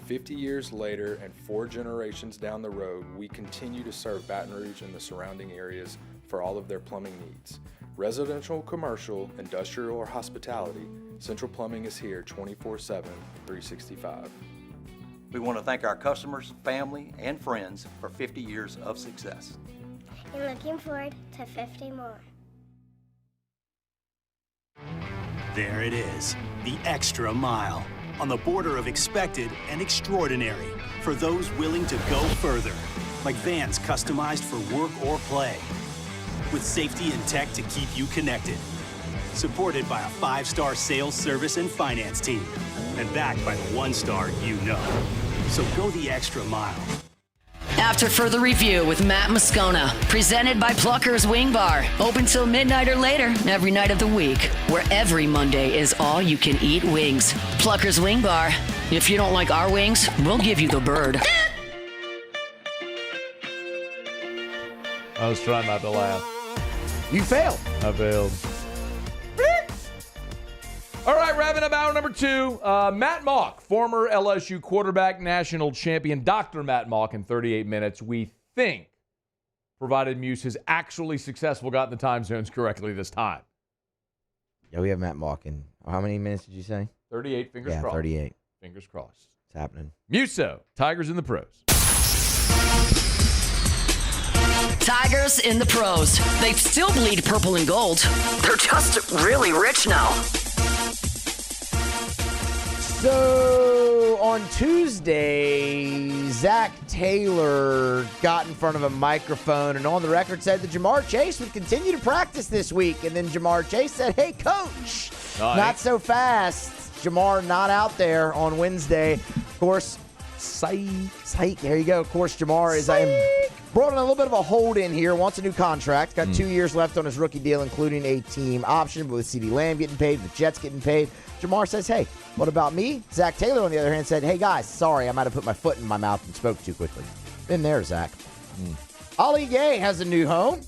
50 years later and 4 generations down the road, we continue to serve Baton Rouge and the surrounding areas for all of their plumbing needs. Residential, commercial, industrial, or hospitality, Central Plumbing is here 24/7, 365. We want to thank our customers, family, and friends for 50 years of success. And looking forward to 50 more. There it is, the extra mile. On the border of expected and extraordinary for those willing to go further, like vans customized for work or play, with safety and tech to keep you connected. Supported by a 5-star sales, service, and finance team, and backed by the 1-star you know. So go the extra mile. After Further Review with Matt Moscona, presented by Plucker's Wing Bar. Open till midnight or later every night of the week, where every Monday is all you can eat wings. Plucker's Wing Bar. If you don't like our wings, we'll give you the bird. I was trying not to laugh. You failed. I failed. All right, wrapping up hour number 2. Matt Mauck, former LSU quarterback, national champion, Dr. Matt Mauck in 38 minutes. We think, provided Muse has actually successful, gotten the time zones correctly this time. Yeah, we have Matt Mauck in, how many minutes did you say? 38, fingers crossed. 38. Fingers crossed. It's happening. Muso, Tigers in the pros. Tigers in the pros. They still bleed purple and gold. They're just really rich now. So on Tuesday, Zach Taylor got in front of a microphone and on the record said that Jamar Chase would continue to practice this week. And then Jamar Chase said, hey, coach, not so fast. Jamar not out there on Wednesday. Of course, psych. There you go. Of course, Jamar is Brought in a little bit of a hold in here. Wants a new contract. Got 2 years left on his rookie deal, including a team option. But with CeeDee Lamb getting paid, with Jets getting paid, Jamar says, hey, what about me? Zach Taylor, on the other hand, said, hey, guys, sorry, I might have put my foot in my mouth and spoke too quickly. Been there, Zach. Ali Gay has a new home.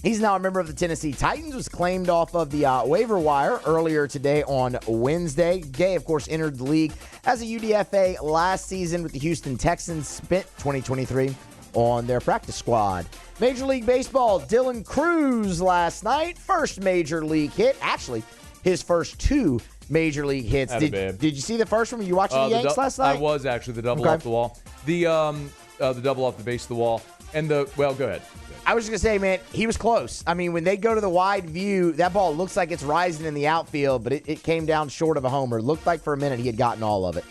He's now a member of the Tennessee Titans, was claimed off of the waiver wire earlier today on Wednesday. Gay, of course, entered the league as a UDFA last season with the Houston Texans, spent 2023 on their practice squad. Major League Baseball, Dylan Cruz last night, first major league hit. Actually, his first 2 major league hits. Did you see the first one? Were you watching the Yanks last night? I was, actually, the double off the wall. The double off the base of the wall. And go ahead. I was just going to say, man, he was close. I mean, when they go to the wide view, that ball looks like it's rising in the outfield, but it came down short of a homer. Looked like for a minute he had gotten all of it.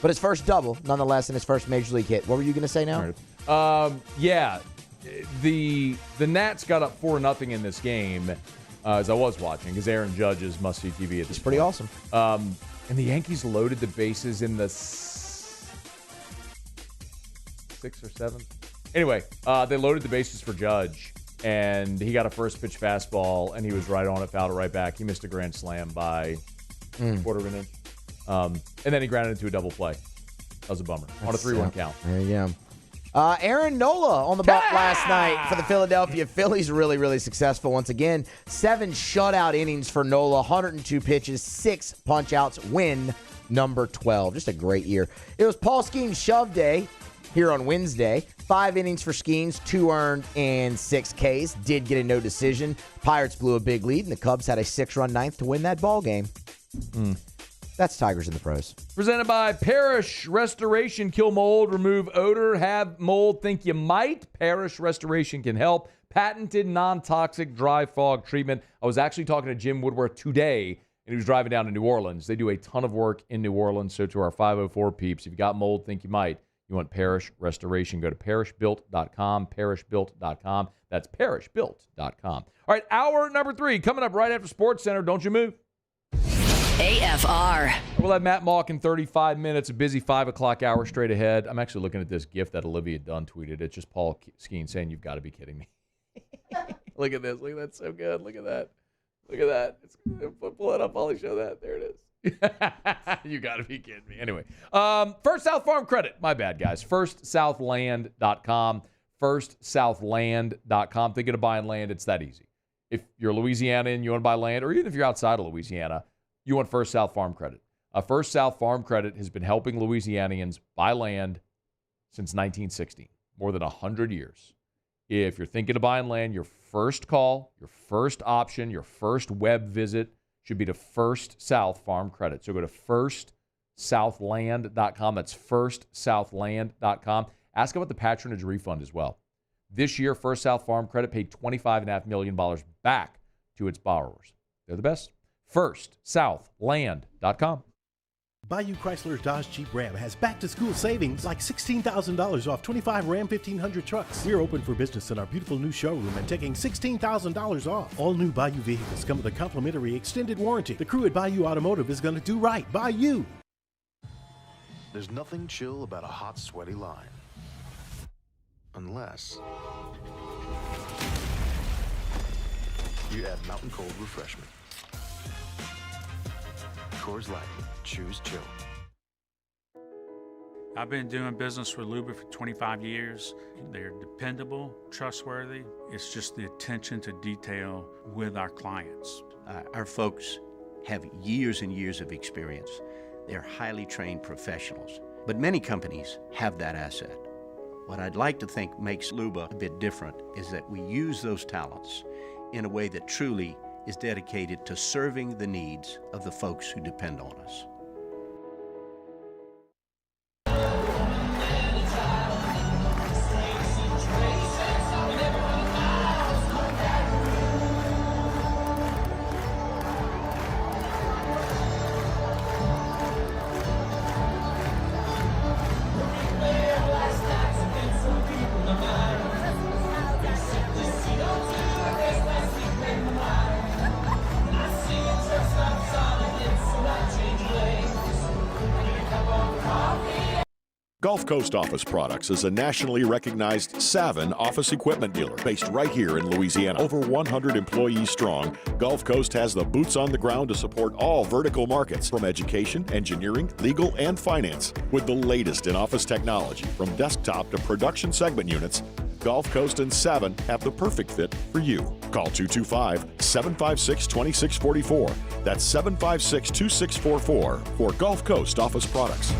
But his first double, nonetheless, and his first major league hit. What were you going to say now? Yeah, the Nats got up 4-0 in this game, as I was watching, because Aaron Judge is must-see TV at this point. Pretty awesome. And the Yankees loaded the bases in the 6th or 7th. Anyway, they loaded the bases for Judge, and he got a first pitch fastball, and he was right on it, fouled it right back. He missed a grand slam by quarter of an inch. And then he grounded into a double play. That was a bummer. On a 3-1 count. There you go. Aaron Nola on the bump last night for the Philadelphia Phillies. Really, really successful once again. 7 shutout innings for Nola, 102 pitches, 6 punch-outs, win number 12. Just a great year. It was Paul Skeens' shove day here on Wednesday. 5 innings for Skeens, 2 earned and 6 Ks. Did get a no decision. Pirates blew a big lead, and the Cubs had a 6-run ninth to win that ball game. That's Tigers in the Pros. Presented by Parrish Restoration. Kill mold, remove odor, have mold think you might. Parrish Restoration can help. Patented non-toxic dry fog treatment. I was actually talking to Jim Woodworth today, and he was driving down to New Orleans. They do a ton of work in New Orleans. So to our 504 peeps, if you got mold, think you might, you want Parrish Restoration, go to parishbuilt.com, parishbuilt.com. That's parishbuilt.com. All right, hour number 3 coming up right after Sports Center. Don't you move. AFR. We'll have Matt Mauck in 35 minutes, a busy 5 o'clock hour straight ahead. I'm actually looking at this GIF that Olivia Dunn tweeted. It's just Paul Skeens saying, you've got to be kidding me. Look at this. Look at that. So good. Look at that. Look at that. Pull it up, Ollie. Show that. There it is. You got to be kidding me. Anyway, First South Farm Credit. My bad, guys. FirstSouthLand.com. FirstSouthLand.com. Thinking of buying land, it's that easy. If you're Louisiana and you want to buy land, or even if you're outside of Louisiana, you want First South Farm Credit. First South Farm Credit has been helping Louisianians buy land since 1960, more than 100 years. If you're thinking of buying land, your first call, your first option, your first web visit should be to First South Farm Credit. So go to FirstSouthLand.com. That's FirstSouthLand.com. Ask about the patronage refund as well. This year, First South Farm Credit paid $25.5 million back to its borrowers. They're the best. FirstSouthLand.com. Bayou Chrysler Dodge Jeep Ram has back-to-school savings like $16,000 off 25 Ram 1500 trucks. We're open for business in our beautiful new showroom and taking $16,000 off. All new Bayou vehicles come with a complimentary extended warranty. The crew at Bayou Automotive is going to do right by you. There's nothing chill about a hot, sweaty line. Unless you add Mountain Cold Refreshment. Coors Light. Choose chill. I've been doing business with Luba for 25 years. They're dependable, trustworthy. It's just the attention to detail with our clients. Our folks have years and years of experience. They're highly trained professionals. But many companies have that asset. What I'd like to think makes Luba a bit different is that we use those talents in a way that truly is dedicated to serving the needs of the folks who depend on us. Change Gulf Coast Office Products is a nationally recognized Savin office equipment dealer based right here in Louisiana. Over 100 employees strong, Gulf Coast has the boots on the ground to support all vertical markets from education, engineering, legal, and finance. With the latest in office technology from desktop to production segment units, Gulf Coast and Savin have the perfect fit for you. Call 225-756-2644. That's 756-2644 for Gulf Coast Office Products.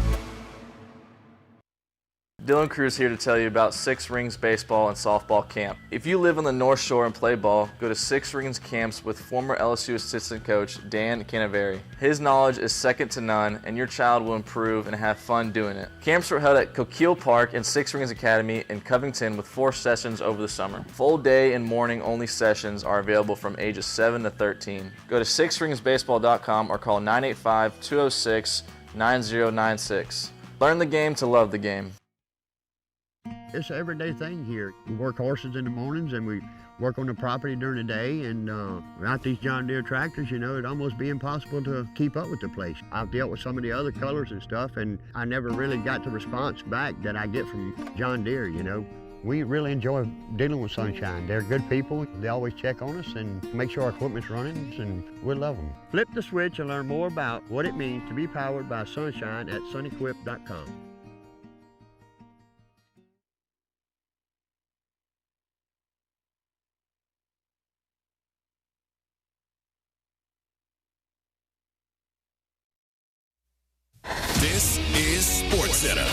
Dylan Cruz here to tell you about Six Rings Baseball and Softball Camp. If you live on the North Shore and play ball, go to Six Rings Camps with former LSU assistant coach Dan Canaveri. His knowledge is second to none, and your child will improve and have fun doing it. Camps are held at Coquille Park and Six Rings Academy in Covington with 4 sessions over the summer. Full day and morning only sessions are available from ages 7 to 13. Go to sixringsbaseball.com or call 985-206-9096. Learn the game to love the game. It's an everyday thing here. We work horses in the mornings and we work on the property during the day, and without these John Deere tractors, it'd almost be impossible to keep up with the place. I've dealt with some of the other colors and stuff, and I never really got the response back that I get from John Deere, We really enjoy dealing with Sunshine. They're good people. They always check on us and make sure our equipment's running, and we love them. Flip the switch and learn more about what it means to be powered by Sunshine at sunequip.com. This is SportsCenter.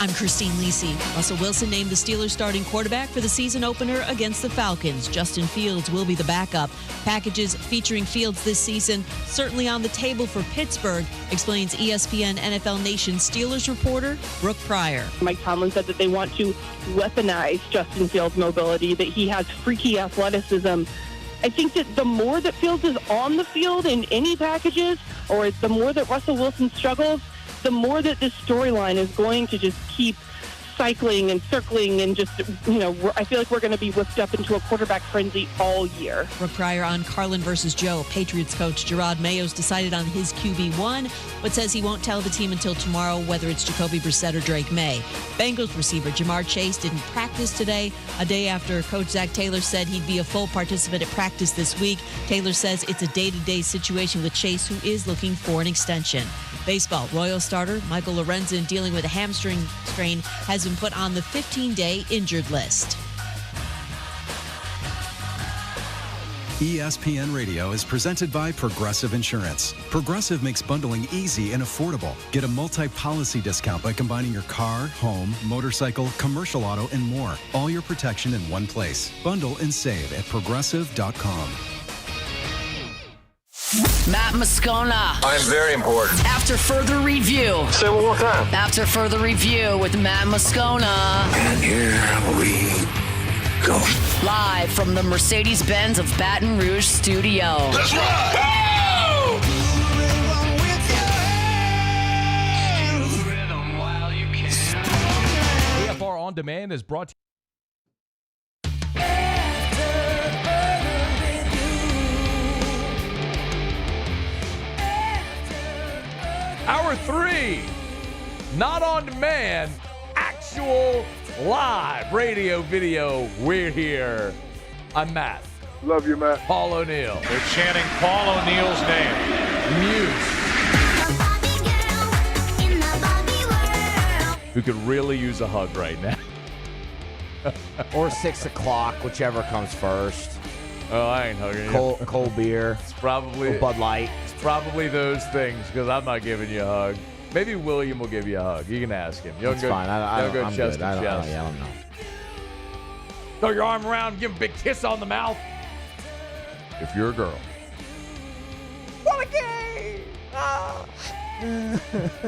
I'm Christine Lisi. Russell Wilson named the Steelers starting quarterback for the season opener against the Falcons. Justin Fields will be the backup. Packages featuring Fields this season certainly on the table for Pittsburgh, explains ESPN NFL Nation Steelers reporter Brooke Pryor. Mike Tomlin said that they want to weaponize Justin Fields' mobility, that he has freaky athleticism. I think that the more that Fields is on the field in any packages, or the more that Russell Wilson struggles, the more that this storyline is going to just keep cycling and circling, and just, I feel like we're going to be whipped up into a quarterback frenzy all year. Brooke Pryor on Carlin versus Joe. Patriots coach Gerard Mayo's decided on his QB1, but says he won't tell the team until tomorrow whether it's Jacoby Brissett or Drake May. Bengals receiver Jamar Chase didn't practice today, a day after Coach Zach Taylor said he'd be a full participant at practice this week. Taylor says it's a day-to-day situation with Chase, who is looking for an extension. Baseball, Royal starter Michael Lorenzen, dealing with a hamstring strain, has been put on the 15-day injured list. ESPN Radio is presented by Progressive Insurance. Progressive makes bundling easy and affordable. Get a multi-policy discount by combining your car, home, motorcycle, commercial auto, and more. All your protection in one place. Bundle and save at progressive.com. Matt Moscona. I'm very important. After further review. Say it one more time. After further review with Matt Moscona. And here we go. Live from the Mercedes-Benz of Baton Rouge studio. Let's ride! AFR On Demand is brought to you. Hour 3, not on demand, actual live radio video. We're here. I'm Matt. Love you, Matt. Paul O'Neill. They're chanting Paul O'Neill's name. Muse. Who could really use a hug right now. Or 6 o'clock, whichever comes first. Oh, I ain't hugging you. Cold beer. It's probably Bud Light. It's probably those things, because I'm not giving you a hug. Maybe William will give you a hug. You can ask him. That's fine. I'm go chest good. to chest. I don't know. Throw your arm around, give him a big kiss on the mouth. If you're a girl. What a game! Ah.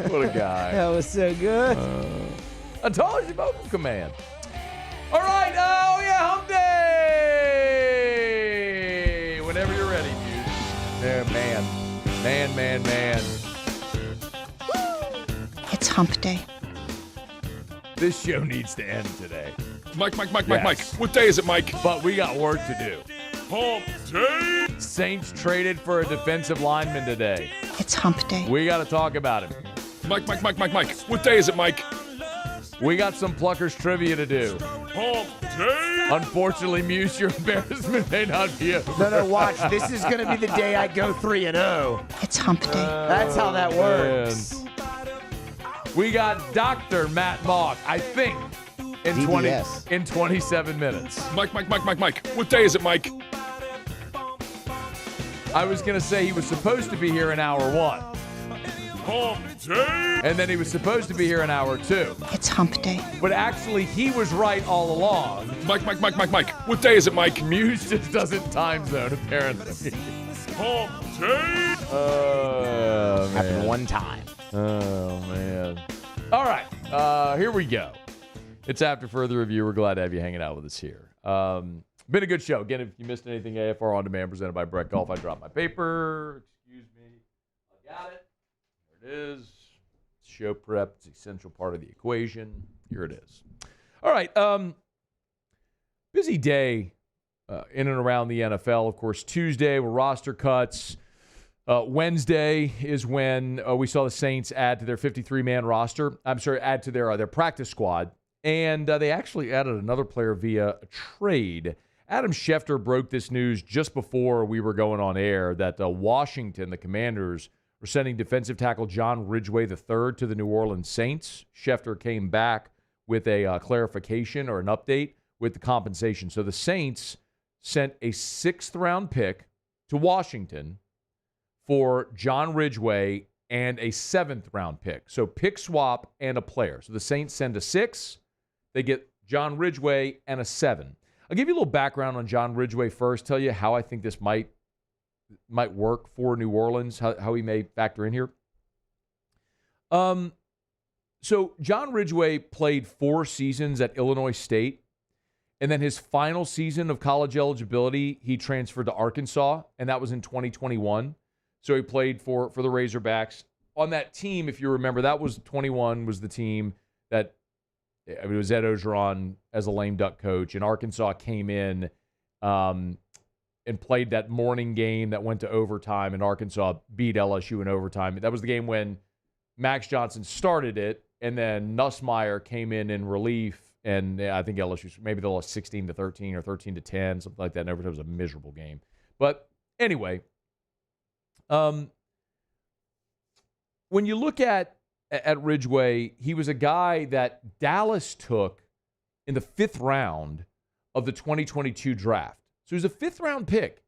What a guy. That was so good. I told you, vocal command. All right. Oh, yeah, hump day. Whenever you're ready, Muse. There, man. It's hump day. This show needs to end today. Mike. What day is it, Mike? But we got work to do. Hump day. Saints traded for a defensive lineman today. It's hump day. We got to talk about him. Mike. What day is it, Mike? We got some Pluckers trivia to do. Hump day. Unfortunately, Muse, your embarrassment may not be over. No, watch. This is going to be the day I go 3-0. It's hump day. That's how that works. Man. We got Dr. Matt Mauck, I think, in 27 minutes. Mike. What day is it, Mike? I was going to say he was supposed to be here in hour 1. Hump day. And then he was supposed to be here in hour 2. It's hump day. But actually, he was right all along. Mike. What day is it, Mike? Muse just doesn't time zone, apparently. Hump day. Oh, man. Happened one time. Oh, man. All right. Here we go. It's After Further Review. We're glad to have you hanging out with us here. Been a good show. Again, if you missed anything, AFR On Demand presented by Brett Golf. I dropped my paper. Excuse me. I got it. There it is. Show prep. It's an essential part of the equation. Here it is. All right. Busy day in and around the NFL. Of course, Tuesday were roster cuts. Wednesday is when we saw the Saints add to their 53-man roster. Add to their practice squad. And they actually added another player via a trade. Adam Schefter broke this news just before we were going on air that Washington, the Commanders, were sending defensive tackle John Ridgeway III to the New Orleans Saints. Schefter came back with a clarification or an update with the compensation. So the Saints sent a 6th-round pick to Washington for John Ridgeway and a 7th-round pick. So pick swap and a player. So the Saints send a 6. They get John Ridgeway and a 7. I'll give you a little background on John Ridgeway first, tell you how I think this might work for New Orleans, how he may factor in here. So John Ridgeway played 4 seasons at Illinois State, and then his final season of college eligibility, he transferred to Arkansas, and that was in 2021. So he played for the Razorbacks. On that team, if you remember, that was 21 was the team that, it was Ed Ogeron as a lame duck coach, and Arkansas came in and played that morning game that went to overtime, and Arkansas beat LSU in overtime. That was the game when Max Johnson started it, and then Nussmeier came in relief, and I think LSU, maybe they lost 16-13 or 13-10, something like that. In overtime, it was a miserable game. But anyway, when you look at Ridgeway, he was a guy that Dallas took in the 5th round of the 2022 draft. So he was a 5th-round pick,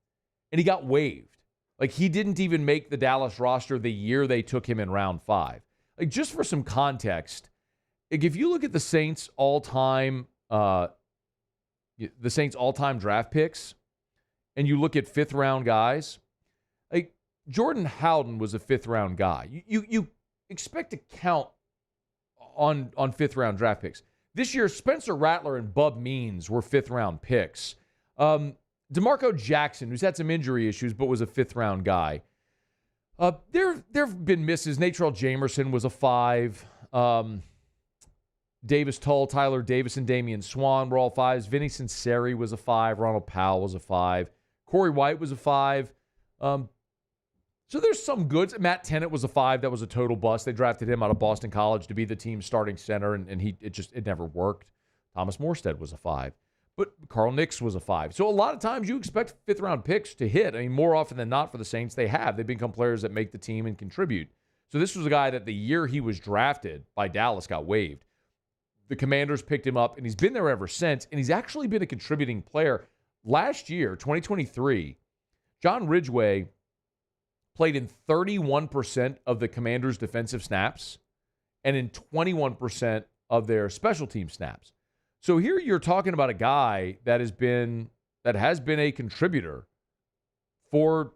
and he got waived. Like, he didn't even make the Dallas roster the year they took him in round 5. Like, just for some context, like, if you look at the Saints' all-time draft picks, and you look at 5th-round guys, like, Jordan Howden was a 5th-round guy. You expect to count on 5th-round draft picks. This year, Spencer Rattler and Bub Means were 5th-round picks. DeMarco Jackson, who's had some injury issues but was a 5th-round guy. There have been misses. Natrell Jamerson was a 5. Davis Tull, Tyler Davis, and Damian Swan were all 5s. Vinny Cinceri was a 5. Ronald Powell was a 5. Corey White was a 5. So there's some goods. Matt Tennant was a 5. That was a total bust. They drafted him out of Boston College to be the team's starting center, and it never worked. Thomas Morstead was a 5. But Carl Nix was a 5. So a lot of times you expect 5th-round picks to hit. I mean, more often than not for the Saints, they have. They become players that make the team and contribute. So this was a guy that the year he was drafted by Dallas got waived. The Commanders picked him up, and he's been there ever since, and he's actually been a contributing player. Last year, 2023, John Ridgeway played in 31% of the Commanders' defensive snaps and in 21% of their special team snaps. So here you're talking about a guy that has been a contributor for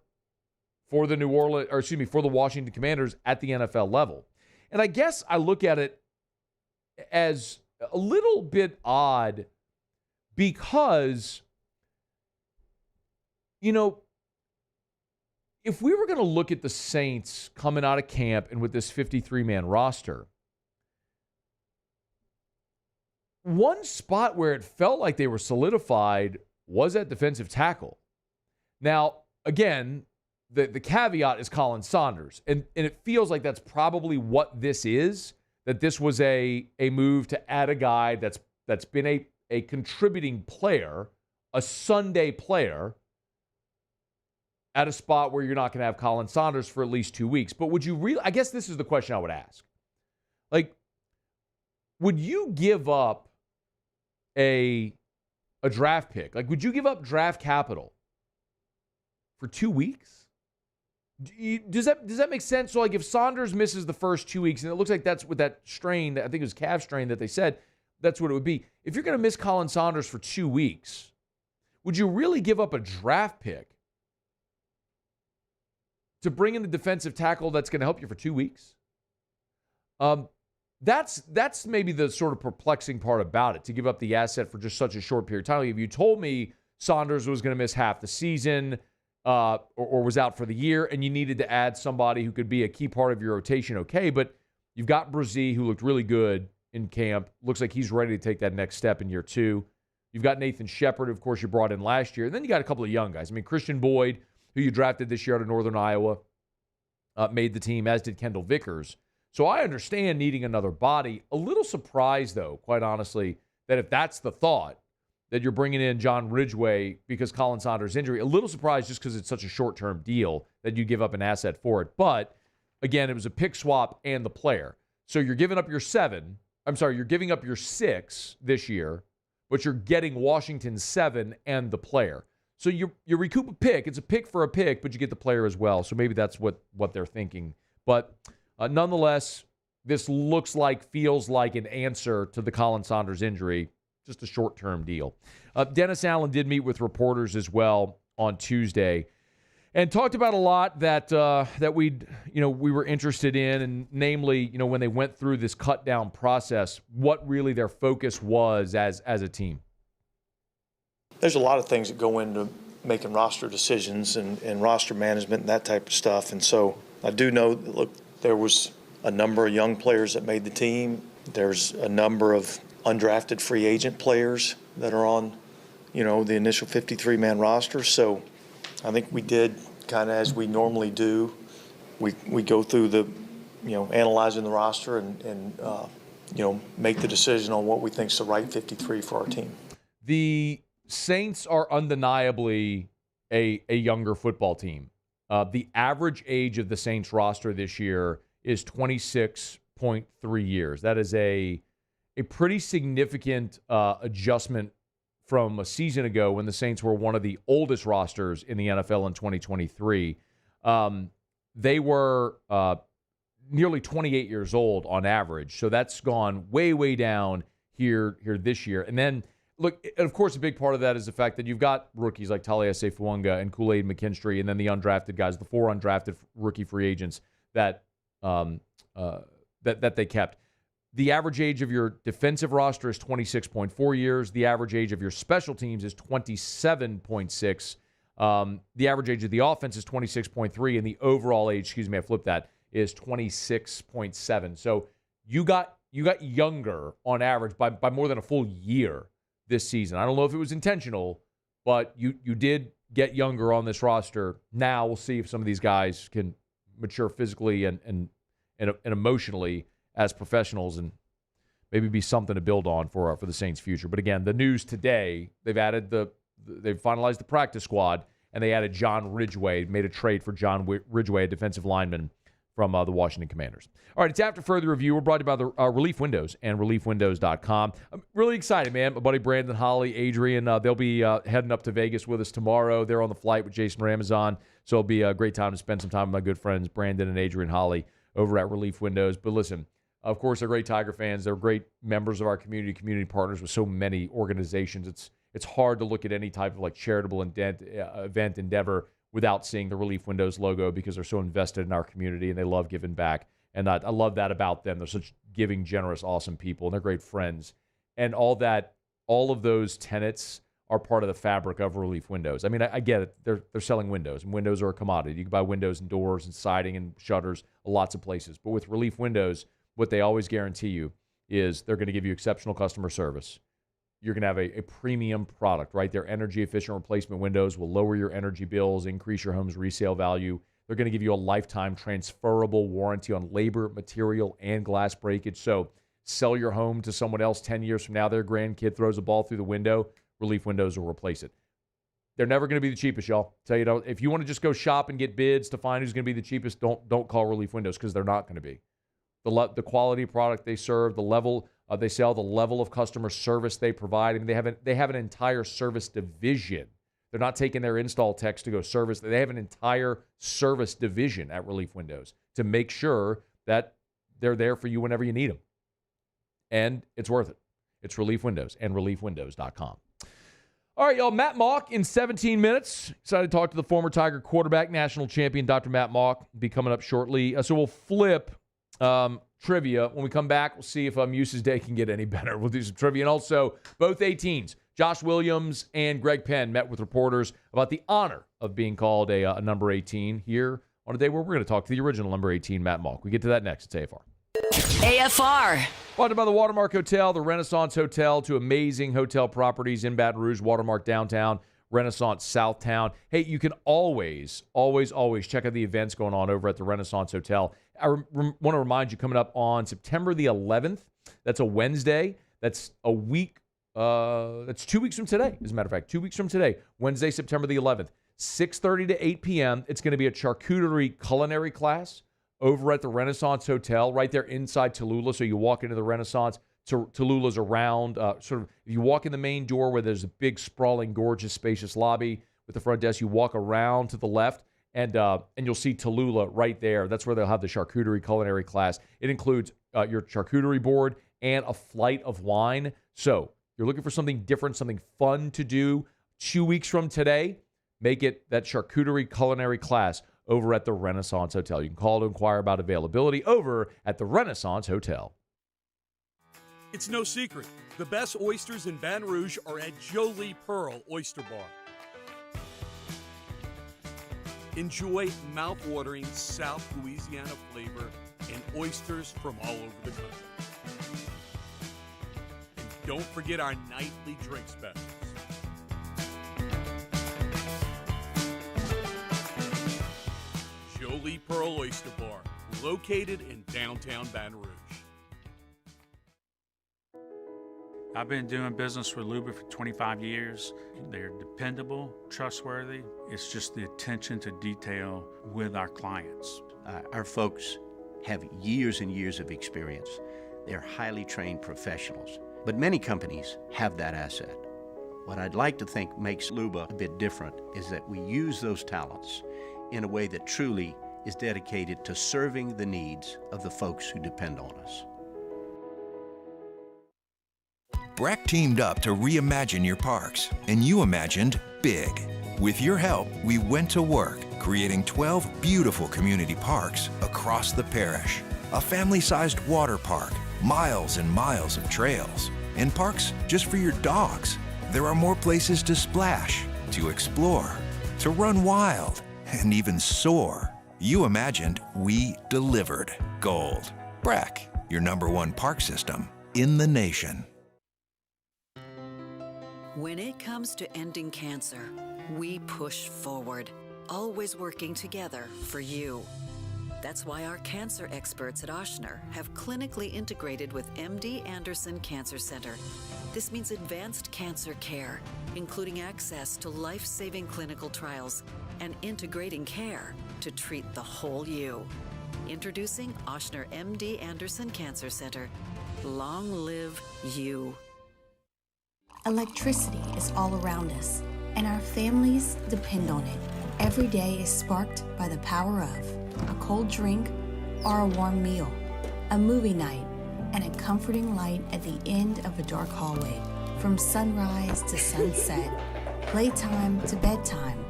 the Washington Commanders at the NFL level. And I guess I look at it as a little bit odd because, if we were going to look at the Saints coming out of camp and with this 53-man roster, one spot where it felt like they were solidified was at defensive tackle. Now, again, the caveat is Colin Saunders. And it feels like that's probably what this is, that this was a move to add a guy that's been a contributing player, a Sunday player, at a spot where you're not going to have Colin Saunders for at least 2 weeks. But would you really, I guess this is the question I would ask. Like, would you give up a draft pick? Like, would you give up draft capital for 2 weeks? Does that make sense? So, like, if Saunders misses the first 2 weeks, and it looks like that's with that strain, I think it was calf strain that they said, that's what it would be. If you're going to miss Colin Saunders for 2 weeks, would you really give up a draft pick to bring in the defensive tackle that's going to help you for 2 weeks? That's maybe the sort of perplexing part about it, to give up the asset for just such a short period of time. If you told me Saunders was going to miss half the season or was out for the year and you needed to add somebody who could be a key part of your rotation, okay, but you've got Brzee, who looked really good in camp. Looks like he's ready to take that next step in year 2. You've got Nathan Shepard, of course, you brought in last year. And then you got a couple of young guys. I mean, Christian Boyd, who you drafted this year out of Northern Iowa, made the team, as did Kendall Vickers. So I understand needing another body. A little surprised, though, quite honestly, that if that's the thought, that you're bringing in John Ridgway because Colin Saunders' injury. A little surprised just because it's such a short-term deal that you give up an asset for it. But, again, it was a pick swap and the player. So you're giving up your 7. I'm sorry, you're giving up your 6 this year, but you're getting Washington's 7 and the player. So you recoup a pick. It's a pick for a pick, but you get the player as well. So maybe that's what they're thinking. But nonetheless, this feels like an answer to the Colin Saunders injury, just a short-term deal. Dennis Allen did meet with reporters as well on Tuesday and talked about a lot that we were interested in, and namely, when they went through this cut-down process, what really their focus was as a team. There's a lot of things that go into making roster decisions and roster management and that type of stuff. And so I do know that, look, there was a number of young players that made the team. There's a number of undrafted free agent players that are on, the initial 53-man roster. So I think we did kind of as we normally do. We go through the, analyzing the roster and make the decision on what we think is the right 53 for our team. The Saints are undeniably a younger football team. The average age of the Saints roster this year is 26.3 years. That is a pretty significant adjustment from a season ago when the Saints were one of the oldest rosters in the NFL in 2023. They were nearly 28 years old on average. So that's gone way, way down here this year. And then, look, and of course, a big part of that is the fact that you've got rookies like Taliese Fuanga and Kool-Aid McKinstry, and then the undrafted guys, the 4 undrafted rookie free agents that they kept. The average age of your defensive roster is 26.4 years. The average age of your special teams is 27.6. The average age of the offense is 26.3, and the overall age, I flipped that, is 26.7. So you got younger on average by more than a full year this season. I don't know if it was intentional, but you did get younger on this roster. Now we'll see if some of these guys can mature physically and emotionally as professionals and maybe be something to build on for the Saints' future. But again, the news today, they've finalized the practice squad, and they added John Ridgway, made a trade for John Ridgway, a defensive lineman from the Washington Commanders. All right, it's After Further Review. We're brought to you by the Relief Windows and ReliefWindows.com. I'm really excited, man. My buddy Brandon, Holly, Adrian, they'll be heading up to Vegas with us tomorrow. They're on the flight with Jason Ramazan, so it'll be a great time to spend some time with my good friends Brandon and Adrian Holly over at Relief Windows. But listen, of course, they're great Tiger fans. They're great members of our community partners with so many organizations. It's hard to look at any type of like charitable event endeavor without seeing the Relief Windows logo because they're so invested in our community and they love giving back. And I love that about them. They're such giving, generous, awesome people, and they're great friends. And all of those tenets are part of the fabric of Relief Windows. I mean, I get it. They're selling windows, and windows are a commodity. You can buy windows and doors and siding and shutters lots of places. But with Relief Windows, what they always guarantee you is they're going to give you exceptional customer service. you're going to have a premium product, right? Their energy-efficient replacement windows will lower your energy bills, increase your home's resale value. They're going to give you a lifetime transferable warranty on labor, material, and glass breakage. So sell your home to someone else 10 years from now, their grandkid throws a ball through the window, Relief Windows will replace it. They're never going to be the cheapest, y'all. Tell you, if you want to just go shop and get bids to find who's going to be the cheapest, don't call Relief Windows, because they're not going to be. The quality of product they serve, the level they sell, the level of customer service they provide. I mean, they have an entire service division. They're not taking their install techs to go service. They have an entire service division at Relief Windows to make sure that they're there for you whenever you need them. And it's worth it. It's Relief Windows and reliefwindows.com. All right, y'all. Matt Mauck in 17 minutes. Excited to talk to the former Tiger quarterback, national champion, Dr. Matt Mauck. Be coming up shortly. So we'll flip trivia. When we come back, we'll see if Muse's day can get any better. We'll do some trivia. And also, both 18s, Josh Williams and Greg Penn, met with reporters about the honor of being called a number 18 here on a day where we're going to talk to the original number 18, Matt Mauck. We get to that next. It's AFR. AFR. Brought to you by the Watermark Hotel, the Renaissance Hotel, two amazing hotel properties in Baton Rouge, Watermark Downtown, Renaissance Southtown. Hey, you can always check out the events going on over at the Renaissance Hotel. I want to remind you, coming up on September the 11th, that's a Wednesday. That's a week. That's 2 weeks from today, as a matter of fact. 2 weeks from today, Wednesday, September the 11th, 6:30 to 8 p.m. It's going to be a charcuterie culinary class over at the Renaissance Hotel, right there inside Tallulah. So you walk into the Renaissance, Tallulah's around, sort of, if you walk in the main door where there's a big, sprawling, gorgeous, spacious lobby with the front desk, you walk around to the left, and you'll see Tallulah right there. That's where they'll have the charcuterie culinary class. It includes your charcuterie board and a flight of wine. So you're looking for something different, something fun to do 2 weeks from today, make it that charcuterie culinary class over at the Renaissance Hotel. You can call to inquire about availability over at the Renaissance Hotel. It's no secret. The best oysters in Baton Rouge are at Jolie Pearl Oyster Bar. Enjoy mouth-watering South Louisiana flavor and oysters from all over the country. And don't forget our nightly drink specials. Jolie Pearl Oyster Bar, located in downtown Baton Rouge. I've been doing business with Luba for 25 years. They're dependable, trustworthy. It's just the attention to detail with our clients. Our folks have years and years of experience. They're highly trained professionals, but many companies have that asset. What I'd like to think makes Luba a bit different is that we use those talents in a way that truly is dedicated to serving the needs of the folks who depend on us. Breck teamed up to reimagine your parks, and you imagined big. With your help, we went to work, creating 12 beautiful community parks across the parish. A family-sized water park, miles and miles of trails, and parks just for your dogs. There are more places to splash, to explore, to run wild, and even soar. You imagined, we delivered. Gold. Breck, your #1 park system in the nation. When it comes to ending cancer, we push forward, always working together for you. That's why our cancer experts at Ochsner have clinically integrated with MD Anderson Cancer Center. This means advanced cancer care, including access to life-saving clinical trials and integrating care to treat the whole you. Introducing Ochsner MD Anderson Cancer Center. Long live you. Electricity is all around us, and our families depend on it. Every day is sparked by the power of a cold drink or a warm meal, a movie night, and a comforting light at the end of a dark hallway. From sunrise to sunset, playtime to bedtime,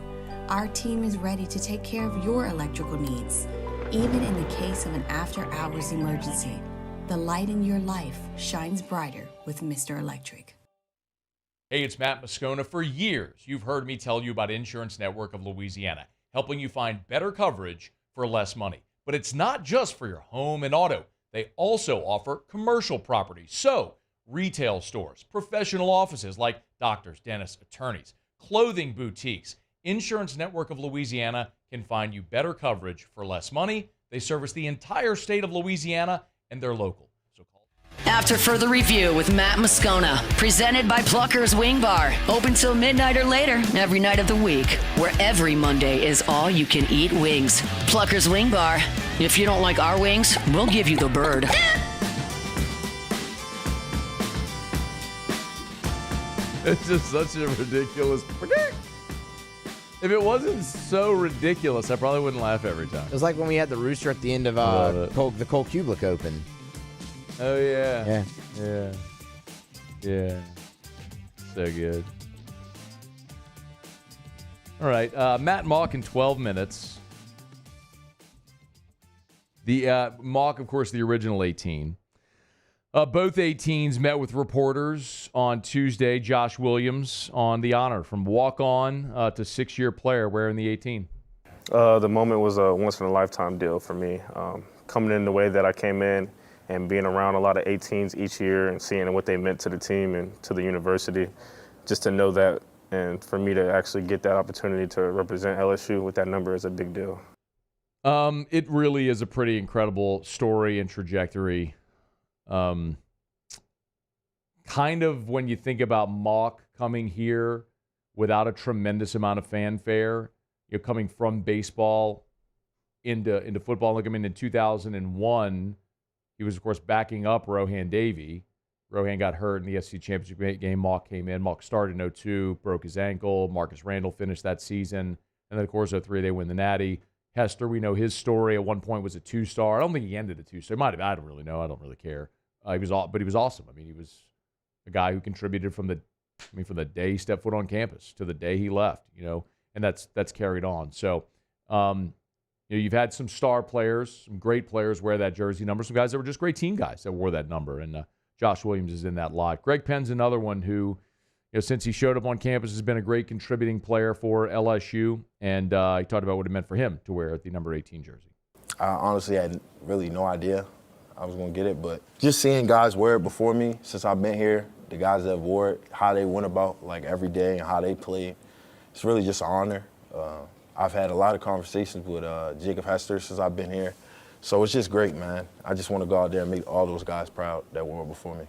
our team is ready to take care of your electrical needs, even in the case of an after-hours emergency. The light in your life shines brighter with Mr. Electric. Hey, it's Matt Moscona. For years, you've heard me tell you about Insurance Network of Louisiana, helping you find better coverage for less money. But it's not just for your home and auto. They also offer commercial property. So retail stores, professional offices like doctors, dentists, attorneys, clothing boutiques. Insurance Network of Louisiana can find you better coverage for less money. They service the entire state of Louisiana, and they're local. So call. After Further Review with Matt Moscona, presented by Plucker's Wing Bar. Open till midnight or later every night of the week, where every Monday is all you can eat wings. Plucker's Wing Bar. If you don't like our wings, we'll give you the bird. It's just such a ridiculous predict. If it wasn't so ridiculous, I probably wouldn't laugh every time. It was like when we had the rooster at the end of the Cole Kubelik Open. Oh, yeah. Yeah. Yeah. So good. All right. Matt Mauck in 12 minutes. The Mauck, of course, the original 18. Both 18s met with reporters on Tuesday. Josh Williams on the honor from walk-on to six-year player wearing the 18. The moment was a once-in-a-lifetime deal for me. Coming in the way that I came in and being around a lot of 18s each year and seeing what they meant to the team and to the university, just to know that and for me to actually get that opportunity to represent LSU with that number is a big deal. It really is a pretty incredible story and trajectory. Kind of when you think about Mauck coming here without a tremendous amount of fanfare, coming from baseball into football. Look, I mean, in 2001, he was, of course, backing up Rohan Davey. Rohan got hurt in the SEC championship game. Mauck came in. Mauck started in 2002, broke his ankle. Marcus Randall finished that season. And then, of course, 2003, they win the Natty. Hester, we know his story. At one point was a two-star. I don't think he ended a two-star. He might have. I don't really know. I don't really care. But he was awesome. I mean, he was a guy who contributed from the day he stepped foot on campus to the day he left. And that's carried on. So, you've had some star players, some great players wear that jersey number. Some guys that were just great team guys that wore that number. And Josh Williams is in that lot. Greg Penn's another one who, since he showed up on campus, has been a great contributing player for LSU. And he talked about what it meant for him to wear the number 18 jersey. I honestly had really no idea I was going to get it, but just seeing guys wear it before me since I've been here, the guys that wore it, how they went about every day and how they played, it's really just an honor. I've had a lot of conversations with Jacob Hester since I've been here, so it's just great, man. I just want to go out there and make all those guys proud that wore it before me.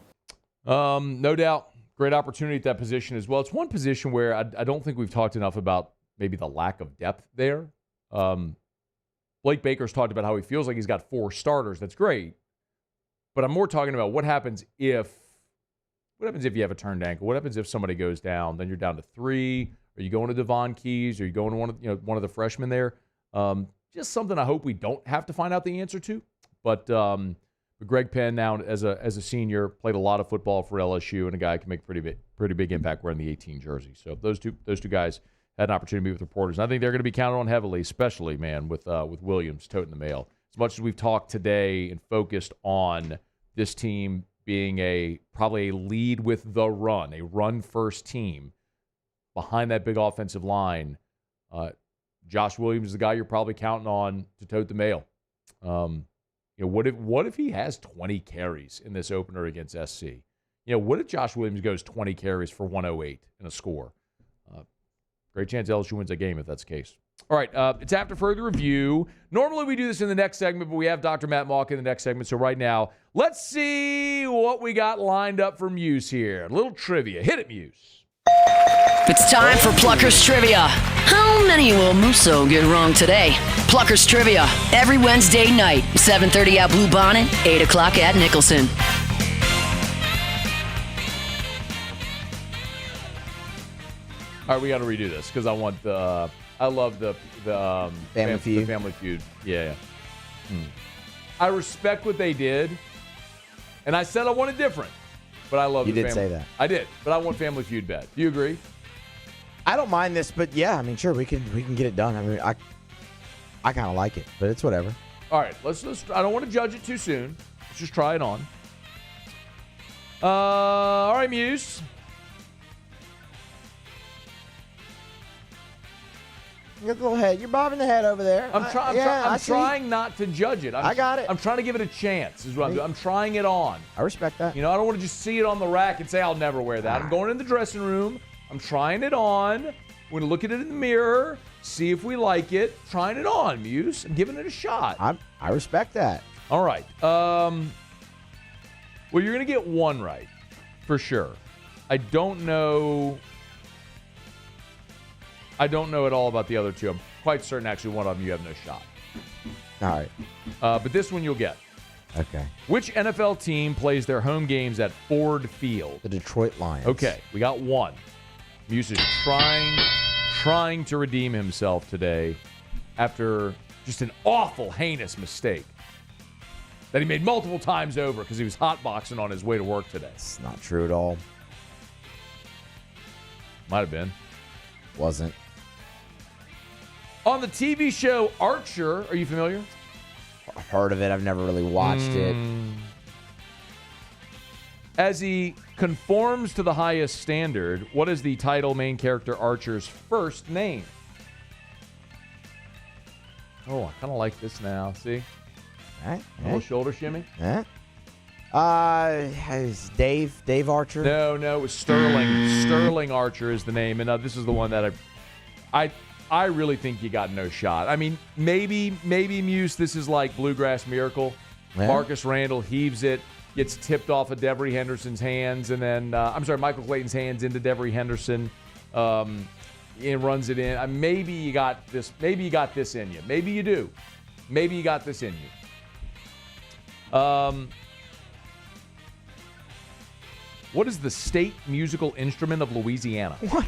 No doubt. Great opportunity at that position as well. It's one position where I don't think we've talked enough about maybe the lack of depth there. Blake Baker's talked about how he feels like he's got 4 starters. That's great. But I'm more talking about what happens if you have a turned ankle? What happens if somebody goes down? Then you're down to 3. Are you going to Devon Keys? Are you going to one of the freshmen there? Just something I hope we don't have to find out the answer to. But Greg Penn now as a senior played a lot of football for LSU and a guy who can make pretty big impact wearing the 18 jersey. So those two guys had an opportunity to be with reporters. And I think they're going to be counted on heavily, especially with Williams toting the mail. As much as we've talked today and focused on this team being probably a lead with the run, a run-first team behind that big offensive line, Josh Williams is the guy you're probably counting on to tote the mail. What if he has 20 carries in this opener against SC? What if Josh Williams goes 20 carries for 108 and a score? Great chance LSU wins a game if that's the case. All right, it's After Further Review. Normally we do this in the next segment, but we have Dr. Matt Mauck in the next segment. So right now, let's see what we got lined up for Muse here. A little trivia. Hit it, Muse. It's time for Plucker's Trivia. How many will Musso get wrong today? Plucker's Trivia, every Wednesday night, 7:30 at Blue Bonnet, 8 o'clock at Nicholson. All right, we got to redo this because I love the Family Feud. Yeah. I respect what they did, and I said I wanted different, but I love. You did say that. I did, but I want Family Feud bad. Do you agree? I don't mind this, but yeah, I mean, sure, we can get it done. I mean, I kind of like it, but it's whatever. All right, let's. I don't want to judge it too soon. Let's just try it on. All right, Muse. Go ahead. You're bobbing the head over there. I'm trying not to judge it. I got it. I'm trying to give it a chance. Is what I'm doing. I'm trying it on. I respect that. I don't want to just see it on the rack and say I'll never wear that. I'm going in the dressing room. I'm trying it on. We're going to look at it in the mirror, see if we like it. Trying it on, Muse. I'm giving it a shot. I respect that. All right. Well, you're going to get one right for sure. I don't know at all about the other two. I'm quite certain, actually, one of them you have no shot. All right. But this one you'll get. Okay. Which NFL team plays their home games at Ford Field? The Detroit Lions. Okay, we got one. Muse is trying to redeem himself today after just an awful, heinous mistake that he made multiple times over because he was hotboxing on his way to work today. It's not true at all. Might have been. Wasn't. On the TV show Archer, are you familiar? I've heard of it. I've never really watched it. As he conforms to the highest standard, what is the title main character Archer's first name? Oh, I kind of like this now. See? Right. A little shoulder shimmy. Yeah. Is Dave Archer? No, it was Sterling. Sterling Archer is the name, and this is the one that I really think you got no shot. I mean, maybe Muse, this is like Bluegrass Miracle. Yeah. Marcus Randall heaves it, gets tipped off of Devery Henderson's hands, and then Michael Clayton's hands into Devery Henderson, and runs it in. Maybe you got this. Maybe you got this in you. Maybe you do. Maybe you got this in you. What is the state musical instrument of Louisiana? What?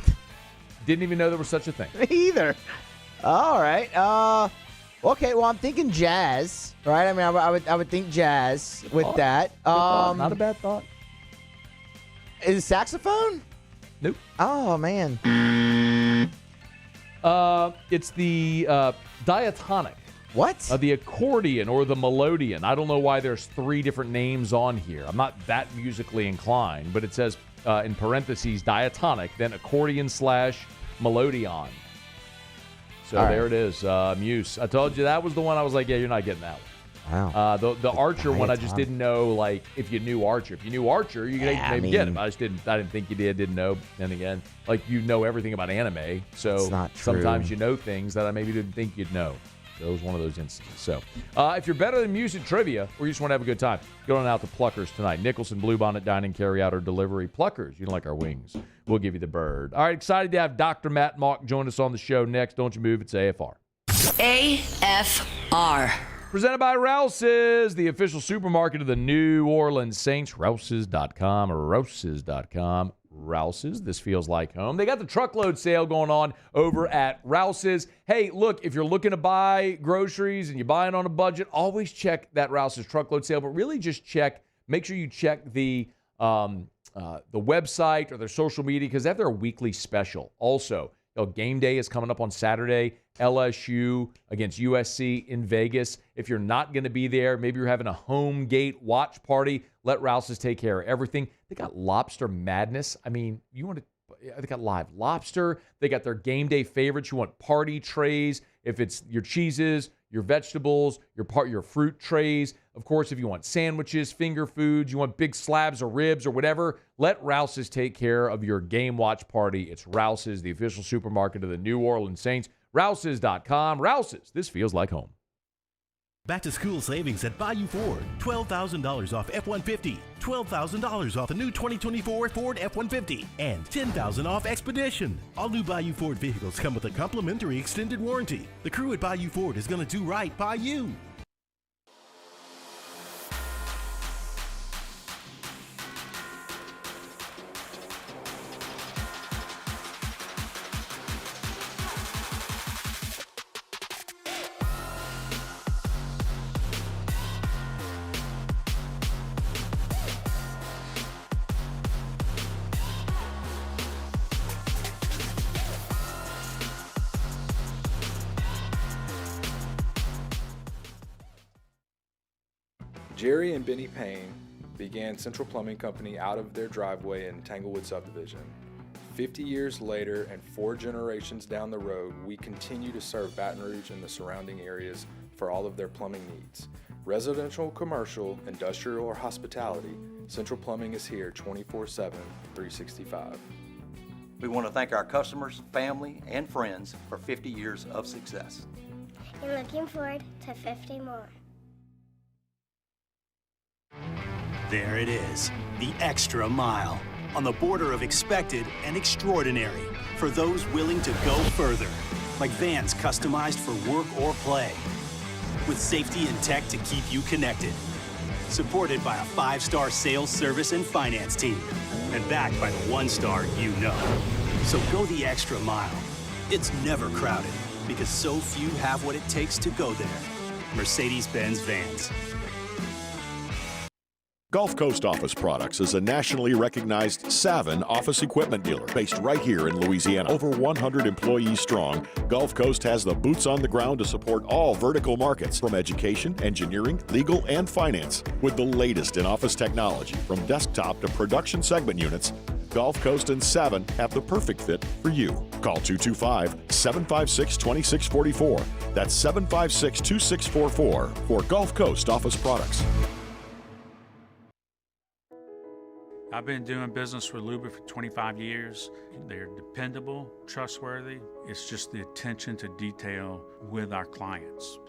Didn't even know there was such a thing. Me either. All right. Okay. Well, I'm thinking jazz, right? I mean, I would think jazz with that. Not a bad thought. Is it saxophone? Nope. Oh man. It's the diatonic. What? The accordion or the melodeon. I don't know why there's three different names on here. I'm not that musically inclined, but it says in parentheses diatonic, then accordion / melodeon. So there it is, Muse. I told you that was the one I was like, yeah, you're not getting that one. Wow. The Archer one, I just didn't know, like, if you knew Archer. If you knew Archer, you could maybe get him. I didn't think you didn't know. And again, like, you know everything about anime, so it's not true. Sometimes you know things that I maybe didn't think you'd know. So it was one of those instances. So if you're better than Muse at trivia or you just want to have a good time, go on out to Pluckers tonight. Nicholson, Bluebonnet, dining, carry out, or delivery. Pluckers, you don't like our wings. We'll give you the bird. All right, excited to have Dr. Matt Mauck join us on the show next. Don't you move. It's AFR. AFR. Presented by Rouse's, the official supermarket of the New Orleans Saints. Rouse's.com or Rouse's.com. Rouse's, this feels like home. They got the truckload sale going on over at Rouse's. Hey, look, if you're looking to buy groceries and you're buying on a budget, always check that Rouse's truckload sale, but really just make sure you check the website or their social media because they have their weekly special. Also, game day is coming up on Saturday. LSU against USC in Vegas. If you're not going to be there, maybe you're having a home gate watch party, let Rouse's take care of everything. They got Lobster Madness. I mean, they got live lobster. They got their game day favorites. You want party trays. If it's your cheeses, your vegetables, your fruit trays. Of course, if you want sandwiches, finger foods, you want big slabs or ribs or whatever, let Rouse's take care of your game watch party. It's Rouse's, the official supermarket of the New Orleans Saints. Rouse's.com. Rouse's, this feels like home. Back to school savings at Bayou Ford. $12,000 off F-150. $12,000 off the new 2024 Ford F-150. And $10,000 off Expedition. All new Bayou Ford vehicles come with a complimentary extended warranty. The crew at Bayou Ford is going to do right by you. Jerry and Benny Payne began Central Plumbing Company out of their driveway in Tanglewood Subdivision. 50 years later and 4 generations down the road, we continue to serve Baton Rouge and the surrounding areas for all of their plumbing needs. Residential, commercial, industrial, or hospitality, Central Plumbing is here 24/7, 365. We want to thank our customers, family, and friends for 50 years of success. And looking forward to 50 more. There it is, the extra mile, on the border of expected and extraordinary for those willing to go further, like vans customized for work or play, with safety and tech to keep you connected, supported by a 5-star sales, service, and finance team, and backed by the 1-star you know. So go the extra mile. It's never crowded, because so few have what it takes to go there. Mercedes-Benz Vans. Gulf Coast Office Products is a nationally recognized Savin office equipment dealer based right here in Louisiana. Over 100 employees strong, Gulf Coast has the boots on the ground to support all vertical markets, from education, engineering, legal, and finance. With the latest in office technology, from desktop to production segment units, Gulf Coast and Savin have the perfect fit for you. Call 225-756-2644. That's 756-2644 for Gulf Coast Office Products. I've been doing business with Luba for 25 years. They're dependable, trustworthy. It's just the attention to detail with our clients.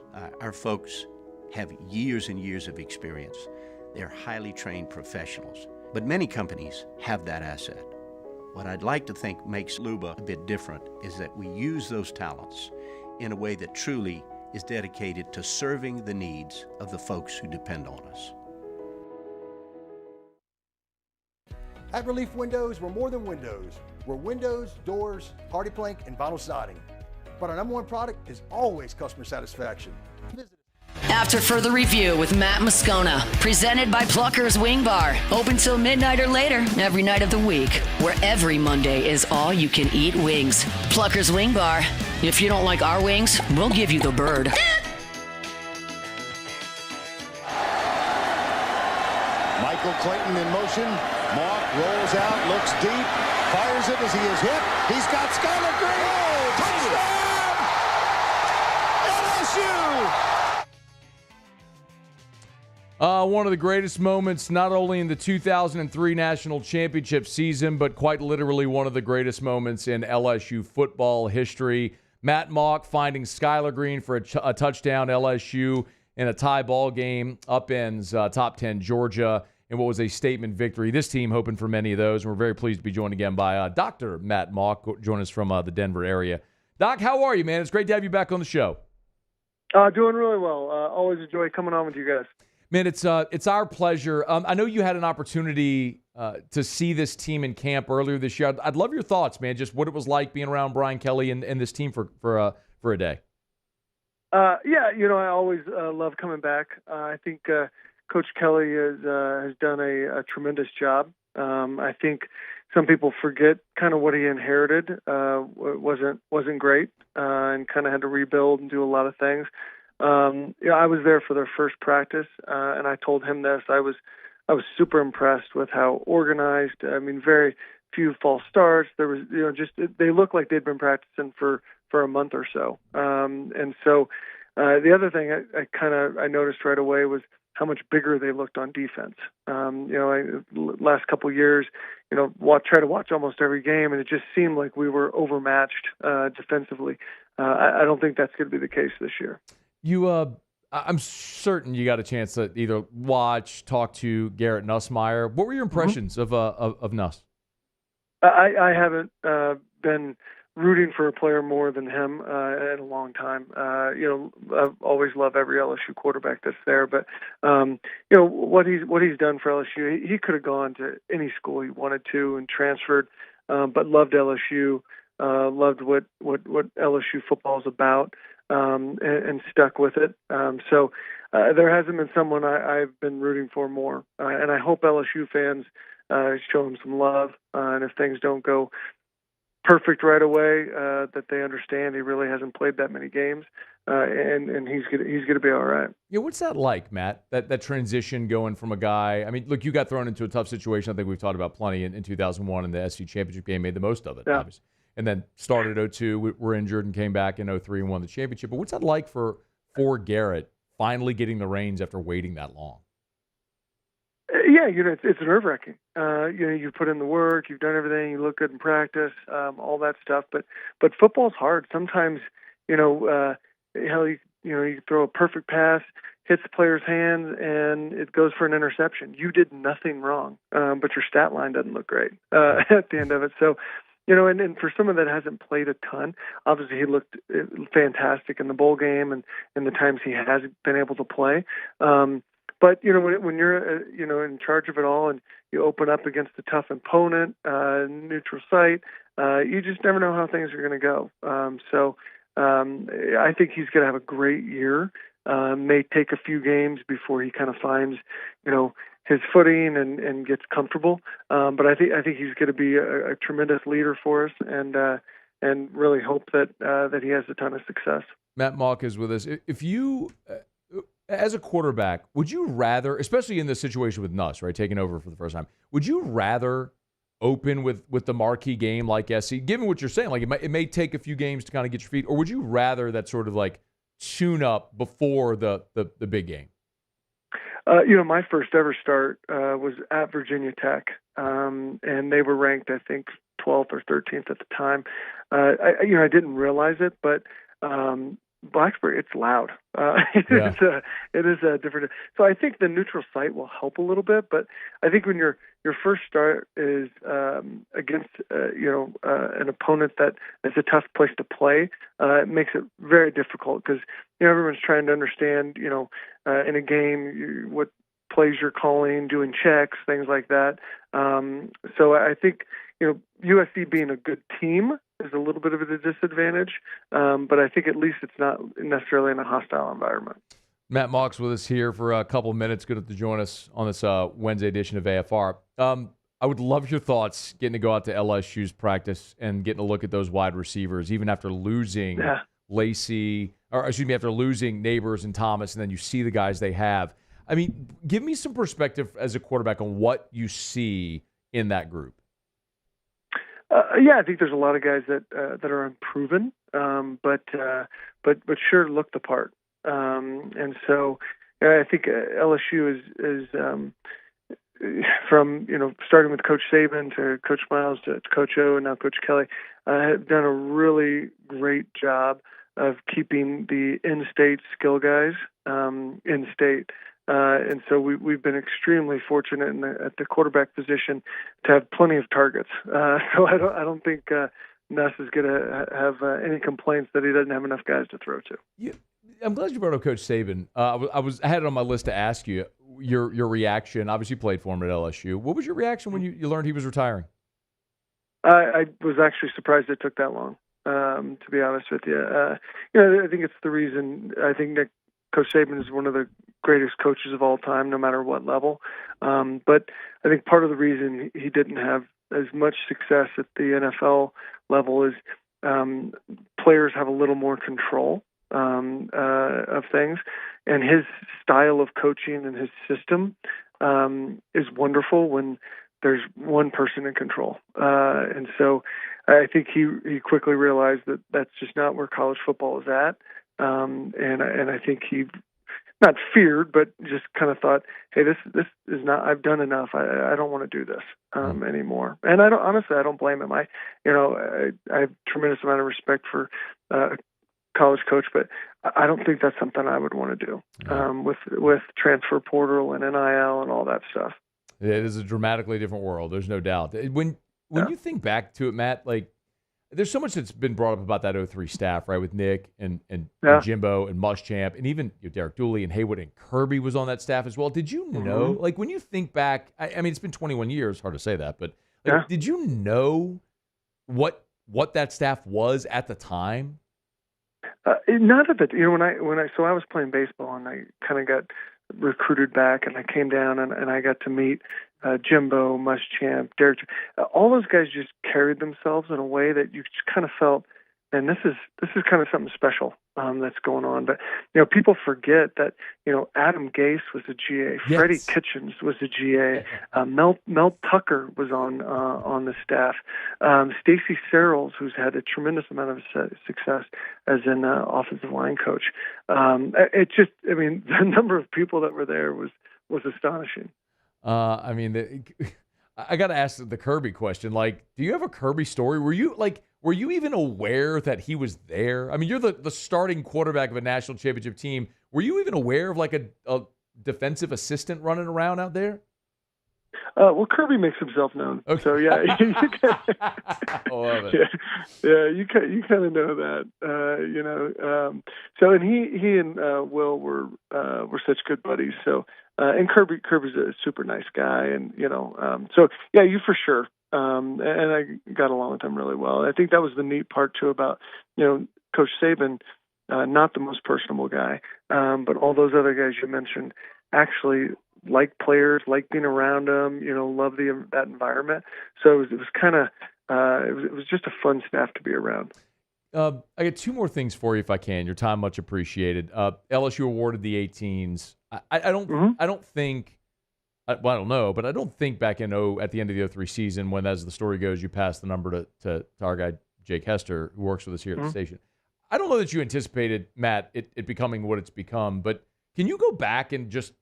Our folks have years and years of experience. They're highly trained professionals. But many companies have that asset. What I'd like to think makes Luba a bit different is that we use those talents in a way that truly is dedicated to serving the needs of the folks who depend on us. At Relief Windows, we're more than windows. We're windows, doors, hardy plank, and vinyl siding. But our number one product is always customer satisfaction. After Further Review with Matt Moscona, presented by Plucker's Wing Bar. Open till midnight or later every night of the week, where every Monday is all you can eat wings. Plucker's Wing Bar. If you don't like our wings, we'll give you the bird. Michael Clayton in motion. Mauck rolls out, looks deep, fires it as he is hit. He's got Skylar Green. Oh, touchdown! One of the greatest moments, not only in the 2003 national championship season, but quite literally one of the greatest moments in LSU football history. Matt Mauck finding Skylar Green for a touchdown. LSU in a tie ball game upends top 10 Georgia in what was a statement victory. This team hoping for many of those. And we're very pleased to be joined again by Dr. Matt Mauck, joining us from the Denver area. Doc, how are you, man? It's great to have you back on the show. Doing really well. Always enjoy coming on with you guys. Man, it's our pleasure. I know you had an opportunity to see this team in camp earlier this year. I'd love your thoughts, man, just what it was like being around Brian Kelly and this team for a day. I always love coming back. I think Coach Kelly has done a tremendous job. I think some people forget kind of what he inherited. It wasn't great, and kind of had to rebuild and do a lot of things. I was there for their first practice, and I told him this. I was super impressed with how organized. I mean, very few false starts. There was, they looked like they'd been practicing for a month or so. And so the other thing I noticed right away was how much bigger they looked on defense. Last couple of years, try to watch almost every game, and it just seemed like we were overmatched defensively. I don't think that's going to be the case this year. I'm certain you got a chance to either watch, talk to Garrett Nussmeier. What were your impressions of Nuss? I haven't been rooting for a player more than him in a long time. I've always loved every LSU quarterback that's there, but what he's done for LSU, he could have gone to any school he wanted to and transferred, but loved LSU, loved what LSU football is about. And stuck with it. So there hasn't been someone I've been rooting for more. And I hope LSU fans show him some love. And if things don't go perfect right away, that they understand he really hasn't played that many games. and he's gonna be all right. Yeah, what's that like, Matt? That transition going from a guy. I mean, look, you got thrown into a tough situation. I think we've talked about plenty in 2001 in the SC championship game. Made the most of it, obviously, and then started 2002. Were injured and came back in 2003 and won the championship. But what's that like for Garrett finally getting the reins after waiting that long? Yeah, it's nerve-wracking. You put in the work, you've done everything, you look good in practice, all that stuff. But football's hard. Sometimes, hell, you throw a perfect pass, hits the player's hands, and it goes for an interception. You did nothing wrong, but your stat line doesn't look great at the end of it. So, and for someone that hasn't played a ton, obviously he looked fantastic in the bowl game and the times he has been able to play. But when you're in charge of it all and you open up against a tough opponent, neutral site, you just never know how things are going to go. So I think he's going to have a great year. May take a few games before he kind of finds his footing and gets comfortable. But I think he's going to be a tremendous leader for us, and really hope that he has a ton of success. Matt Mauck is with us. If you as a quarterback, would you rather, especially in this situation with Nuss, right, taking over for the first time, would you rather open with the marquee game like SC, given what you're saying, like it may take a few games to kind of get your feet, or would you rather that sort of like tune up before the big game? My first ever start was at Virginia Tech, and they were ranked, I think, 12th or 13th at the time. I didn't realize it, but Blacksburg, it's loud. It is a different. So I think the neutral site will help a little bit, but I think when your first start is against an opponent that is a tough place to play, it makes it very difficult because everyone's trying to understand in a game what plays you're calling, doing checks, things like that. So I think USC being a good team is a little bit of a disadvantage, but I think at least it's not necessarily in a hostile environment. Matt Mauck's with us here for a couple of minutes. Good to join us on this Wednesday edition of AFR. I would love your thoughts getting to go out to LSU's practice and getting a look at those wide receivers, even after losing after losing Neighbors and Thomas, and then you see the guys they have. I mean, give me some perspective as a quarterback on what you see in that group. I think there's a lot of guys that are unproven, but sure look the part. And so I think LSU is from starting with Coach Saban to Coach Miles to Coach O and now Coach Kelly have done a really great job of keeping the in-state skill guys in-state. And so we've been extremely fortunate at the quarterback position to have plenty of targets. So I don't think Nuss is going to have any complaints that he doesn't have enough guys to throw to. I'm glad you brought up Coach Saban. I had it on my list to ask you your reaction. Obviously, you played for him at LSU. What was your reaction when you learned he was retiring? I was actually surprised it took that long. To be honest with you, I think it's the reason. I think that Coach Saban is one of the greatest coaches of all time, no matter what level. But I think part of the reason he didn't have as much success at the NFL level is players have a little more control of things, and his style of coaching and his system is wonderful when there's one person in control. And so I think he quickly realized that that's just not where college football is at. And I think he not feared, but just kind of thought, hey, this is not, I've done enough. I don't want to do this anymore. And I don't blame him. I have tremendous amount of respect for college coach, but I don't think that's something I would want to do with transfer portal and NIL and all that stuff. It is a dramatically different world. There's no doubt. When you think back to it, Matt, like there's so much that's been brought up about that 03 staff, right? With Nick and Jimbo and Muschamp and even Derek Dooley and Haywood and Kirby was on that staff as well. Did you know, like when you think back, I mean, it's been 21 years, hard to say that, but like, did you know what that staff was at the time? None of it. When I was playing baseball and I kind of got recruited back and I came down and I got to meet Jimbo, Muschamp, Derek. All those guys just carried themselves in a way that you just kind of felt and this is kind of something special that's going on. But people forget that Adam Gase was a GA, Yes. Freddie Kitchens was a GA, Mel Tucker was on the staff, Stacy Searles, who's had a tremendous amount of success as an offensive line coach. The number of people that were there was astonishing. I got to ask the Kirby question. Like, do you have a Kirby story? Were you even aware that he was there? I mean, you're the starting quarterback of a national championship team. Were you even aware of like a defensive assistant running around out there? Well, Kirby makes himself known. Okay. So yeah, I love it. Yeah, you kind of know that, So and he and Will were such good buddies. So and Kirby's a super nice guy, and so yeah, you for sure. And I got along with him really well. I think that was the neat part too about Coach Saban, not the most personable guy, but all those other guys you mentioned actually like players, like being around them, love that environment. So it was kind of it was just a fun staff to be around. I got two more things for you if I can. Your time much appreciated. LSU awarded the 18s. I don't think. Well, I don't know, but I don't think back in at the end of the 03 season, when, as the story goes, you passed the number to our guy Jake Hester, who works with us here at the station. I don't know that you anticipated, Matt, it becoming what it's become, but can you go back and just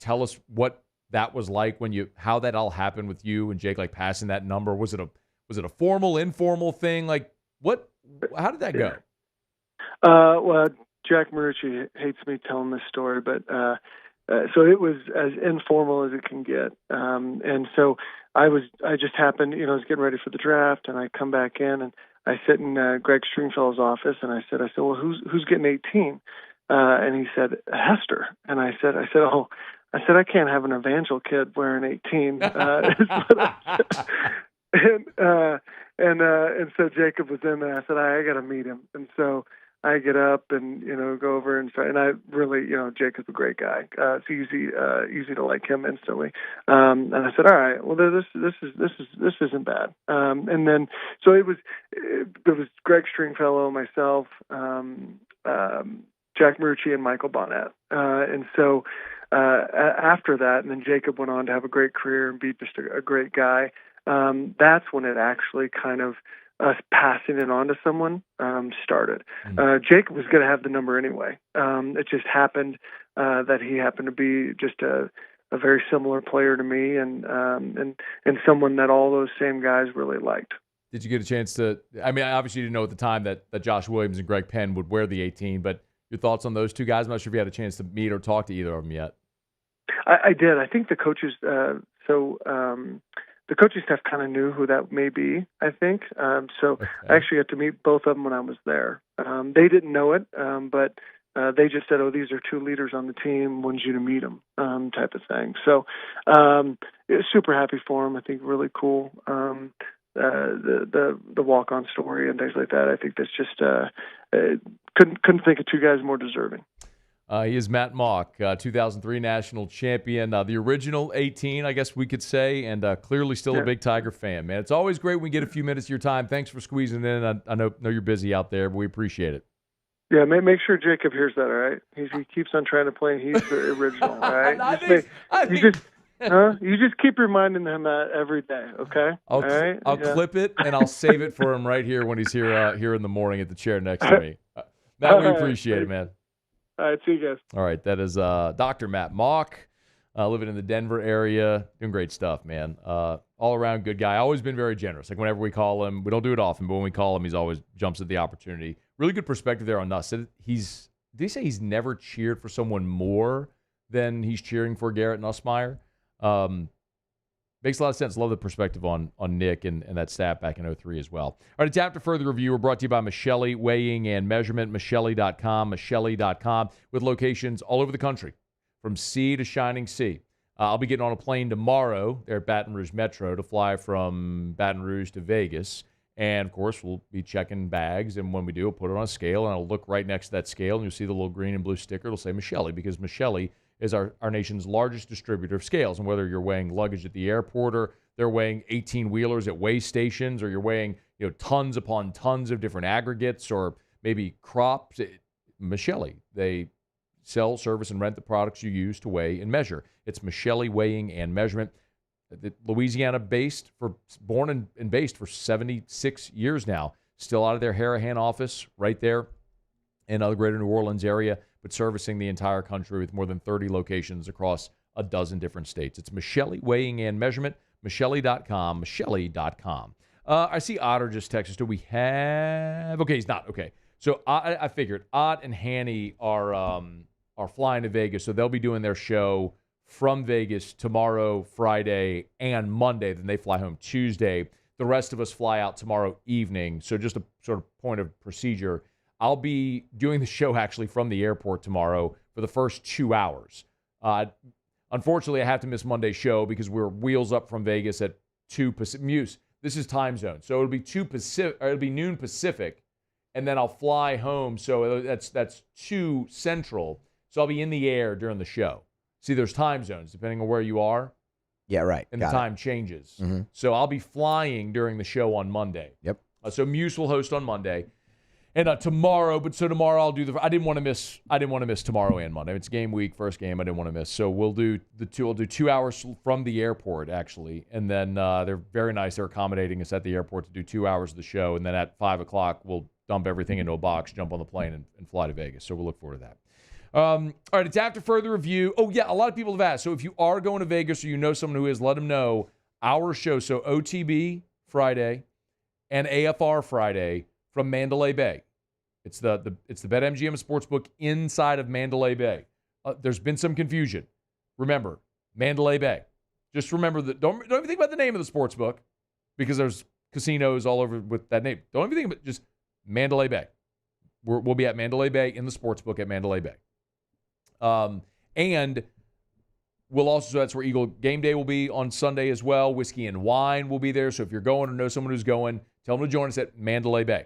tell us what that was like how that all happened with you and Jake, like passing that number? Was it a formal, informal thing? Like how did that go? Well, Jack Marucci hates me telling this story, but so it was as informal as it can get. And so I just happened, I was getting ready for the draft, and I come back in and I sit in Greg Stringfellow's office, and I said, well, who's getting 18? And he said, Hester. And I said, I can't have an evangel kid wearing 18. And so Jacob was in there. I said, I got to meet him. And so I get up and go over and start. And I really, Jacob's a great guy. It's easy to like him instantly. And I said, all right, well, this isn't bad. And then so there was Greg Stringfellow, myself, Jack Marucci, and Michael Bonnet. And so after that, and then Jacob went on to have a great career and be just a great guy. That's when it actually kind of us passing it on to someone started. Jacob was going to have the number anyway. It just happened that he happened to be just a very similar player to me, and someone that all those same guys really liked. Did you get a chance to? I mean, obviously you didn't know at the time that Josh Williams and Greg Penn would wear the 18, but your thoughts on those two guys? I'm not sure if you had a chance to meet or talk to either of them yet. I did. I think the coaches. The coaching staff kind of knew who that may be, I think. So I actually got to meet both of them when I was there. They didn't know it, but they just said, these are two leaders on the team, wanted you to meet them, type of thing. So super happy for them. I think really cool. The walk-on story and things like that. I think that's just couldn't think of two guys more deserving. He is Matt Mauck, 2003 national champion, the original 18, I guess we could say, and clearly still a big Tiger fan, man. It's always great when we get a few minutes of your time. Thanks for squeezing in. I know you're busy out there, but we appreciate it. Yeah, make sure Jacob hears that, all right? He keeps on trying to play. He's the original, all right? You just keep reminding him that every day, okay? I'll clip it, and I'll save it for him right here when he's here in the morning at the chair next to me. Matt, we appreciate it, man. All right, see you guys. All right, that is Dr. Matt Mauck, living in the Denver area, doing great stuff, man. All around good guy. Always been very generous. Like whenever we call him, we don't do it often, but when we call him, he's always jumps at the opportunity. Really good perspective there on us. Did he say he's never cheered for someone more than he's cheering for Garrett Nussmeier? Makes a lot of sense. Love the perspective on Nick and that staff back in 03 as well. All right, it's after further review. We're brought to you by Michelli Weighing and Measurement, Michelli.com, with locations all over the country, from sea to shining sea. I'll be getting on a plane tomorrow there at Baton Rouge Metro to fly from Baton Rouge to Vegas. And, of course, we'll be checking bags. And when we do, we'll put it on a scale, and I'll look right next to that scale, and you'll see the little green and blue sticker. It'll say Michelli, because Michelli is our nation's largest distributor of scales. And whether you're weighing luggage at the airport or they're weighing 18-wheelers at weigh stations, or you're weighing tons upon tons of different aggregates, or maybe crops. Michelli, they sell, service, and rent the products you use to weigh and measure. It's Michelli Weighing and Measurement. Louisiana-based, born and based for 76 years now. Still out of their Harahan office right there in the greater New Orleans area, but servicing the entire country with more than 30 locations across a dozen different states. It's Michelli Weighing and Measurement, Michelli.com, Michelli.com. I see Otter just texted us. Do we have... Okay, he's not. Okay. So I figured Ott and Hanny are flying to Vegas, so they'll be doing their show from Vegas tomorrow, Friday, and Monday. Then they fly home Tuesday. The rest of us fly out tomorrow evening. So just a sort of point of procedure, I'll be doing the show actually from the airport tomorrow for the first 2 hours. Unfortunately, I have to miss Monday's show because we're wheels up from Vegas at 2 Pacific. Muse, this is time zone. So it'll be 2 Pacific, or it'll be noon Pacific, and then I'll fly home. So that's 2 Central. So I'll be in the air during the show. See, there's time zones depending on where you are. Yeah, right. And the time changes. Mm-hmm. So I'll be flying during the show on Monday. Yep. So Muse will host on Monday. And tomorrow I'll do I didn't want to miss tomorrow and Monday. It's game week, first game I didn't want to miss. So we'll do 2 hours from the airport, actually. And then they're very nice. They're accommodating us at the airport to do 2 hours of the show. And then at 5 o'clock, we'll dump everything into a box, jump on the plane, and fly to Vegas. So we'll look forward to that. All right, it's after further review. Oh, yeah, a lot of people have asked. So if you are going to Vegas or you know someone who is, let them know our show. So OTB Friday and AFR Friday from Mandalay Bay. It's the BetMGM Sportsbook inside of Mandalay Bay. There's been some confusion. Remember, Mandalay Bay. Just remember that. Don't even think about the name of the sportsbook because there's casinos all over with that name. Don't even think about just Mandalay Bay. We'll be at Mandalay Bay in the sportsbook at Mandalay Bay. And we'll also, so that's where Eagle Game Day will be on Sunday as well. Whiskey and Wine will be there. So if you're going or know someone who's going, tell them to join us at Mandalay Bay.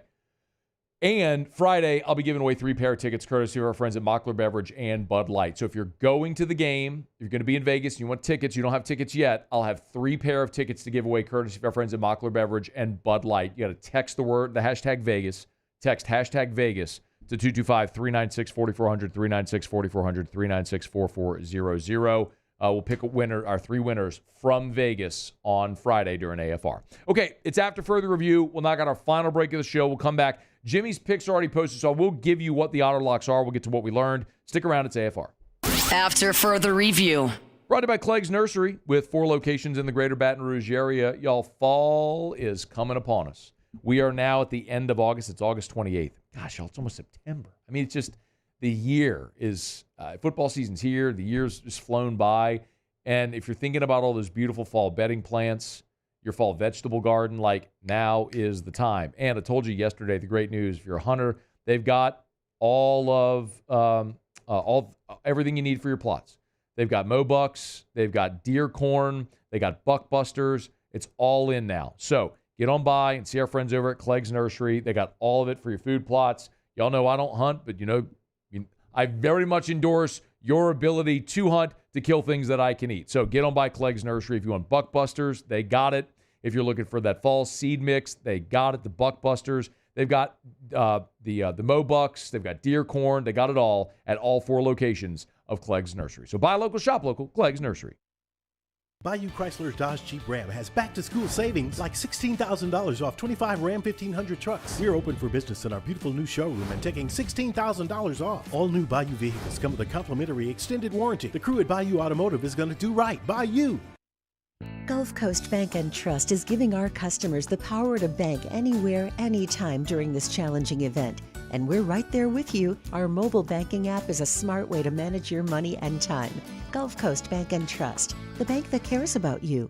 And Friday, I'll be giving away 3 pair of tickets courtesy of our friends at Mockler Beverage and Bud Light. So if you're going to the game, you're going to be in Vegas, and you want tickets, you don't have tickets yet, I'll have 3 pair of tickets to give away courtesy of our friends at Mockler Beverage and Bud Light. You got to text the hashtag Vegas, text hashtag Vegas to 225-396-4400, 396-4400, 396-4400. We'll pick a winner, our 3 winners from Vegas on Friday during AFR. Okay, it's after further review. We'll knock out our final break of the show. We'll come back. Jimmy's picks are already posted, so we'll give you what the Otter Locks are. We'll get to what we learned. Stick around. It's AFR. After further review. Brought to you by Clegg's Nursery with 4 locations in the greater Baton Rouge area. Y'all, fall is coming upon us. We are now at the end of August. It's August 28th. Gosh, y'all, it's almost September. I mean, it's just the year is football season's here. The year's just flown by. And if you're thinking about all those beautiful fall bedding plants, your fall vegetable garden, like now is the time. And I told you yesterday the great news. If you're a hunter, they've got everything you need for your plots. They've got mow bucks, they've got deer corn, they got buck busters. It's all in now. So get on by and see our friends over at Clegg's Nursery. They got all of it for your food plots. Y'all know I don't hunt, but I very much endorse your ability to hunt, to kill things that I can eat. So get on by Clegg's Nursery. If you want buck busters, they got it. If you're looking for that fall seed mix, they got it, the buck busters. They've got the mow bucks. They've got deer corn. They got it all at all 4 locations of Clegg's Nursery. So buy local, shop local, Clegg's Nursery. Bayou Chrysler Dodge Jeep Ram has back-to-school savings like $16,000 off 25 Ram 1500 trucks. We're open for business in our beautiful new showroom and taking $16,000 off. All new Bayou vehicles come with a complimentary extended warranty. The crew at Bayou Automotive is going to do right by you. Gulf Coast Bank and Trust is giving our customers the power to bank anywhere, anytime during this challenging event. And we're right there with you. Our mobile banking app is a smart way to manage your money and time. Gulf Coast Bank and Trust, the bank that cares about you.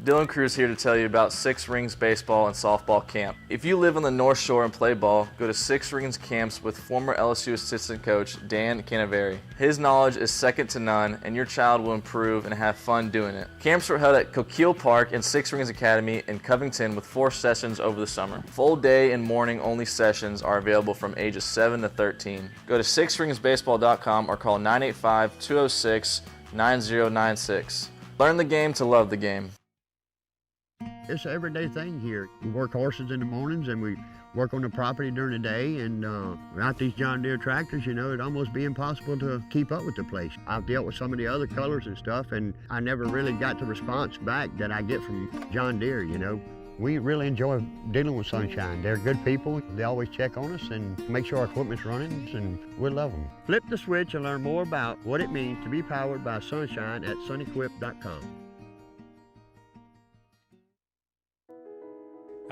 Dylan Cruz here to tell you about Six Rings Baseball and Softball Camp. If you live on the North Shore and play ball, go to Six Rings Camps with former LSU assistant coach Dan Canaveri. His knowledge is second to none, and your child will improve and have fun doing it. Camps were held at Coquille Park and Six Rings Academy in Covington with 4 sessions over the summer. Full day and morning only sessions are available from ages 7 to 13. Go to sixringsbaseball.com or call 985-206-9096. Learn the game to love the game. It's an everyday thing here. We work horses in the mornings and we work on the property during the day, and without these John Deere tractors, it'd almost be impossible to keep up with the place. I've dealt with some of the other colors and stuff, and I never really got the response back that I get from John Deere, We really enjoy dealing with Sunshine. They're good people. They always check on us and make sure our equipment's running, and we love them. Flip the switch and learn more about what it means to be powered by Sunshine at sunequip.com.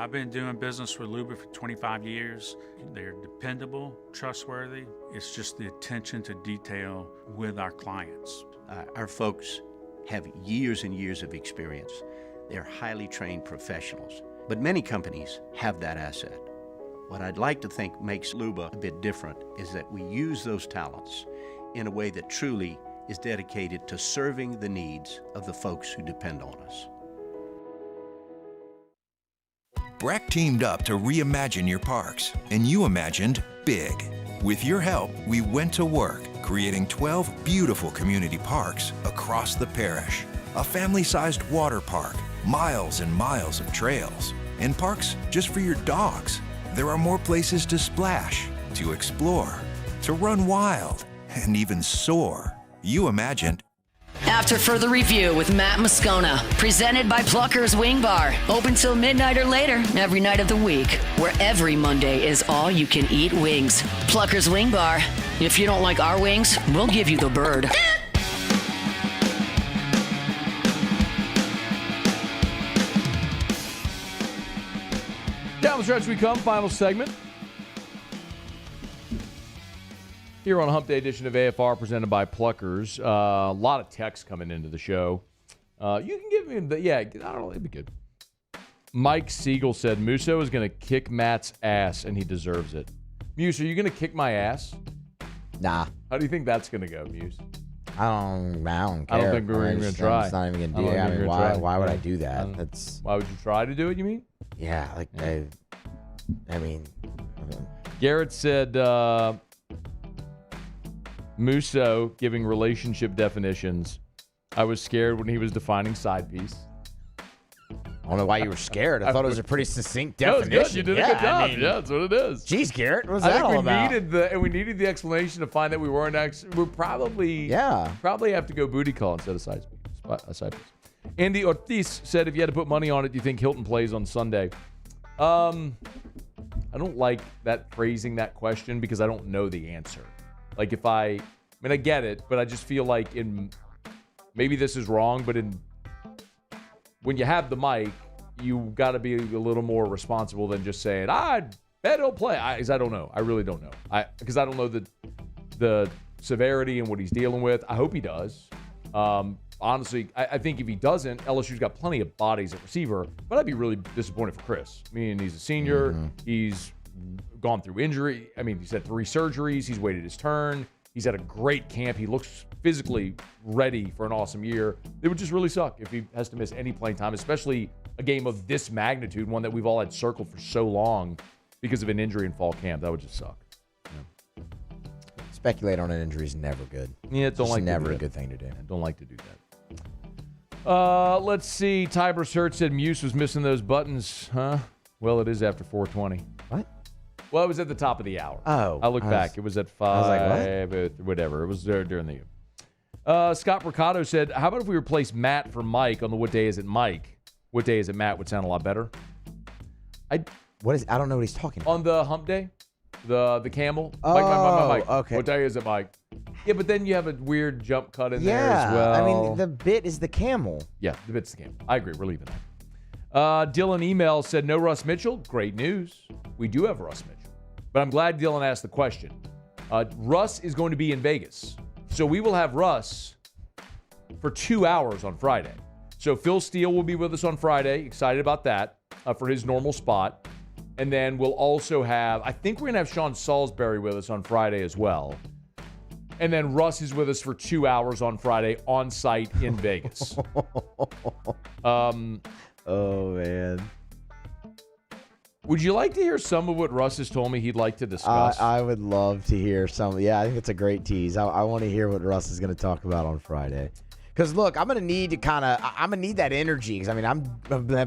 I've been doing business with Luba for 25 years. They're dependable, trustworthy. It's just the attention to detail with our clients. Our folks have years and years of experience. They're highly trained professionals, but many companies have that asset. What I'd like to think makes Luba a bit different is that we use those talents in a way that truly is dedicated to serving the needs of the folks who depend on us. Breck teamed up to reimagine your parks, and you imagined big. With your help, we went to work, creating 12 beautiful community parks across the parish. A family-sized water park, miles and miles of trails, and parks just for your dogs. There are more places to splash, to explore, to run wild, and even soar. You imagined. After further review with Matt Moscona, presented by Plucker's Wing Bar, open till midnight or later every night of the week, where every Monday is all you can eat wings. Plucker's Wing Bar. If you don't like our wings, we'll give you the bird. Down the stretch we come, final segment. Here on a Hump Day edition of AFR presented by Pluckers. A lot of text coming into the show. You can give me I don't know, it'd be good. Mike Siegel said, Musso is going to kick Matt's ass, and he deserves it. Muse, are you going to kick my ass? Nah. How do you think that's going to go, Muse? I don't care. I don't think we're even going to try. It's not even going to do it. I mean, why would I do that? Why would you try to do it, you mean? Yeah, I mean. Garrett said, Musso giving relationship definitions. I was scared when he was defining side piece. I don't know why you were scared. I thought it was a pretty succct definition. That was good. You did a good job. That's what it is. Geez, Garrett, what's that all about? We needed the explanation to find that we weren't actually. We're probably have to go booty call instead of side piece. Andy Ortiz said, if you had to put money on it, do you think Hilton plays on Sunday? I don't like that phrasing that question because I don't know the answer. Like I get it, but I just feel like maybe this is wrong, but when you have the mic, you got to be a little more responsible than just saying, I bet he'll play. I don't know. I really don't know. Because I don't know the severity and what he's dealing with. I hope he does. Honestly, I think if he doesn't, LSU's got plenty of bodies at receiver, but I'd be really disappointed for Chris. I mean, he's a senior. Mm-hmm. He's gone through injury. I mean, he's had 3 surgeries. He's waited his turn. He's had a great camp. He looks physically ready for an awesome year. It would just really suck if he has to miss any playing time, especially a game of this magnitude, one that we've all had circled for so long because of an injury in fall camp. That would just suck. Yeah. Speculate on an injury is never good. Yeah, never a good thing to do. I don't like to do that. Let's see. Tybers Hurt said Muse was missing those buttons, huh? Well, it is after 4:20. What? Well, it was at the top of the hour. Oh. I looked back. It was at 5. I was like, what? Whatever. It was there during the year. Scott Mercado said, how about if we replace Matt for Mike on the What Day Is It Mike? What Day Is It Matt would sound a lot better. I don't know what he's talking about. On the hump day? The camel? Oh, Mike. Okay. What day is it, Mike? Yeah, but then you have a weird jump cut in there as well. I mean, the bit is the camel. Yeah, the bit's the camel. I agree. We're leaving that. Dylan email said, no Russ Mitchell. Great news. We do have Russ Mitchell. But I'm glad Dylan asked the question. Russ is going to be in Vegas. So we will have Russ for 2 hours on Friday. So Phil Steele will be with us on Friday. Excited about that for his normal spot. And then we'll also have, I think we're going to have Sean Salisbury with us on Friday as well. And then Russ is with us for 2 hours on Friday on site in Vegas. Oh, man. Would you like to hear some of what Russ has told me he'd like to discuss? I would love to hear some. Yeah, I think it's a great tease. I want to hear what Russ is going to talk about on Friday. Because, look, I'm going to need to I'm going to need that energy. Because, I mean, I'm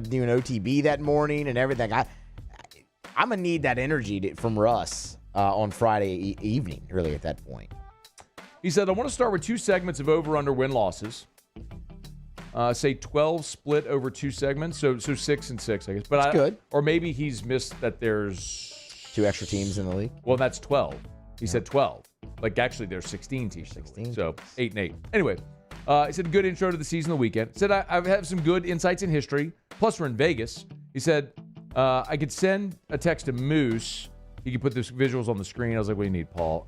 doing OTB that morning and everything. I'm going to need that energy from Russ on Friday evening, really, at that point. He said, I want to start with 2 segments of over-under win-losses. Say 12 split over 2 segments. So 6 and 6, I guess. But that's good. Or maybe he's missed that there's 2 extra teams in the league. Well, that's 12. He said 12. Like, actually, there's 16 teams. 16. So 8 and 8. Anyway, he said, good intro to the season of the weekend. He said, I have some good insights in history. Plus, we're in Vegas. He said, I could send a text to Moose. He could put the visuals on the screen. I was like, what do you need, Paul?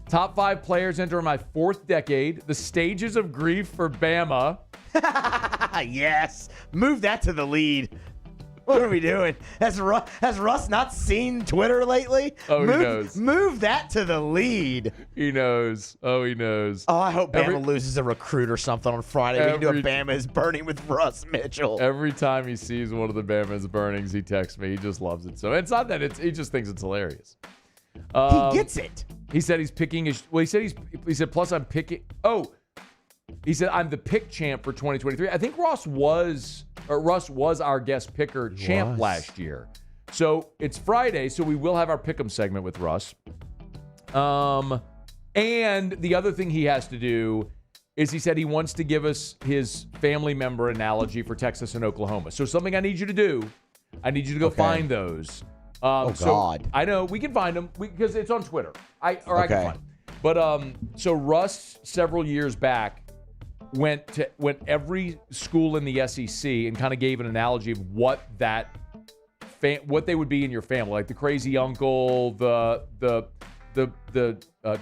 Top 5 players enter my 4th decade. The stages of grief for Bama. Yes. Move that to the lead. What are we doing? Has Russ not seen Twitter lately? Oh, he knows. Move that to the lead. He knows. Oh, he knows. Oh, I hope Bama loses a recruit or something on Friday. We can do a Bama is burning with Russ Mitchell. Every time he sees one of the Bama is burnings, he texts me. He just loves it. So it's not that he just thinks it's hilarious. He gets it. He said he's picking his. Well, he said plus I'm picking. Oh, he said I'm the pick champ for 2023. I think Russ was our guest picker champ last year. So it's Friday, so we will have our pick'em segment with Russ. And the other thing he has to do is he said he wants to give us his family member analogy for Texas and Oklahoma. So something I need you to do. I need you to go find those. God. I know we can find them because it's on Twitter. I can find them. But so Russ several years back went every school in the SEC and kind of gave an analogy of what what they would be in your family, like the crazy uncle, the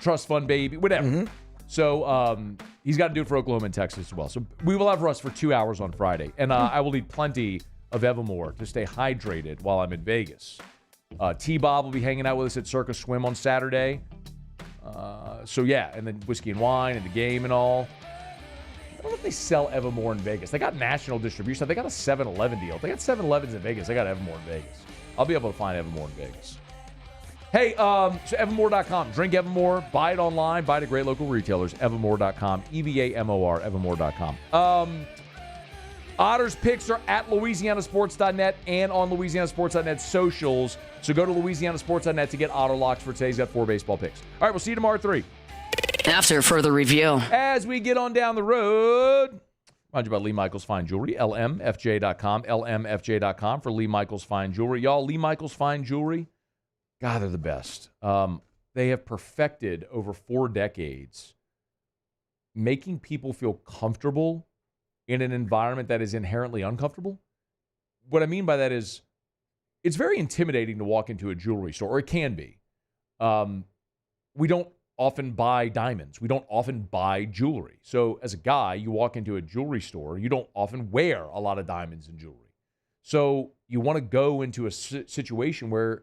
trust fund baby, whatever. Mm-hmm. So he's got to do it for Oklahoma and Texas as well. So we will have Russ for 2 hours on Friday, and I will eat plenty of Evermore to stay hydrated while I'm in Vegas. T-Bob will be hanging out with us at Circus Swim on Saturday. So yeah, and then whiskey and wine and the game and all. I don't know if they sell Evermore in Vegas. They got national distribution. They got a 7-Eleven deal. They got 7-Elevens in Vegas. They got Evermore in Vegas. I'll be able to find Evermore in Vegas. Hey, so Evermore.com. Drink Evermore. Buy it online. Buy it at great local retailers. Evermore.com. EVAMOR. Evermore.com. Otters picks are at LouisianaSports.net and on LouisianaSports.net socials. So go to LouisianaSports.net to get Otter locks for today's got 4 baseball picks. All right, we'll see you tomorrow at 3. After further review. As we get on down the road, remind you about Lee Michaels Fine Jewelry, LMFJ.com, LMFJ.com for Lee Michaels Fine Jewelry. Y'all, Lee Michaels Fine Jewelry, God, they're the best. They have perfected over 4 decades making people feel comfortable in an environment that is inherently uncomfortable. What I mean by that is it's very intimidating to walk into a jewelry store, or it can be. We don't often buy diamonds. We don't often buy jewelry. So as a guy, you walk into a jewelry store, you don't often wear a lot of diamonds and jewelry. So you want to go into a situation where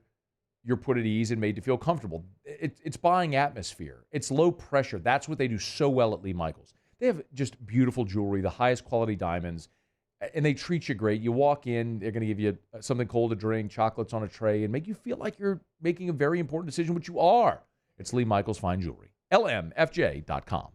you're put at ease and made to feel comfortable. It's buying atmosphere. It's low pressure. That's what they do so well at Lee Michaels. They have just beautiful jewelry, the highest quality diamonds, and they treat you great. You walk in, they're going to give you something cold to drink, chocolates on a tray, and make you feel like you're making a very important decision, which you are. It's Lee Michaels Fine Jewelry. LMFJ.com.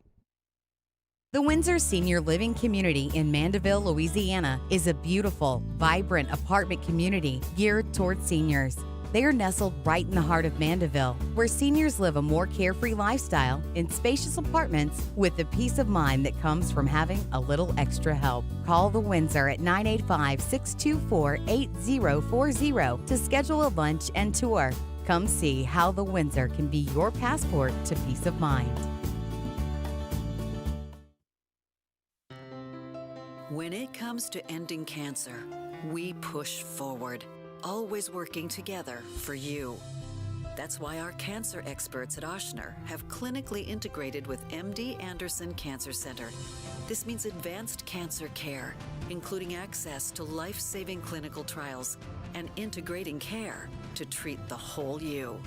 The Windsor Senior Living Community in Mandeville, Louisiana is a beautiful, vibrant apartment community geared toward seniors. They are nestled right in the heart of Mandeville, where seniors live a more carefree lifestyle in spacious apartments with the peace of mind that comes from having a little extra help. Call the Windsor at 985-624-8040 to schedule a lunch and tour. Come see how the Windsor can be your passport to peace of mind. When it comes to ending cancer, we push forward, always working together for you. That's why our cancer experts at Ochsner have clinically integrated with MD Anderson Cancer Center. This means advanced cancer care, including access to life-saving clinical trials and integrating care to treat the whole you.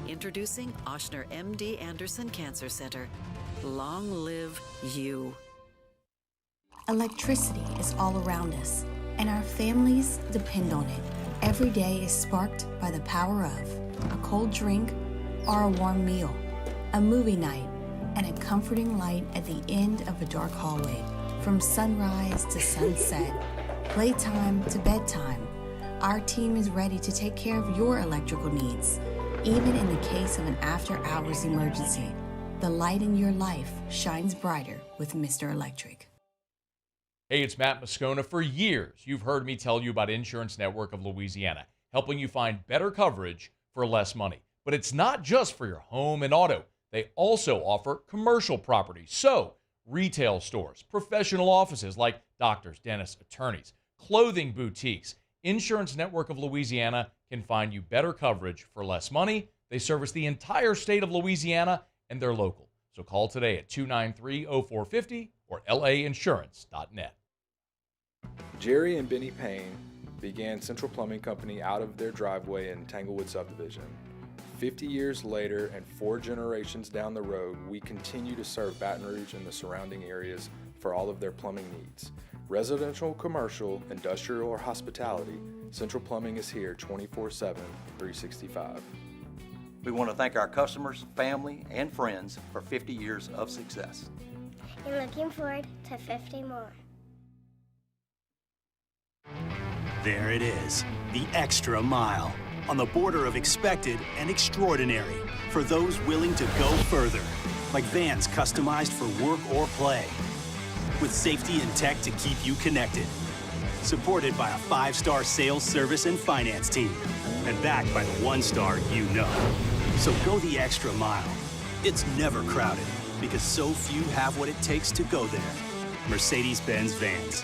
Introducing Ochsner MD Anderson Cancer Center. Long live you. Electricity is all around us, and our families depend on it. Every day is sparked by the power of a cold drink or a warm meal, a movie night, and a comforting light at the end of a dark hallway. From sunrise to sunset, playtime to bedtime, our team is ready to take care of your electrical needs. Even in the case of an after-hours emergency, the light in your life shines brighter with Mr. Electric. Hey, it's Matt Moscona. For years, you've heard me tell you about Insurance Network of Louisiana, helping you find better coverage for less money. But it's not just for your home and auto. They also offer commercial property. So, retail stores, professional offices like doctors, dentists, attorneys, clothing boutiques. Insurance Network of Louisiana can find you better coverage for less money. They service the entire state of Louisiana, and they're local. So call today at 293-0450 or lainsurance.net. Jerry and Benny Payne began Central Plumbing Company out of their driveway in Tanglewood subdivision. 50 years later and 4 generations down the road, we continue to serve Baton Rouge and the surrounding areas for all of their plumbing needs. Residential, commercial, industrial, or hospitality, Central Plumbing is here 24/7, 365. We want to thank our customers, family, and friends for 50 years of success. And looking forward to 50 more. There it is, the extra mile, on the border of expected and extraordinary for those willing to go further, like vans customized for work or play, with safety and tech to keep you connected, supported by a 5-star sales, service, and finance team, and backed by the 1-star you know. So go the extra mile. It's never crowded because so few have what it takes to go there. Mercedes-Benz Vans.